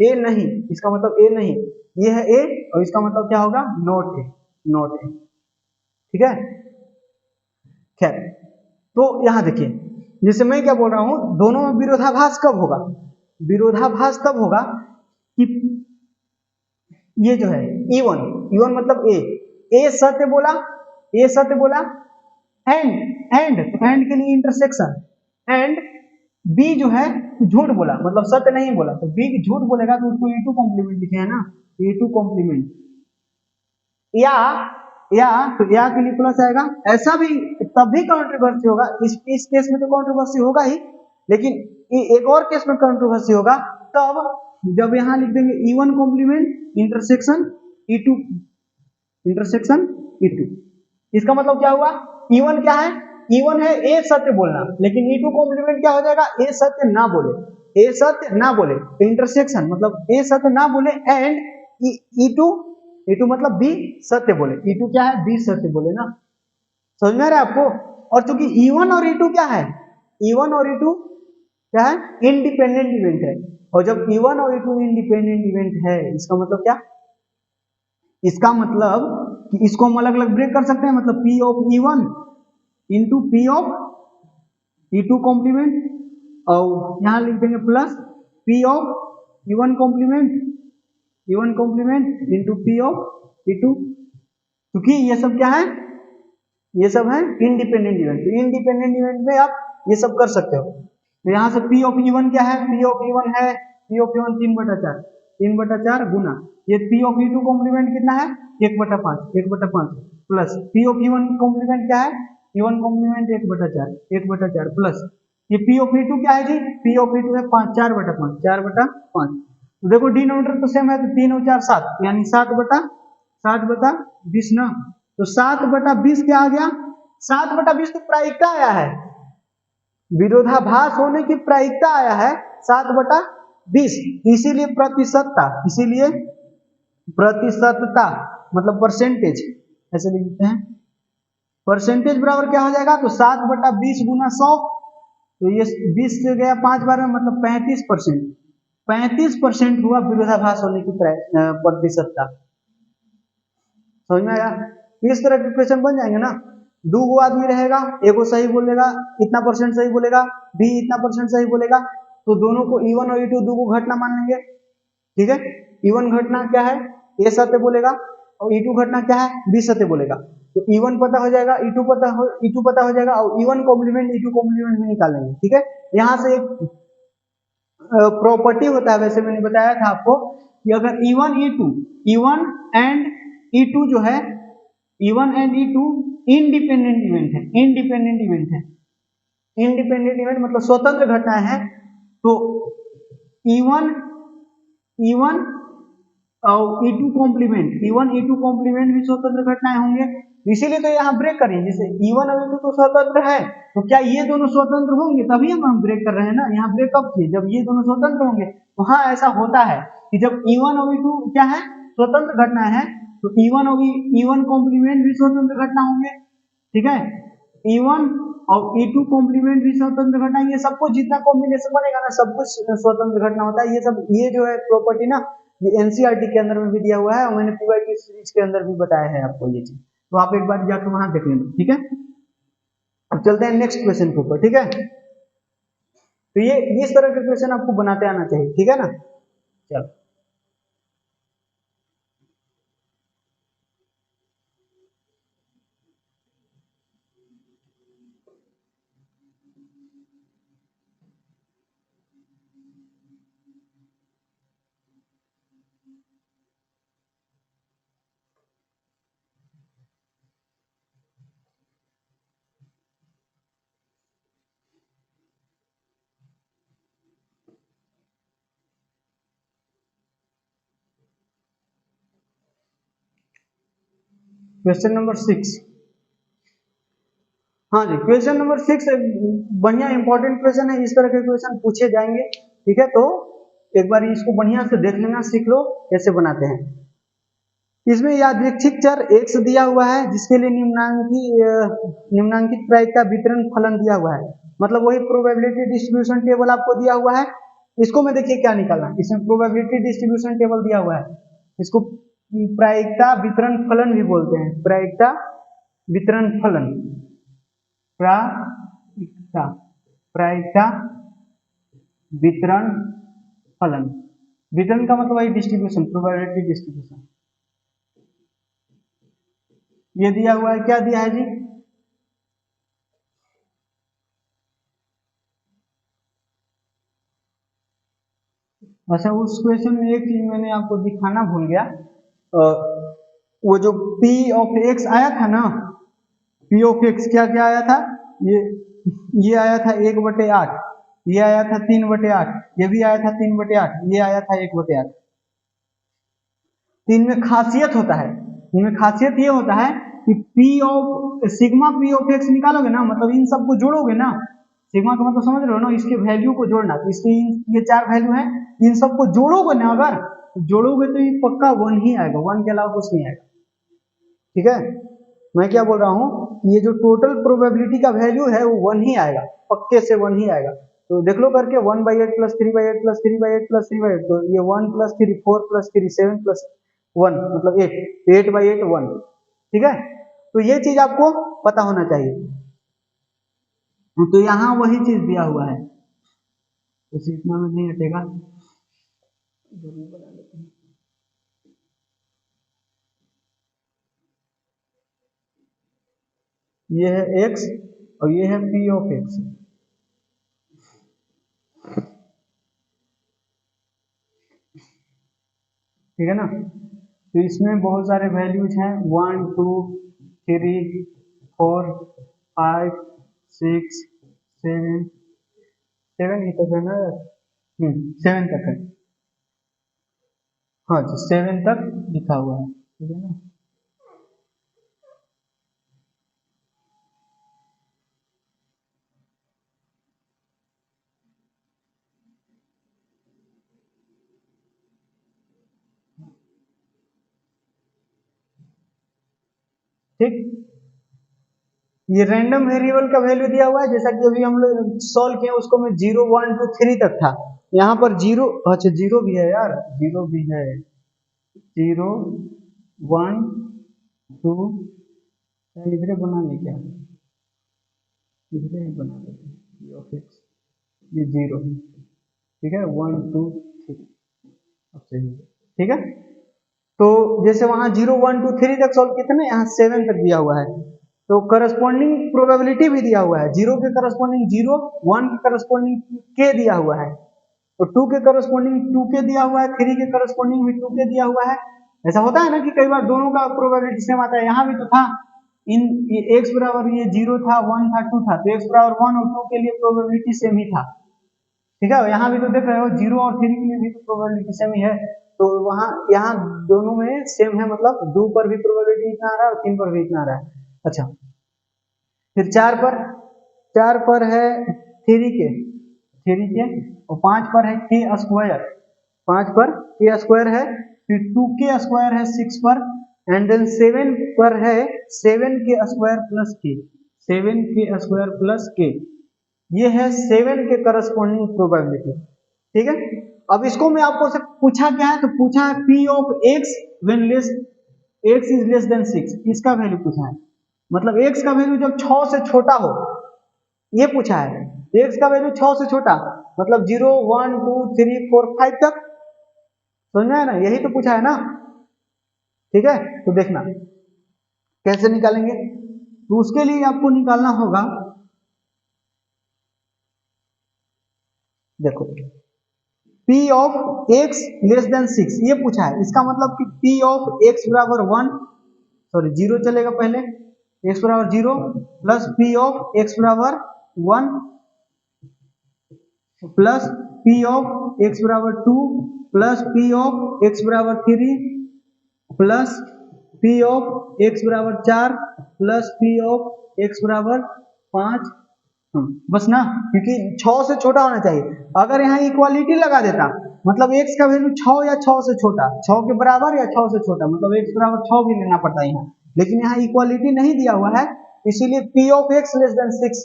A नहीं, इसका मतलब A नहीं, ये है A और इसका मतलब क्या होगा नॉट A, नॉट A, ठीक है। खैर, तो यहां देखिए, जैसे मैं क्या बोल रहा हूं, दोनों में विरोधाभास कब होगा, विरोधाभास तब होगा कि ये जो है E1, E1 मतलब A सत्य बोला, A सत्य बोला, एंड तो एंड के लिए इंटरसेक्शन, एंड B जो है झूठ बोला, मतलब सत्य नहीं बोला, तो B झूठ बोलेगा तो उसको E2 कॉम्प्लीमेंट लिखे है ना, E2 कॉम्प्लीमेंट। या तो या के लिए प्लस आएगा, ऐसा भी तब भी कंट्रोवर्सी होगा, इस केस में तो कंट्रोवर्सी होगा ही, लेकिन एक और केस में कंट्रोवर्सी होगा तब जब यहां लिख देंगे E1 complement intersection E2, intersection E2। इसका मतलब क्या हुआ, E1 क्या है, E1 है A सत्य बोलना, लेकिन E2 कॉम्प्लीमेंट क्या हो जाएगा A सत्य ना बोले, A सत्य ना बोले, इंटरसेक्शन मतलब A सत्य ना बोले, एंड E2 मतलब B सत्य बोले, E2 क्या है B सत्य बोले ना, समझ में आ रहा है आपको। और चूंकि E1 और E2 क्या है, E1 और E2 क्या है इंडिपेंडेंट इवेंट है, और जब E1 और E2 इंडिपेंडेंट इवेंट है, इसका मतलब क्या, इसका मतलब कि इसको हम अलग अलग ब्रेक कर सकते हैं, मतलब P of E1 into P of E2 complement, और यहां लिख देंगे plus P of E1 complement, E1 complement into P of E2, क्योंकि ये सब क्या है, ये सब है इंडिपेंडेंट इवेंट, तो इंडिपेंडेंट इवेंट में आप ये सब कर सकते हो। तो यहाँ से P ऑफ E1 क्या है, P ऑफ E1 है P ऑफ E1 3/4, 3/4 गुना ये P ऑफ E2 कॉम्प्लीमेंट कितना है 1/5, 1/5 plus P of E1 complement क्या है, E1 कॉम्प्लीमेंट 1/4, 1/4 प्लस ये P ऑफ E2 क्या है जी, P ऑफ E2 है 5, 4/5, 4/5। तो देखो डिनोमिनेटर तो सेम है, तो 3 और 4 7, यानी 7/20 ना, तो 7/20 क्या आ गया, 7/20 तो प्रायिकता आया है, विरोधाभास होने की प्रायिकता आया है 7/20, इसीलिए प्रतिशतता, इसीलिए प्रतिशतता मतलब परसेंटेज, ऐसे लिखते हैं परसेंटेज बराबर क्या हो जाएगा, तो 7/20 गुना 100, तो ये 20 से गया 5 बार में, मतलब 35%, 35% हुआ विरोधाभास होने की प्रतिशतता, समझ में आया। इस तरह के क्वेश्चन बन जाएंगे ना, दो गो आदमी रहेगा, एगो सही बोलेगा, इतना परसेंट सही बोलेगा, बी इतना परसेंट सही बोलेगा, तो दोनों को E1 और E2 दो को घटना मान लेंगे, ठीक है। E1 घटना क्या है ए सत्य बोलेगा, और E2 घटना क्या है बी सत्य बोलेगा, तो E1 पता हो जाएगा, E2 पता हो जाएगा, और E1 कॉम्प्लीमेंट E2 कॉम्प्लीमेंट भी निकाल लेंगे, ठीक है। यहाँ से एक प्रॉपर्टी होता है, वैसे मैंने बताया था आपको कि अगर E1 E2 E1 and E2 जो है E1 and E2 independent event है, इंडिपेंडेंट इवेंट है, इंडिपेंडेंट इवेंट मतलब स्वतंत्र घटनाएं हैं, तो E1 E1 और E2 complement, E1 E2 complement भी स्वतंत्र घटनाएं होंगे, इसीलिए तो यहाँ ब्रेक करिए, जैसे E1 और E2 तो स्वतंत्र है, तो क्या ये दोनों स्वतंत्र होंगे, तभी हम ब्रेक कर रहे हैं ना, यहाँ ब्रेक कब किए, जब ये दोनों स्वतंत्र होंगे। तो हाँ ऐसा होता है कि जब E1 और E2 क्या है स्वतंत्र घटना है, तो E1 और E1 कॉम्प्लीमेंट भी स्वतंत्र घटना होंगे, ठीक है। E1 और E2 कॉम्प्लीमेंट भी स्वतंत्र घटना, ये सब कुछ जितना कॉम्बिनेशन बनेगा ना सब कुछ स्वतंत्र घटना होता है, ये सब ये जो है प्रॉपर्टी ना, ये एनसीईआरटी के अंदर में भी दिया हुआ है, और मैंने पीवाईक्यू सीरीज के अंदर भी बताया है आपको ये चीज, तो आप एक बार जाकर वहां देख लेना, ठीक है। अब चलते हैं नेक्स्ट क्वेश्चन के ऊपर, ठीक है। तो ये इस तरह के क्वेश्चन आपको बनाते आना चाहिए, ठीक है ना। चलो क्वेश्चन नंबर 6, हाँ जी, क्वेश्चन नंबर 6 बढ़िया इंपॉर्टेंट क्वेश्चन है, इस तरह के क्वेश्चन पूछे जाएंगे, ठीक है। तो एक बार इसको बढ़िया से देख लेना, सीख लो कैसे बनाते हैं। इसमें यादृच्छिक चर x दिया हुआ है, जिसके लिए निम्नांकित प्रायिकता वितरण फलन दिया हुआ है, मतलब वही प्रोबेबिलिटी डिस्ट्रीब्यूशन टेबल आपको दिया हुआ है। इसको में देखिए क्या निकालना है, इसमें प्रोबेबिलिटी डिस्ट्रीब्यूशन टेबल दिया हुआ है, इसको प्रायिकता वितरण फलन भी बोलते हैं, प्रायिकता वितरण फलन, प्रायिकता प्रायिकता वितरण फलन। वितरण का मतलब वही डिस्ट्रीब्यूशन, प्रोबेबिलिटी डिस्ट्रीब्यूशन। ये दिया हुआ है, क्या दिया है जी, अच्छा उस क्वेश्चन में एक चीज मैंने आपको दिखाना भूल गया, वो जो P ऑफ x आया था ना, P ऑफ x क्या क्या आया था, ये आया था 1/8, ये आया था 3/8, ये भी आया था 3/8, ये आया था 1/8। तो इनमें खासियत होता है, इनमें खासियत ये होता है कि सिग्मा P ऑफ x निकालोगे ना, मतलब इन सबको जोड़ोगे ना, सिग्मा का मतलब समझ रहे हो ना, इसके वैल्यू को जोड़ना, तो इसके ये 4 वैल्यू है, इन सबको जोड़ोगे ना, अगर तो जोड़ोगे तो ये पक्का 1 ही आएगा, 1 के अलावा कुछ नहीं आएगा, ठीक है। मैं क्या बोल रहा हूँ, ये जो टोटल प्रोबेबिलिटी का वैल्यू है वो 1 ही आएगा, पक्के से 1 ही आएगा। तो देख लो करके 1/8 + 3/8 + 3/8 + 3/8, तो ये 1 + 3 4 + 3 7 + 1 मतलब 8, 8/8 1, ठीक है। तो ये चीज आपको पता होना चाहिए। तो यहाँ वही चीज दिया हुआ है, तो इतना में नहीं हटेगा, जरूर बना लेते हैं। ये है x और ये है P ऑफ x, ठीक है ना। तो इसमें बहुत सारे वैल्यूज हैं, 1 2 3 4 5 6 7, 7 ही तक है ना, 7 तक है, हाँ जी 7 तक लिखा हुआ है, ठीक है ना। ठीक, ये रैंडम वेरिएबल का वैल्यू दिया हुआ है, जैसा कि अभी हम लोग सॉल्व किए उसको में 0 1 2 3 तक था, यहाँ पर 0, अच्छा 0 भी है यार, 0 भी है, 0 1 2, इधर बना ले क्या, इधर बना लेते हैं, ये 0, ठीक है, 1 2 3, अब सही है, ठीक है। तो जैसे वहां 0 1 2 3 तक सॉल्व किए थे ना, यहाँ 7 तक दिया हुआ है, तो करस्पॉन्डिंग प्रोबेबिलिटी भी दिया हुआ है, 0 के करस्पॉन्डिंग 0, 1 के करस्पॉन्डिंग k दिया हुआ है, तो 2 के करस्पॉन्डिंग 2k दिया हुआ है, 3 के करस्पॉन्डिंग भी 2k दिया हुआ है। ऐसा होता है ना कि कई बार दोनों का प्रोबेबिलिटी सेम आता है, यहाँ भी तो था, इन x बराबर ये 0 था 1 था 2 था, तो x बराबर 1 और 2 के लिए प्रोबेबिलिटी सेम ही था, ठीक है। यहाँ भी तो देख रहे हो 0 और 3 के लिए भी तो प्रोबेबिलिटी सेम ही है, तो वहां यहाँ दोनों में सेम है, मतलब 2 पर भी प्रोबेबिलिटी इतना आ रहा है और 3 पर भी इतना आ रहा है। अच्छा फिर 4 पर है 3 के और 5 पर है k स्क्वायर, 5 पर k स्क्वायर है, फिर 2k स्क्वायर है 6 पर, एंड देन 7 पर है 7k square plus k, 7k square plus k, ये है 7 के करस्पॉन्डिंग प्रोबेबिलिटी, ठीक है। अब इसको मैं आपको से पूछा क्या है, तो पूछा है P of x when x is less than 6, इसका वैल्यू पूछा है, मतलब x का वैल्यू जब 6 से छोटा हो, ये पूछा है, x का वैल्यू 6 से छोटा, मतलब 0 1 2 3 4 5 तक, समझ है ना, यही तो पूछा है ना, ठीक है। तो देखना कैसे निकालेंगे, तो उसके लिए आपको निकालना होगा, देखो P of x less then 6 ये पूछा है, इसका मतलब कि P ऑफ x बराबर 1, सॉरी 0 चलेगा पहले, x बराबर 0 प्लस P ऑफ x बराबर 1 प्लस P ऑफ x बराबर 2 प्लस P ऑफ x बराबर 3 प्लस P ऑफ x बराबर 4 प्लस P ऑफ x बराबर 5, बस ना, क्योंकि 6 से छोटा होना चाहिए। अगर यहाँ इक्वालिटी लगा देता, मतलब x का वैल्यू 6 या 6 से छोटा, 6 के बराबर या 6 से छोटा, मतलब x बराबर 6 भी लेना पड़ता है यहाँ, लेकिन यहाँ इक्वालिटी नहीं दिया हुआ है, इसीलिए p of x less then 6,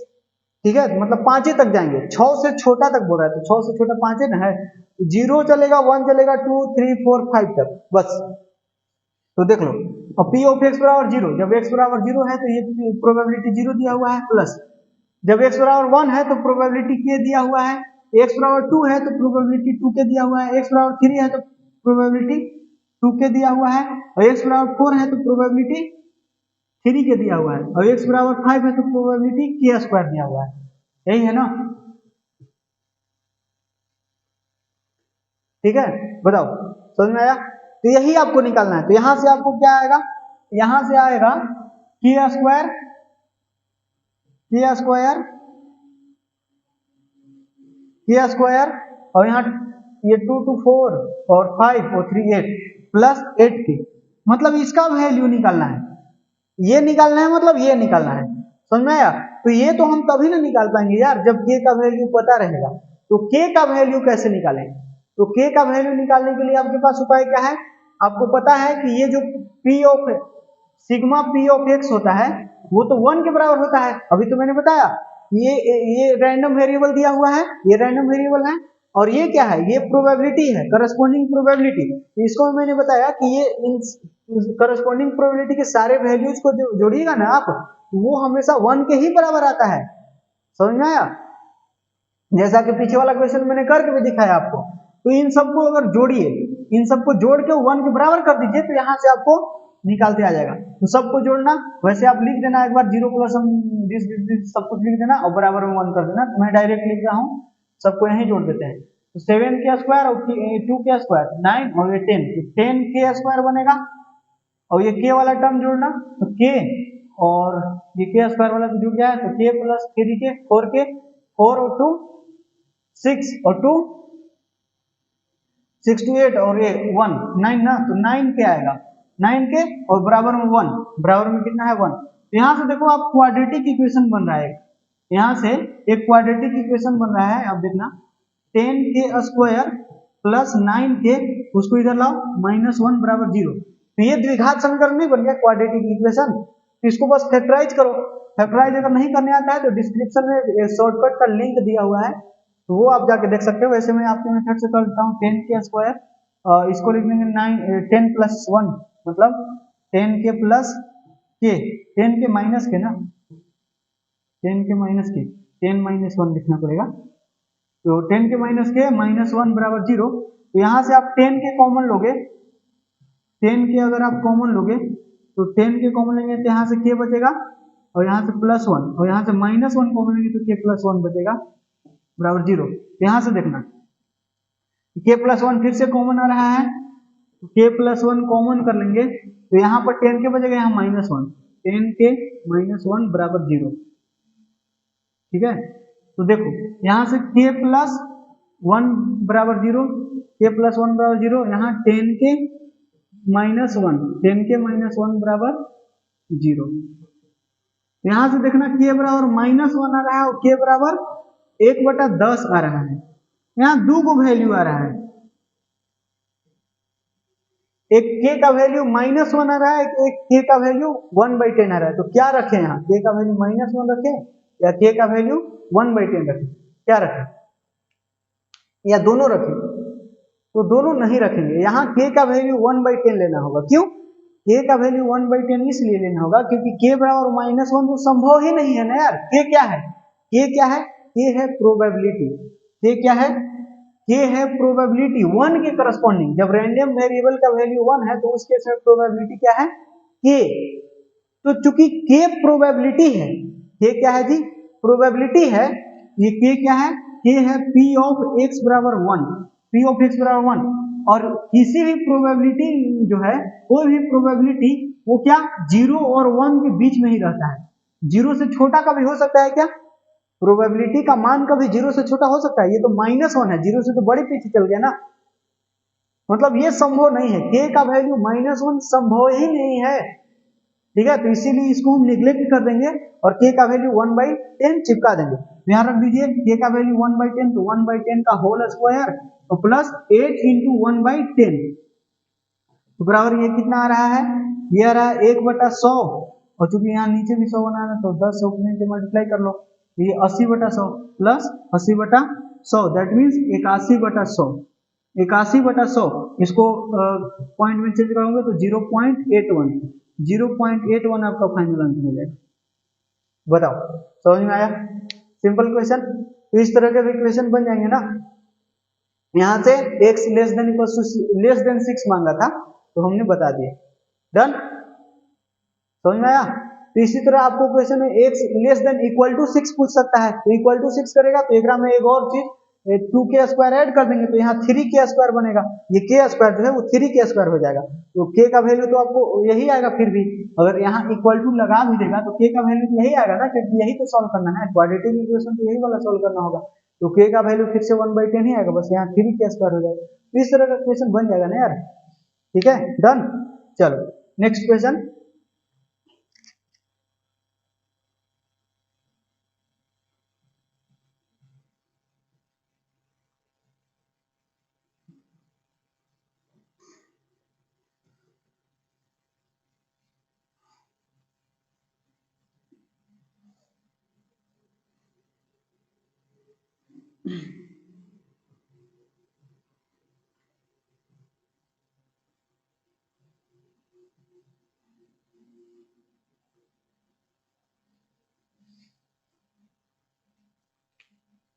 ठीक है, मतलब 5 तक जाएंगे, 6 से छोटा तक बोल रहा है, तो 6 से छोटा 5 ना है, 0 चलेगा, 1 चलेगा, 2 3 4 5 तक बस। तो देख लो, और p ऑफ x बराबर 0, जब x बराबर 0 है तो ये प्रोबेबिलिटी 0 दिया हुआ है, प्लस जब x बराबर 1 है तो प्रोबेबिलिटी k दिया हुआ है, x बराबर 2 है तो प्रोबेबिलिटी 2k दिया हुआ है, x बराबर 3 है तो प्रोबेबिलिटी 2k दिया हुआ है, और x बराबर 4 है तो प्रोबेबिलिटी 3k दिया हुआ है, और x बराबर 5 है तो प्रोबेबिलिटी k स्क्वायर दिया हुआ है। यही है ना, ठीक है, बताओ समझ में आया? तो यही आपको निकालना है। तो यहां से आपको क्या आएगा, यहां से आएगा k square, k square, k square, और यहाँ ये 2 2 4 और 5 और 3 8 प्लस 8k, मतलब इसका वैल्यू निकालना है, ये निकालना है, मतलब ये निकालना है, समझ में आया? तो ये तो हम तभी ना निकाल पाएंगे यार जब k का वैल्यू पता रहेगा। तो k का वैल्यू कैसे निकालें? तो k का वैल्यू निकालने के लिए आपके पास उपाय क्या है? आपको पता है कि ये जो p of sigma p of x होता है वो तो 1 के बराबर होता है, अभी तो मैंने बताया। ये रैंडम वेरिएबल दिया हुआ है, ये रैंडम वेरिएबल है, और ये क्या है, ये प्रोबेबिलिटी है, करस्पॉन्डिंग प्रोबेबिलिटी। इसको मैंने बताया कि ये करस्पॉन्डिंग प्रोबेबिलिटी के सारे वैल्यूज को जोड़िएगा ना आप, वो हमेशा 1 के ही बराबर आता है, समझ में आया? जैसा कि पीछे वाला क्वेश्चन मैंने करके भी दिखाया आपको। तो इन सबको अगर जोड़िए, इन सबको जोड़ के 1 के बराबर कर दीजिए, तो यहाँ से आपको निकालते आ जाएगा। तो सबको जोड़ना, वैसे आप लिख देना एक बार 0 प्लस दिस सब कुछ लिख देना और बराबर में 1 कर देना। मैं डायरेक्ट लिख रहा हूँ, सबको यहीं जोड़ देते हैं। तो 7 के स्क्वायर और 2 के स्क्वायर 9 और ये 10, तो 10 के स्क्वायर बनेगा, और ये k वाला टर्म जोड़ना, तो k और ये k स्क्वायर वाला तो जुड़ गया है, तो k प्लस 3k 4k, 4 और 2 6 और 2 6 to 8 और ये 1 9 ना, तो 9 के आएगा, 9 के और बराबर में 1, बराबर में कितना है 1। तो यहाँ से देखो आप क्वाड्रेटिक इक्वेशन बन रहा है, यहाँ से एक क्वाड्रेटिक इक्वेशन बन रहा है, आप देखना 10 के स्क्वायर प्लस 9k, उसको इधर लाओ -1 बराबर 0। तो ये द्विघात समीकरण नहीं बन गया, क्वाड्रेटिक इक्वेशन। तो इसको बस फैक्टराइज करो, फैक्टराइज अगर नहीं करने आता है तो डिस्क्रिप्शन में शॉर्टकट का लिंक दिया हुआ है, तो वो आप जाके देख सकते हो। वैसे मैं आपके मेथड से कर देता हूँ, 10 के स्क्वायर, इसको लिख देंगे 10 प्लस 1, मतलब 10 के प्लस के, 10 के माइनस के ना, 10 के माइनस के, 10 माइनस 1 लिखना पड़ेगा। तो 10 के माइनस के -1 बराबर 0। तो यहाँ से आप 10 के कॉमन लोगे, 10 के अगर आप कॉमन लोगे तो 10 के कॉमन लेंगे तो यहाँ से k बचेगा, और यहाँ से +1, और यहाँ से -1 कॉमन लेंगे तो k प्लस 1 बचेगा बराबर 0। यहाँ से देखना k प्लस 1 फिर से कॉमन आ रहा है, तो k प्लस 1 कॉमन कर लेंगे, तो यहाँ पर 10 के बचेगा, यहाँ -1, 10 के -1 बराबर 0, ठीक है। तो देखो यहाँ से k प्लस 1 बराबर 0, k प्लस 1 बराबर 0, यहाँ 10 के -1, 10 के -1 बराबर 0। यहाँ से देखना k बराबर -1 आ रहा है और k बराबर 1/10 आ रहा है, यहाँ दो को वैल्यू आ रहा है, एक k का वैल्यू -1 आ रहा है, एक k का वैल्यू 1/10 आ रहा है। तो क्या रखें यहाँ, k का वैल्यू -1 रखें या k का वैल्यू 1/10 रखें, क्या रखें, या दोनों रखें? तो दोनों नहीं रखेंगे, यहाँ k का वैल्यू 1/10 लेना होगा। क्यों k का वैल्यू 1/10 इसलिए लेना होगा क्योंकि k बराबर -1 तो संभव ही नहीं है ना यार। k क्या है, k क्या है, k है प्रोबेबिलिटी, k क्या है, k है प्रोबेबिलिटी 1 के करस्पॉन्डिंग। जब रैंडम वेरिएबल का वैल्यू 1 है तो उस केस में प्रोबेबिलिटी क्या है, k। तो चूंकि k प्रोबेबिलिटी है, k क्या है जी, प्रोबेबिलिटी है, ये k क्या है, k है p ऑफ x बराबर 1, p ऑफ x बराबर 1। और किसी भी प्रोबेबिलिटी जो है, कोई भी प्रोबेबिलिटी वो क्या 0 और 1 के बीच में ही रहता है, 0 से छोटा कभी हो सकता है क्या, प्रोबेबिलिटी का मान कभी 0 से छोटा हो सकता है? ये तो -1 है, 0 से तो बड़े पीछे चल गया ना, मतलब ये संभव नहीं है, k का वैल्यू -1 संभव ही नहीं है, ठीक है, तो इसीलिए इसको हम निग्लेक्ट कर देंगे और k का वैल्यू 1/10 चिपका देंगे। यहाँ रख दीजिए k का वैल्यू 1/10, तो 1/10 का होल स्क्वायर तो प्लस 8 इंटू 1/10, तो बराबर ये कितना आ रहा है, ये आ रहा है 1/100, और चूंकि यहाँ नीचे भी 100 बनाना है तो 10 100 से मल्टीप्लाई कर लो, तो ये 80/100 प्लस 80/100 दैट मीन्स 81/100, 81/100 इसको पॉइंट में चेंज करोगे तो 0.81, 0.81 आपका फाइनल आंसर हो जाएगा। बताओ समझ में आया? Simple question. तो इस तरह के क्वेश्चन बन जाएंगे ना। यहाँ से x लेस देन 6 मांगा था तो हमने बता दिया। डन, समझ में आया? तो इसी तरह आपको क्वेश्चन में x less than equal to 6 पूछ सकता है, तो इक्वल टू 6 करेगा तो एक में एक और चीज 2k² ऐड कर देंगे तो यहाँ 3k² बनेगा, ये k² जो है वो 3k² हो जाएगा, तो k का वैल्यू तो आपको यही आएगा। फिर भी अगर यहाँ इक्वल टू लगा भी देगा तो k का वैल्यू तो यही आएगा ना, क्योंकि यही तो सॉल्व करना है, क्वाड्रेटिक इक्वेशन तो यही वाला सॉल्व करना होगा, तो k का वैल्यू फिर से 1/10 ही आएगा, बस यहाँ 3k² हो जाएगा। तो इस तरह का क्वेश्चन बन जाएगा ना यार, ठीक है। डन, चलो नेक्स्ट क्वेश्चन।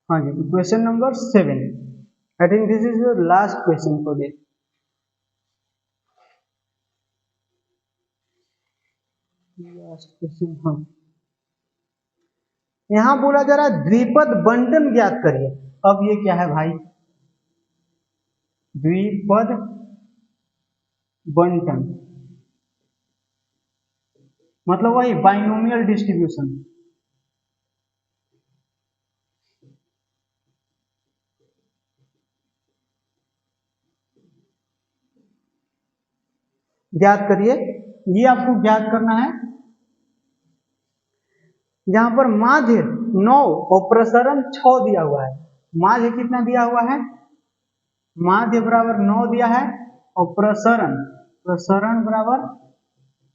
हाँ जी, question number 7, I think this is your last question for this. Last question, हाँ, यहां बोला जा रहा है द्विपद बंटन ज्ञात करिए। अब ये क्या है भाई, द्विपद बंटन मतलब वही बाइनोमियल डिस्ट्रीब्यूशन। ज्ञात करिए, ये आपको ज्ञात करना है। यहां पर माध्य 9 और प्रसरण 6 दिया हुआ है। माध्य कितना दिया हुआ है, माध्य बराबर 9 दिया है और प्रसरण बराबर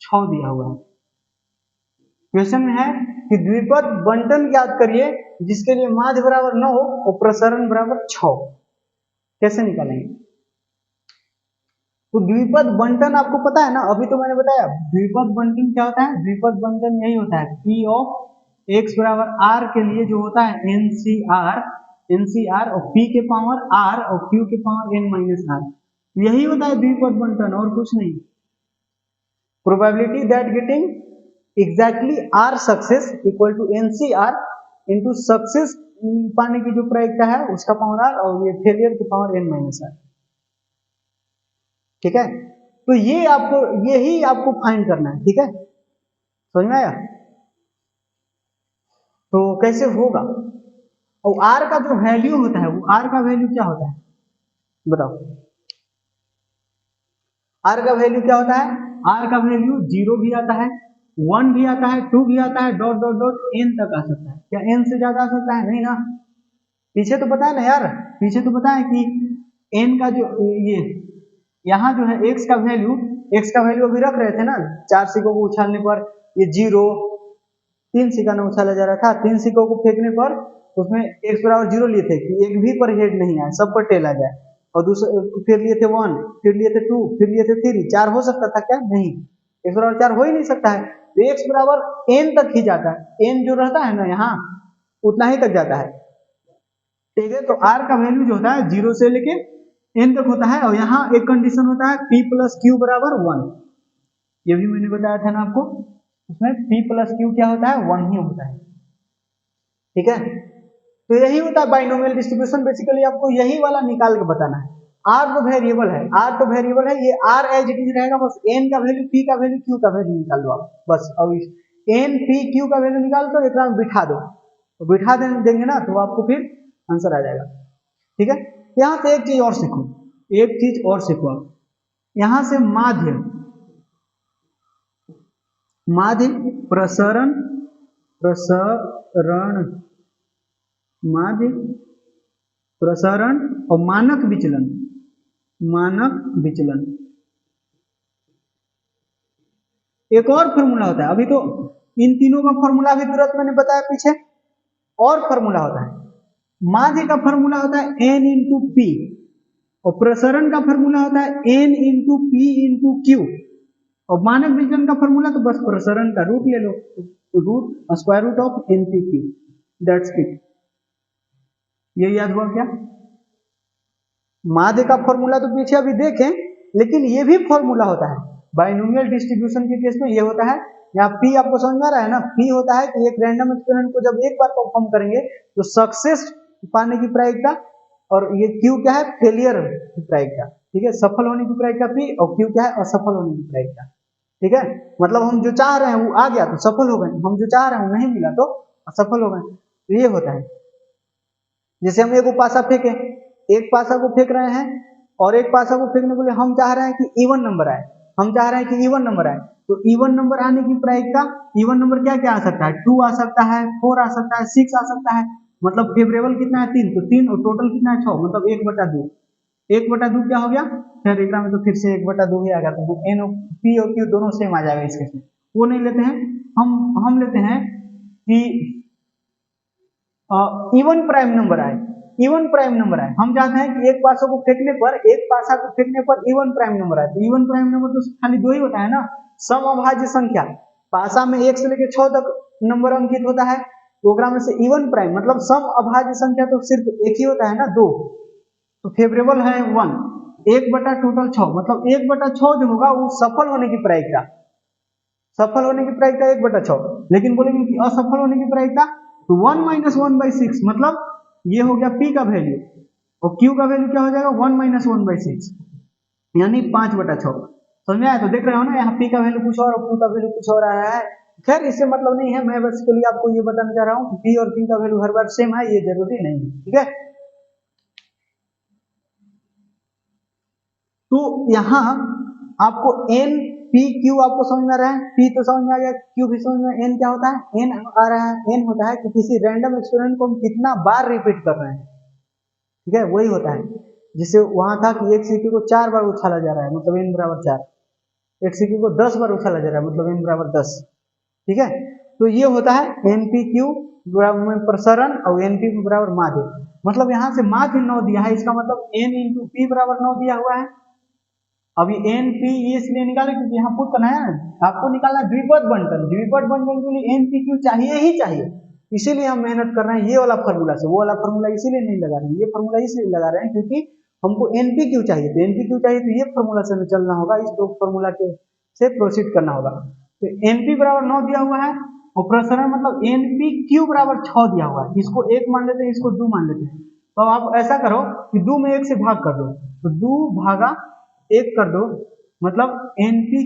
6 दिया हुआ है। क्वेश्चन में है कि द्विपद बंटन ज्ञात करिए जिसके लिए माध्य बराबर 9 और प्रसरण बराबर 6। कैसे निकालेंगे? तो द्विपद बंटन आपको पता है ना, अभी तो मैंने बताया द्विपद बंटन क्या होता है। द्विपद बंटन यही होता है P ऑफ x बराबर r के लिए जो होता है NCR और P के पावर r और Q के पावर n-r, यही होता है द्विपद बंटन और कुछ नहीं। Probability that getting exactly r success equal to NCR into success पाने की जो प्रायिकता है उसका पावर r और ये फेलियर की पावर n-r। ठीक है, तो ये आपको यही आपको फाइंड करना है। ठीक है, समझ में आया? तो कैसे होगा, और r का जो वैल्यू होता है वो r का वैल्यू क्या होता है बताओ? r का वैल्यू क्या होता है? r का वैल्यू 0 भी आता है, 1 भी आता है, 2 भी आता है, डॉट डॉट डॉट n तक आ सकता है। क्या n से ज्यादा आ सकता है? नहीं ना। पीछे तो पता है ना यार, पीछे तो पता है कि n का जो ये यहाँ जो है x का वैल्यू अभी रख रहे थे ना, 4 सिक्कों को उछालने पर ये 0, 3 सिक्का ना उछाला जा रहा था, 3 सिक्कों को फेंकने पर उसमें x बराबर 0 लिए थे कि एक भी पर हेड नहीं आए, सब पर टेल आ जाए, और दूसरे फिर लिए थे 1, फिर लिए थे 2, फिर लिए थे 3, 4 हो सकता था क्या? नहीं, x बराबर 4 हो ही नहीं सकता है। तो x बराबर n तक ही जाता है, n जो रहता है ना यहाँ उतना ही तक जाता है। ठीक है, तो r का वैल्यू जो होता है 0 से लेके n तक होता है, और यहाँ एक कंडीशन होता है p प्लस क्यू बराबर 1, ये भी मैंने बताया था ना आपको, उसमें p प्लस क्यू क्या होता है? 1 ही होता है। ठीक है, तो यही होता है बाइनोमियल डिस्ट्रीब्यूशन। बेसिकली आपको यही वाला निकाल के बताना है। r तो वेरिएबल है, ये r एज इट इज रहेगा, बस n का वैल्यू, p का वैल्यू, q का वैल्यू निकाल दो आप बस। अब n p q का वैल्यू निकाल दो, एक में बिठा दो, तो बिठा देंगे ना तो आपको फिर आंसर आ जाएगा। ठीक है, यहाँ से एक चीज और सीखो, आप यहाँ से माध्य माध्य प्रसरण माध्य प्रसरण और मानक विचलन। एक और फॉर्मूला होता है, अभी तो इन तीनों का फॉर्मूला भी तुरंत मैंने बताया पीछे। और फॉर्मूला होता है, माध्य का फॉर्मूला होता है n इंटू पी, और प्रसरण का फॉर्मूला होता है n into P into Q, और मानक विचलन का फॉर्मूला तो बस प्रसरण का रूट ले लो, root square root of N P Q, that's it. ये याद हुआ क्या? माध्य का फॉर्मूला तो पीछे अभी देखें, लेकिन ये भी फॉर्मूला होता है बाइनोमियल डिस्ट्रीब्यूशन के केस में। ये होता है, यहाँ पी आपको समझ में आ रहा है ना, पी होता है कि एक रैंडम एक्सपेरिमेंट को जब एक बार परफॉर्म करेंगे तो सक्सेस पाने की प्रायिकता, और ये क्यू क्या है, फेलियर की प्रायिकता। ठीक है, सफल होने की प्रायिकता पी, और क्यू क्या है, असफल होने की प्रायिकता। ठीक है, मतलब हम जो चाह रहे हैं वो आ गया तो सफल हो गए, हम जो चाह रहे हैं वो नहीं मिला तो असफल हो गए। तो ये होता है। जैसे हम एक पासा फेंके, एक पासा को फेंक रहे हैं, और एक पासा को फेंकने के लिए हम चाह रहे हैं कि इवन नंबर आए, हम चाह रहे हैं कि इवन नंबर आए, तो इवन नंबर आने की प्रायिकता, इवन नंबर क्या क्या आ सकता है, 2 आ सकता है, 4 आ सकता है, 6 आ सकता है। मतलब फेवरेबल कितना है, 3, तो 3, और टोटल कितना है, 6, मतलब 1/2। 1/2 क्या हो गया, फिर एक में तो फिर से 1/2 ही आ गया, तो एन पी और क्यू दोनों सेम आ जाएगा इस केस में। वो नहीं लेते हैं, हम लेते हैं कि इवन प्राइम नंबर आए, इवन प्राइम नंबर आए। हम चाहते हैं कि एक पासा को फेंकने पर, एक पासा को फेंकने पर इवन प्राइम नंबर आए। तो इवन प्राइम नंबर तो खाली 2 ही होता है ना, सम अभाज्य संख्या। पासा में 1 से लेकर 6 तक नंबर अंकित होता है, प्रोग्राम में से इवन प्राइम मतलब सम अभाज्य संख्या तो सिर्फ एक ही होता है ना, 2। तो फेवरेबल है 1, 1 टोटल 6, मतलब 1/6 जो होगा वो सफल होने की प्रायिकता, सफल होने की प्रायिकता 1/6। लेकिन बोलेंगे कि असफल होने की प्रायिकता, तो 1 - 1/6, मतलब ये हो गया पी का वैल्यू, और क्यू का वैल्यू क्या हो जाएगा, 1 - 1/6, यानी 5/6। समझ में आया? तो देख रहे हो ना, यहाँ पी का वैल्यू कुछ और क्यू का वैल्यू कुछ और आया है। खैर इससे मतलब नहीं है, मैं बस के लिए आपको ये बताना चाह रहा हूँ कि पी और क्यू का वैल्यू हर बार सेम है, ये जरूरी नहीं है। ठीक है, तो यहाँ आपको एन पी क्यू आपको समझ में आ रहा है, पी तो समझ में आ गया, क्यू भी समझ में। एन क्या होता है, एन आ रहा है, एन होता है कि किसी रैंडम एक्सपेरिमेंट को हम कितना बार रिपीट कर रहे हैं। ठीक है, वही होता है। जिसे वहां था कि एक सिक्के को 4 बार उछाला जा रहा है, मतलब n बराबर 4, एक सिक्के को 10 बार उछाला जा रहा है, मतलब n बराबर 10। ठीक है, तो ये होता है एनपी क्यू बराबर प्रसरण, और एनपी बराबर माध्य। मतलब यहाँ से माध्य 9 दिया है, इसका मतलब n इंटू पी बराबर 9 दिया हुआ है। अभी एन पी इसलिए निकाले क्योंकि यहाँ पुट करना है ना, आपको निकालना है द्विपद बंटन, द्विपद बंटन के लिए एन पी क्यू चाहिए ही चाहिए, इसीलिए हम मेहनत कर रहे हैं ये वाला फॉर्मूला से। वो वाला फॉर्मूला इसीलिए नहीं लगा रहे हैं, ये फॉर्मूला इसलिए लगा रहे हैं क्योंकि हमको एनपी क्यू चाहिए। तो एनपी क्यू चाहिए तो ये फॉर्मूला से चलना होगा, इस दो फॉर्मूला के से प्रोसीड करना होगा। तो एनपी बराबर 9 दिया हुआ है, और प्रसरण मतलब एनपी क्यू बराबर 6 दिया हुआ है। इसको 1 मान लेते हैं, इसको 2 मान लेते हैं। तो आप ऐसा करो कि 2 में 1 से भाग कर दो, तो 2 भागा 1 कर दो, मतलब एनपी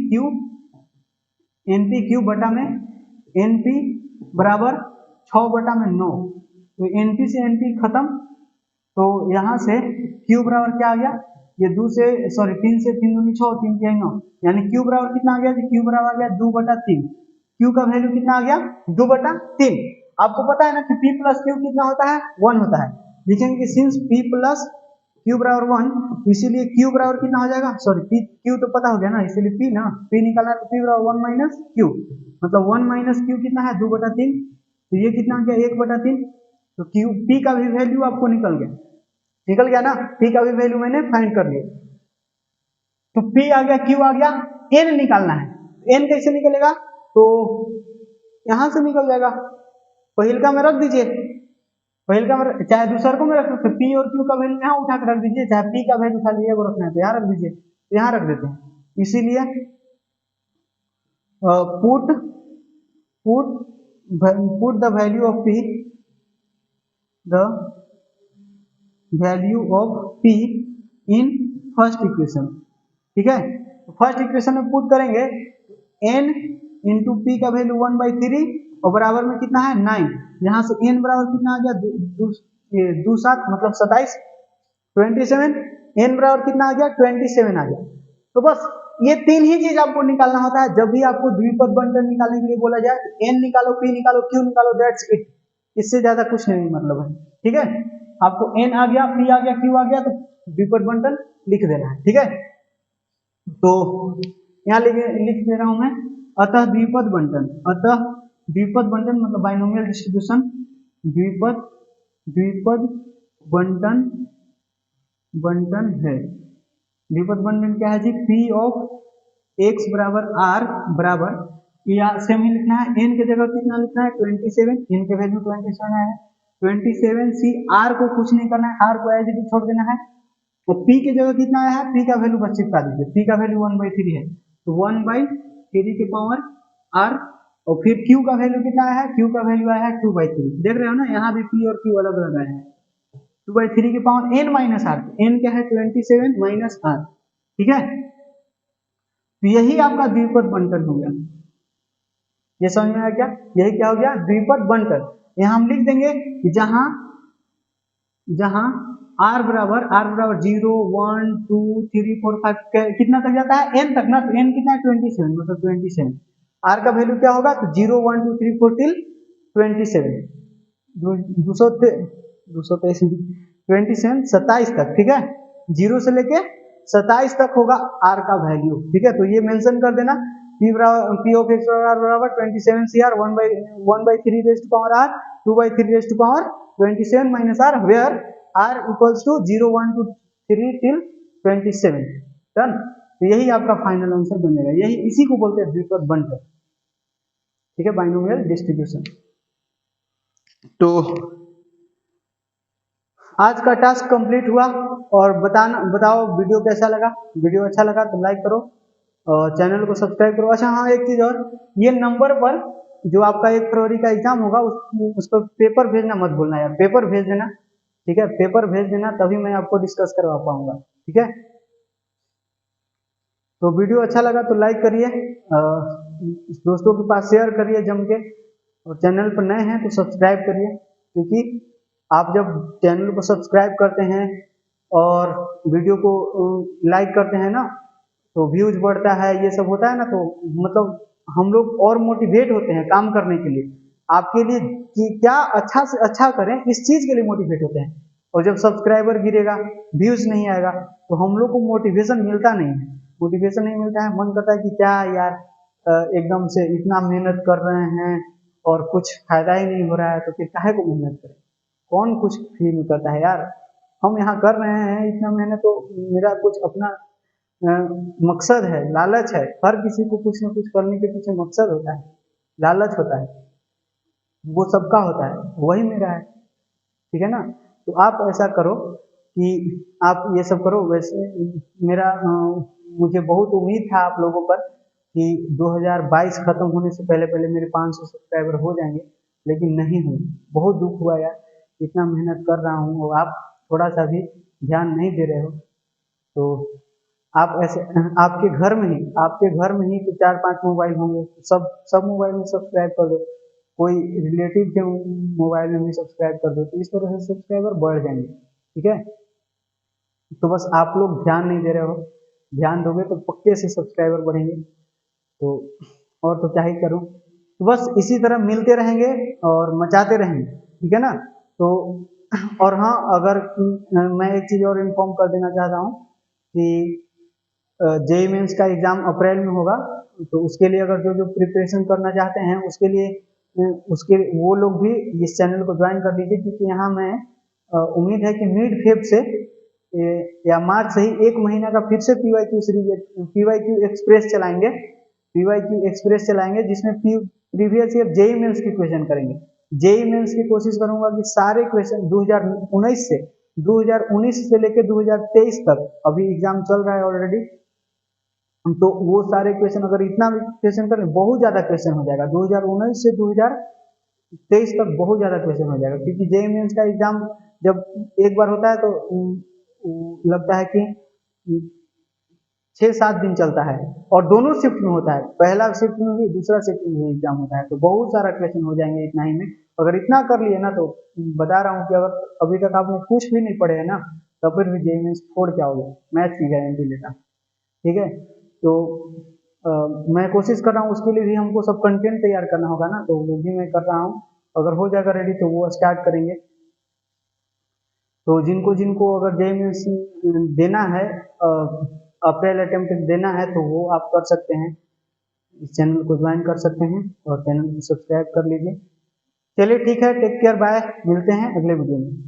क्यू बटा में एनपी बराबर 6/9। तो एनपी से एनपी खत्म, तो यहाँ से क्यू बराबर क्या आ गया, ये 2 से सॉरी 3 से 3 दूनी 6, 3 तिहाई 9, यानी क्यू बराबर कितना आ गया, क्यू बराबर आ गया 2/3। क्यू का वैल्यू कितना आ गया, 2/3। आपको पता है ना कि p प्लस क्यू कितना होता है, 1 होता है। लिखेंगे कि सिंस p प्लस क्यू बराबर 1, इसीलिए क्यू बराबर कितना हो जाएगा, सॉरी पी क्यू तो पता हो गया ना, इसीलिए पी ना, पी निकालना है तो पी बराबर 1 माइनस क्यू, मतलब 1 माइनस क्यू कितना है, 2/3। तो ये कितना आ गया, 1/3। तो क्यू पी का भी वैल्यू आपको निकल गया ना, पी का भी वैल्यू मैंने फाइंड कर लिया। तो पी आ गया, क्यू आ गया, एन निकालना है। एन कैसे निकलेगा, तो यहां से निकल जाएगा, पहिलका में रख दीजिए, पहिलका में चाहे दूसर को में रख सकते, पी और क्यू का वैल्यू यहाँ उठा कर रख दीजिए, चाहे पी का वैल्यू खाली ये रखना है तो यहाँ रख दीजिए, तो यहाँ रख देते हैं। इसीलिए put the value of P, the value of P in first equation. ठीक है, फर्स्ट इक्वेशन में पुट करेंगे n इंटू पी का वैल्यू 1/3 और बराबर में कितना है 9। यहाँ से n बराबर कितना आ गया, 2 7 मतलब 27, 27। n बराबर कितना आ गया, 27 आ गया। तो बस ये तीन ही चीज आपको निकालना होता है जब भी आपको द्विपद बंटन निकालने के लिए बोला जाए। एन निकालो, पी निकालो, क्यू निकालो, दैट्स इट। इससे ज्यादा कुछ नहीं मतलब है। ठीक है, आपको एन आ गया, पी आ गया, क्यू आ गया तो द्विपद बंटन लिख देना है। ठीक है, तो यहाँ लिख दे रहा हूं मैं, अतः द्विपद बंटन, अतः द्विपद बंटन मतलब बाइनोमियल डिस्ट्रीब्यूशन, द्विपद द्विपद बंटन बंटन है। द्विपद बंटन क्या है जी? पी ऑफ एक्स बराबर आर बराबर, या सेम ही लिखना है, एन के जगह कितना लिखना है? 27, एन के वैल्यू 27 है, 27 सी, आर को कुछ नहीं करना है, आर को एज इट इज छोड़ देना है। तो पी की जगह कितना आया है? पी का वैल्यू बस चिपका दीजिए, पी का वैल्यू 1/3 है, तो 1/3 के पावर आर। और फिर क्यू का वैल्यू कितना आया है? क्यू का वैल्यू आया है 2/3। देख रहे हो ना, यहाँ भी पी और क्यू अलग अलग आया है। 2/3 के power n minus r, n क्या है? 27 माइनस आर। ठीक है, तो यही आपका द्विपद बंटन हो गया। ये समझ में आया क्या? यही क्या हो गया? द्विपद बंटन। यहाँ हम लिख देंगे कि जहां आर बराबर 0 1 2 3 4 5 कितना तक जाता है? एन तक ना, तो एन कितना है? 27, मतलब 27। आर का वैल्यू क्या होगा? तो 0 1 2 3 4 टिल 27, 27 तक। ठीक है, 0 से लेके 27 तक होगा आर का वैल्यू। ठीक है, तो ये मेंशन कर देना, पी ऑफ एक्स बराबर 27 C r 1/3 raise to power r 2/3 raise to power 27 minus r, where r equals to 0 1 2 3 till 27। Done, तो यही आपका फाइनल आंसर बनेगा। यही इसी को बोलते हैं द्विपद बंटन। ठीक है, बाइनोमियल डिस्ट्रीब्यूशन। तो आज का टास्क कंप्लीट हुआ, और बताओ वीडियो कैसा लगा। वीडियो अच्छा लगा तो लाइक करो, चैनल को सब्सक्राइब करो। अच्छा हाँ, एक चीज और, ये नंबर पर जो आपका 1 फरवरी का एग्जाम होगा उस पर पेपर भेजना मत भूलना यार, पेपर भेज देना। ठीक है, पेपर भेज देना, तभी मैं आपको डिस्कस करवा पाऊंगा। ठीक है, तो वीडियो अच्छा लगा तो लाइक करिए, दोस्तों के पास शेयर करिए जम के, और चैनल पर नए हैं तो सब्सक्राइब करिए, क्योंकि आप जब चैनल को सब्सक्राइब करते हैं और वीडियो को लाइक करते हैं ना, तो व्यूज बढ़ता है, ये सब होता है ना, तो मतलब हम लोग और मोटिवेट होते हैं काम करने के लिए, आपके लिए कि क्या अच्छा से अच्छा करें, इस चीज के लिए मोटिवेट होते हैं। और जब सब्सक्राइबर गिरेगा, व्यूज नहीं आएगा, तो हम लोग को मोटिवेशन मिलता नहीं है, मोटिवेशन नहीं मिलता है, मन करता है कि क्या यार एकदम से इतना मेहनत कर रहे हैं और कुछ फायदा ही नहीं हो रहा है, तो फिर काहे को मेहनत करें। कौन कुछ फील करता है यार, हम यहाँ कर रहे हैं इतना मेहनत, तो मेरा कुछ अपना मकसद है, लालच है। हर किसी को कुछ ना कुछ करने के पीछे मकसद होता है, लालच होता है, वो सबका होता है, वही मेरा है। ठीक है ना, तो आप ऐसा करो कि आप ये सब करो। वैसे मेरा मुझे बहुत उम्मीद था आप लोगों पर कि 2022 खत्म होने से पहले पहले मेरे 500 सब्सक्राइबर हो जाएंगे, लेकिन नहीं हुए। बहुत दुख हुआ यार, इतना मेहनत कर रहा हूँ और आप थोड़ा सा भी ध्यान नहीं दे रहे हो। तो आप ऐसे, आपके घर में ही तो 4-5 मोबाइल होंगे, सब मोबाइल में सब्सक्राइब कर दो, कोई रिलेटिव के मोबाइल में भी सब्सक्राइब कर दो, तो इस तरह से सब्सक्राइबर बढ़ जाएंगे। ठीक है, तो बस आप लोग ध्यान नहीं दे रहे हो, ध्यान दोगे तो पक्के से सब्सक्राइबर बढ़ेंगे। तो और तो क्या ही करूं, तो बस इसी तरह मिलते रहेंगे और मचाते रहेंगे। ठीक है ना, तो और हाँ, अगर मैं एक चीज और इन्फॉर्म कर देना चाहता हूँ कि जेईई मेंस का एग्जाम अप्रैल में होगा, तो उसके लिए अगर जो प्रिपरेशन करना चाहते हैं उसके लिए वो लोग भी इस चैनल को ज्वाइन कर लीजिए, क्योंकि यहाँ मैं उम्मीद है कि मिड फेब से या मार्च से ही 1 महीना का फिर से पीवाईक्यू सीरीज, पीवाईक्यू एक्सप्रेस चलाएंगे, जिसमें प्रीवियस ईयर जेईई मेंस की क्वेश्चन करेंगे। जेईई मेंस की कोशिश करूंगा कि सारे क्वेश्चन 2019 से लेकर 2023 तक, अभी एग्जाम चल रहा है ऑलरेडी, तो वो सारे क्वेश्चन, अगर इतना भी क्वेश्चन करें, बहुत ज्यादा क्वेश्चन हो जाएगा। 2019 से 2023 तक बहुत ज्यादा क्वेश्चन हो जाएगा, क्योंकि जेईई मेंस का एग्जाम जब एक बार होता है तो लगता है कि 6-7 दिन चलता है, और दोनों शिफ्ट में होता है, पहला शिफ्ट में भी दूसरा शिफ्ट में भी एग्जाम होता है, तो बहुत सारा क्वेश्चन हो जाएंगे इतना ही में। अगर इतना कर लिए ना, तो बता रहा हूँ कि अगर अभी तक आपने कुछ भी नहीं पढ़े है ना, तो फिर भी जेईई मेंस छोड़ के आओगे, मैथ्स की गारंटी लेता। ठीक है, तो मैं कोशिश कर रहा हूँ, उसके लिए भी हमको सब कंटेंट तैयार करना होगा ना, तो वो भी मैं कर रहा हूँ। अगर हो जाएगा रेडी तो वो स्टार्ट करेंगे। तो जिनको जिनको अगर JEE देना है, अप्रैल अटेम्प्ट देना है, तो वो आप कर सकते हैं, इस चैनल को ज्वाइन कर सकते हैं और चैनल को सब्सक्राइब कर लीजिए। चलिए ठीक है, टेक केयर, बाय, मिलते हैं अगले वीडियो में।